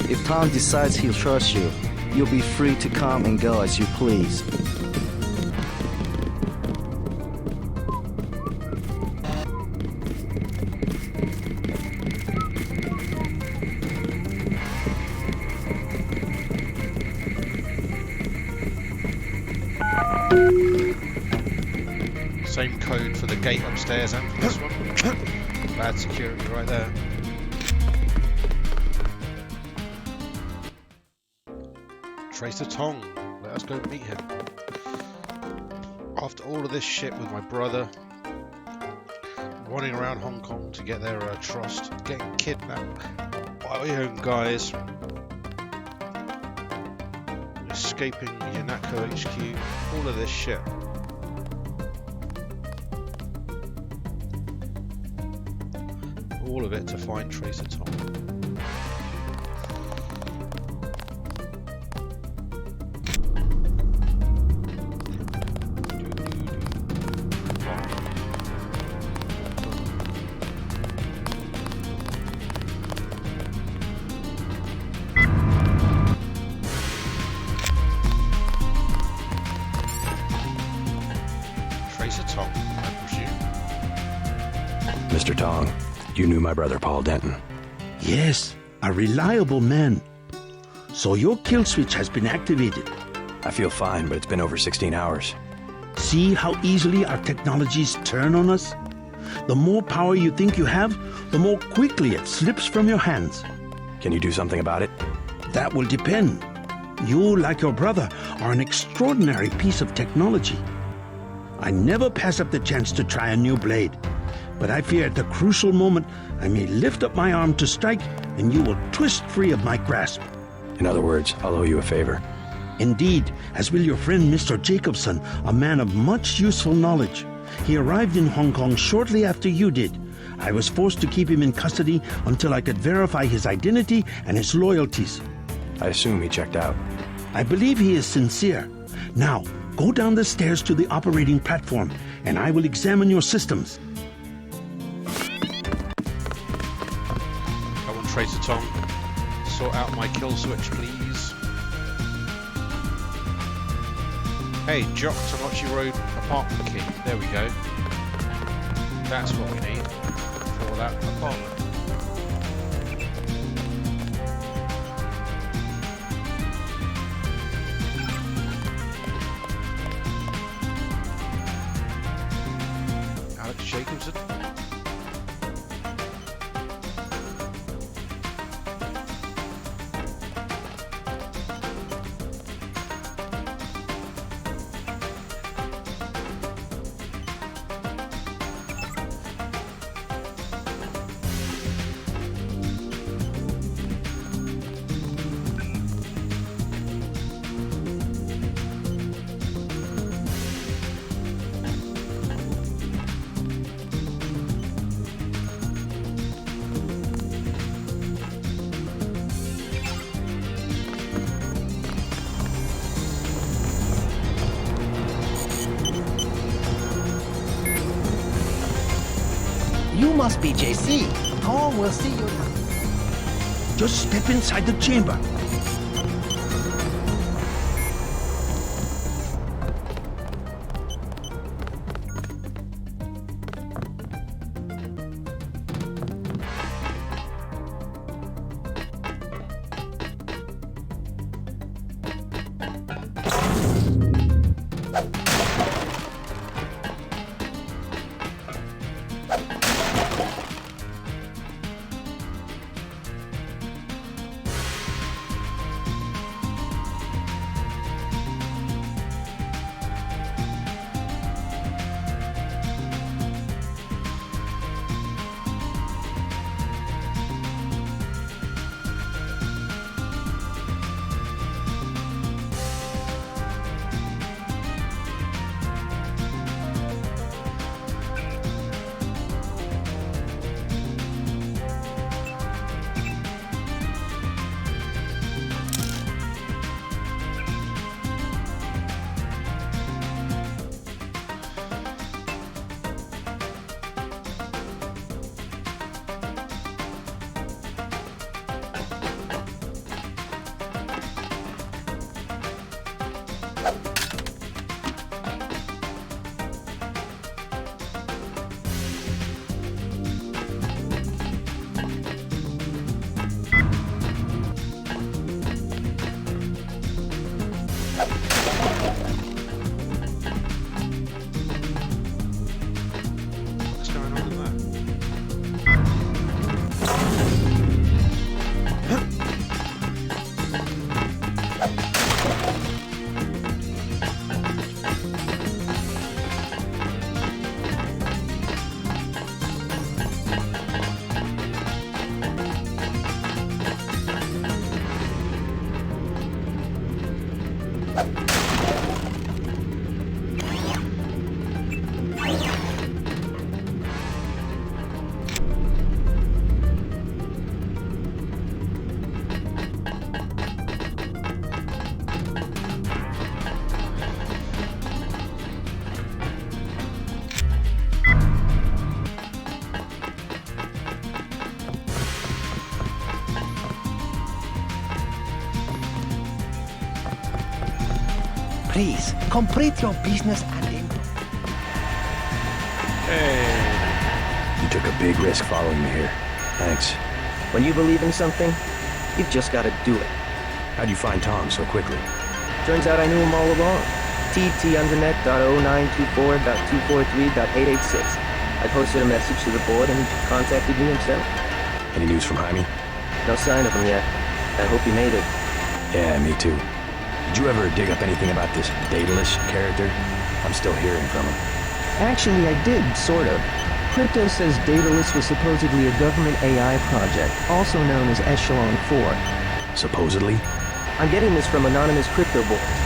If Tom decides he'll trust you, you'll be free to come and go as you please. Same code for the gate upstairs and for this one. Bad security right there. Tracer Tong, let us go meet him. After all of this shit with my brother, running around Hong Kong to get their trust, getting kidnapped by my own guys, escaping Yanako HQ, all of this shit. All of it to find Tracer Tom. Mr. Tong, you knew my brother Paul Denton. Yes, a reliable man. So your kill switch has been activated. I feel fine, but it's been over 16 hours. See how easily our technologies turn on us? The more power you think you have, the more quickly it slips from your hands. Can you do something about it? That will depend. You, like your brother, are an extraordinary piece of technology. I never pass up the chance to try a new blade. But I fear at the crucial moment, I may lift up my arm to strike, and you will twist free of my grasp. In other words, I'll owe you a favor. Indeed, as will your friend Mr. Jacobson, a man of much useful knowledge. He arrived in Hong Kong shortly after you did. I was forced to keep him in custody until I could verify his identity and his loyalties. I assume he checked out. I believe he is sincere. Now, go down the stairs to the operating platform, and I will examine your systems. Tracer Tom, sort out my kill switch, please. Hey, Jock Tomochi Road apartment key. There we go. That's what we need for that apartment. Alex Jacobson. You must be JC. Tom will see you now. Just step inside the chamber. Please, complete your business and You took a big risk following me here. Thanks. When you believe in something, you've just got to do it. How'd you find Tom so quickly? Turns out I knew him all along. TTUndernet.092.243.886. I posted a message to the board and he contacted me himself. Any news from Jaime? No sign of him yet. I hope he made it. Yeah, me too. Did you ever dig up anything about this Daedalus character? I'm still hearing from him. Actually, I did, sort of. Crypto says Daedalus was supposedly a government AI project, also known as Echelon 4. Supposedly? I'm getting this from anonymous crypto boards.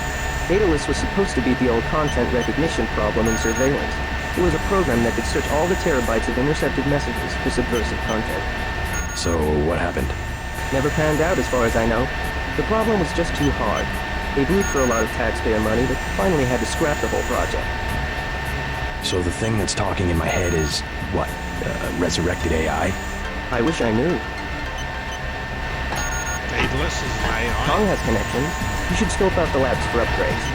Daedalus was supposed to beat the old content recognition problem in surveillance. It was a program that could search all the terabytes of intercepted messages for subversive content. So, what happened? Never panned out as far as I know. The problem was just too hard. They blew for a lot of taxpayer money that finally had to scrap the whole project. So the thing that's talking in my head is, what, resurrected AI? I wish I knew. Daedalus is an AI. Kong has connections. You should scope out the labs for upgrades.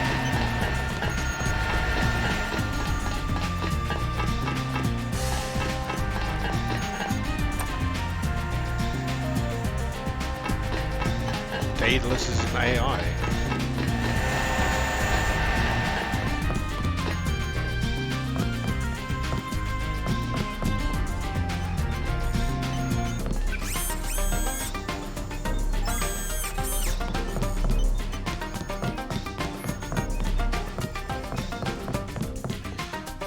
Daedalus is an AI.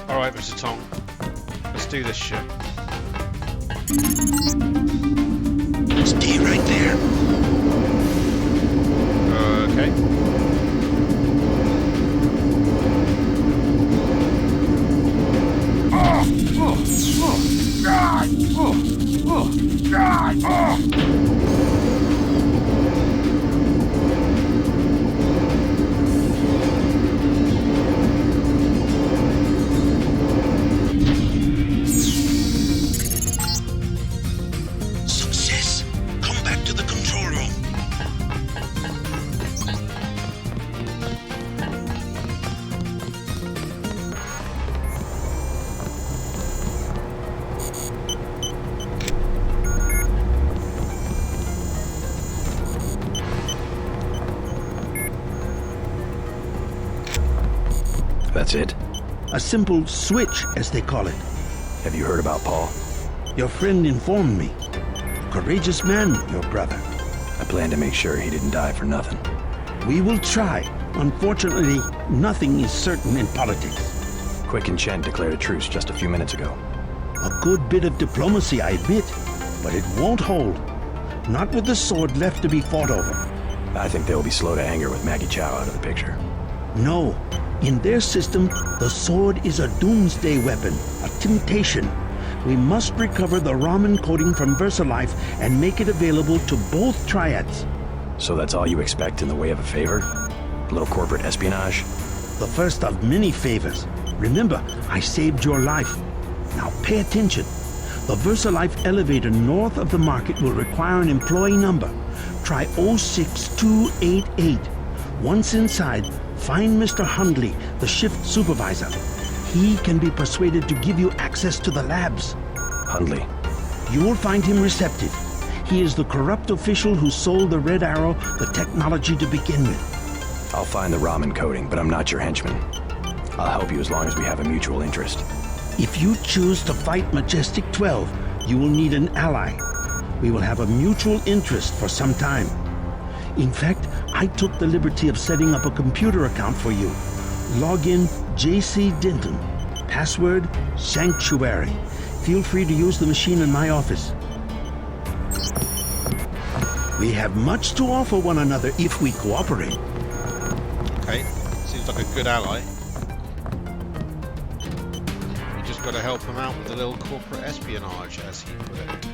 Alright, Mr. Tong. Let's do this shit. Stay right there. Okay. Success. Come back to the control room. That's it? A simple switch, as they call it. Have you heard about Paul? Your friend informed me. Courageous man, your brother. I plan to make sure he didn't die for nothing. We will try. Unfortunately, nothing is certain in politics. Quick and Chen declared a truce just a few minutes ago. A good bit of diplomacy, I admit, but it won't hold. Not with the sword left to be fought over. I think they'll be slow to anger with Maggie Chow out of the picture. No. In their system, the sword is a doomsday weapon, a temptation. We must recover the Raman coding from VersaLife and make it available to both triads. So that's all you expect in the way of a favor? A little corporate espionage? The first of many favors. Remember, I saved your life. Now pay attention. The VersaLife elevator north of the market will require an employee number. Try 06288. Once inside, find Mr. Hundley, the shift supervisor. He can be persuaded to give you access to the labs. Hundley. You will find him receptive. He is the corrupt official who sold the Red Arrow the technology to begin with. I'll find the Raman coding, but I'm not your henchman. I'll help you as long as we have a mutual interest. If you choose to fight Majestic 12, you will need an ally. We will have a mutual interest for some time. In fact, I took the liberty of setting up a computer account for you. Login JC Denton. Password Sanctuary. Feel free to use the machine in my office. We have much to offer one another if we cooperate. Okay, seems like a good ally. You just got to help him out with the little corporate espionage, as he put it.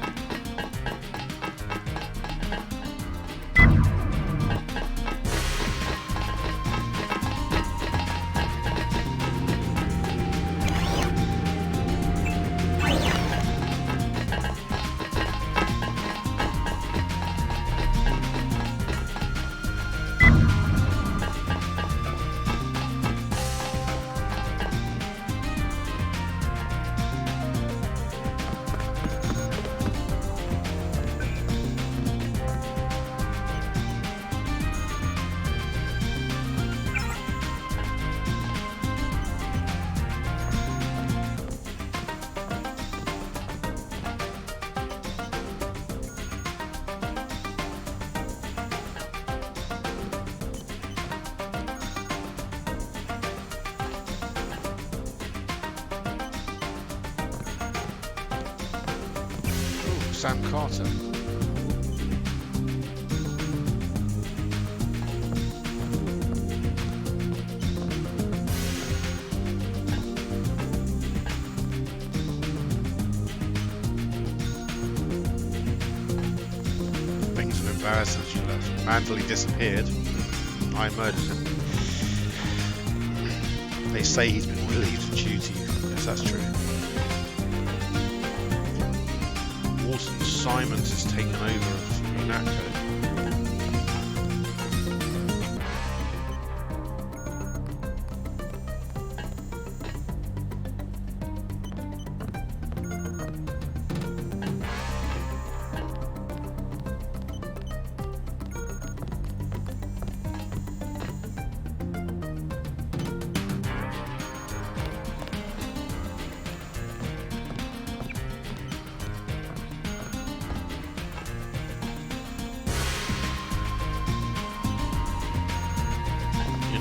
Sam Carter. Things have embarrassed since she left. Mantley disappeared. I murdered him. They say he's been relieved of duty. Yes, that's true. Walton Simons has taken over of UNATCO.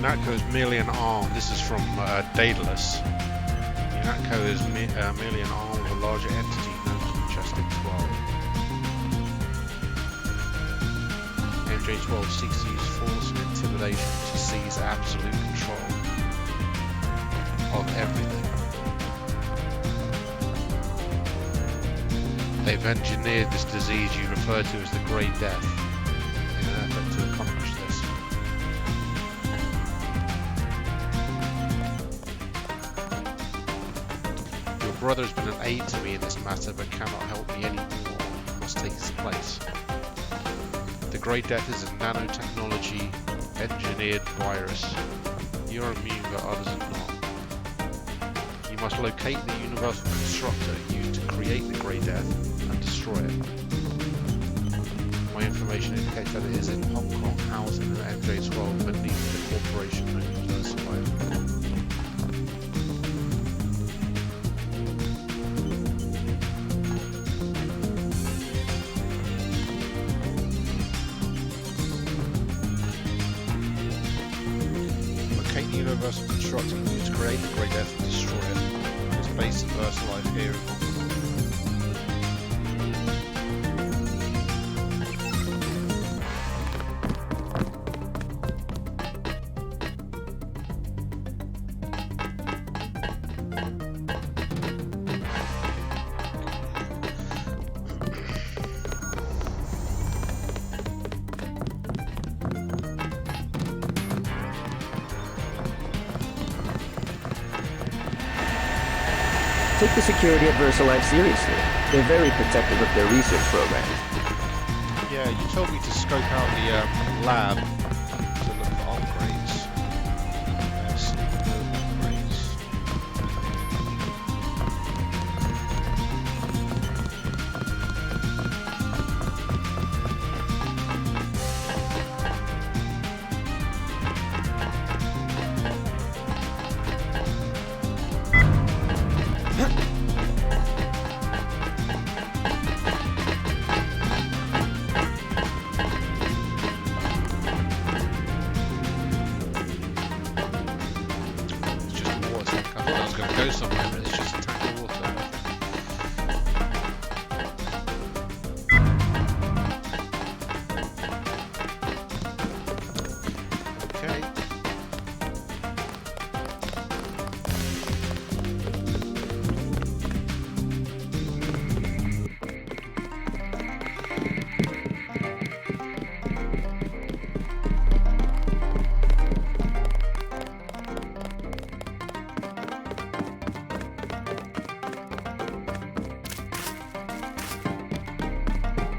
UNATCO is merely an arm. This is from Daedalus. UNATCO is merely an arm of a larger entity known as Majestic 12. MJ-12 seeks to use force and intimidation to seize absolute control of everything. They've engineered this disease you refer to as the Grey Death in an effort to accomplish this. Your brother has been an aid to me in this matter, but cannot help me anymore. You must take his place. The Grey Death is a nanotechnology engineered virus. You're immune, but others are not. You must locate the universal constructor used to create the Grey Death and destroy it. My information indicates that it is in Hong Kong, housed in an MJ-12 beneath the corporation known as VersaLife. Locate the universal constructor used to create the Grey Death and destroy it. It's based in VersaLife here in Hong Kong. Take the security at VersaLife seriously. They're very protective of their research programs. Yeah, you told me to scope out the lab to look for upgrades. See if there are upgrades. Go somewhere, but it's just a tank of water. Okay.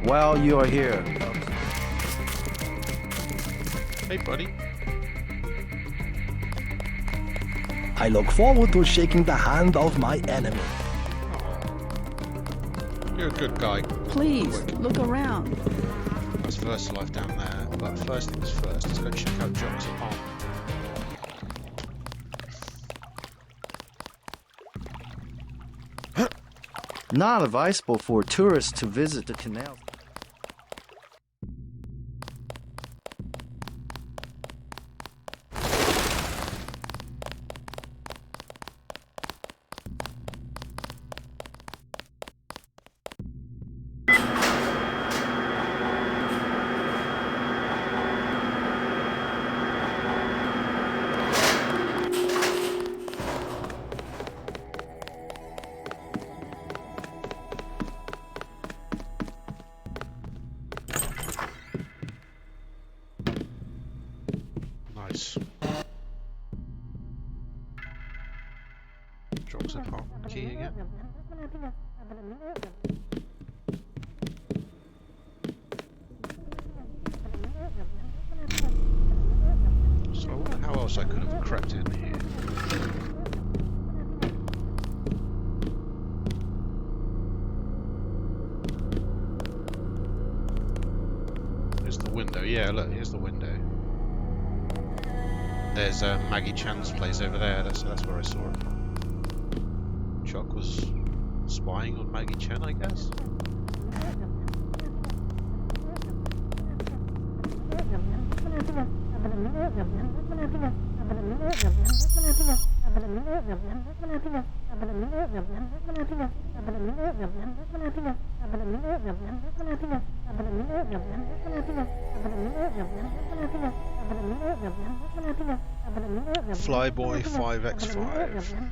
While you are here. Hey, buddy. I look forward to shaking the hand of my enemy. You're a good guy. Please, look around. There's VersaLife down there, but first things first, let's go check out Jock's apartment. Not advisable for tourists to visit the canal. So I wonder how else I could have crept in here. Here's the window. Yeah, look, here's the window. There's Maggie Chan's place over there. That's where I saw it from. Chuck was spying on Maggie Chan, I guess. Flyboy 5x5.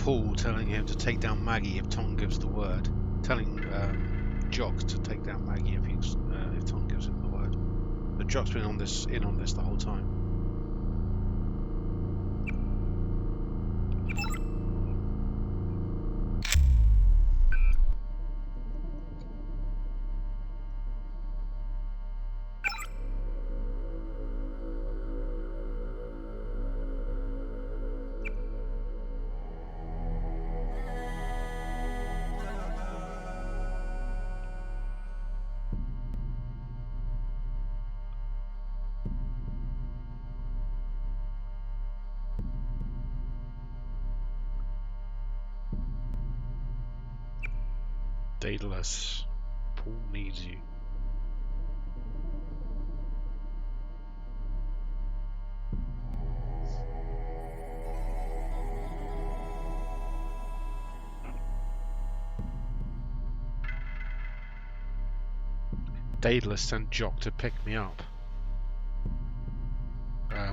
Paul telling him to take down Maggie if Tom gives the word. Telling Jock to take down Maggie if Tom gives him the word. But Jock's been in on this the whole time. Daedalus, Paul needs you. Daedalus sent Jock to pick me up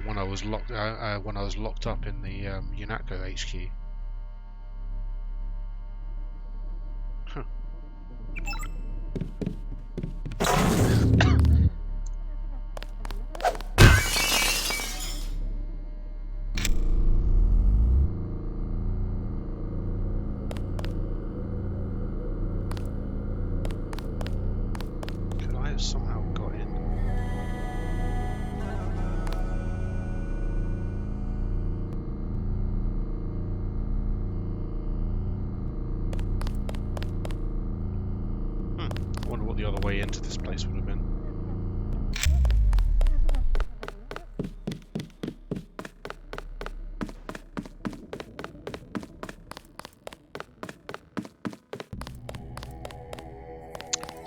when I was locked up in the UNATCO HQ. Could I have somehow got in? I wonder what the other way into this place would have been.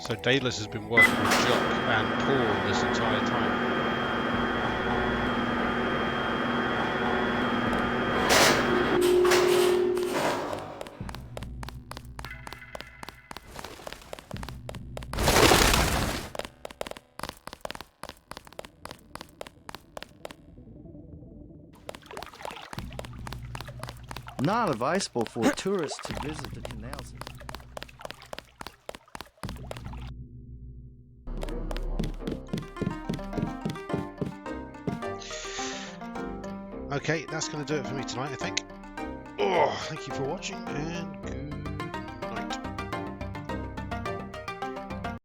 So Daedalus has been working with Jock and Paul this entire time. Not advisable for tourists to visit the canals. Okay, that's going to do it for me tonight, I think. Oh, thank you for watching, and good.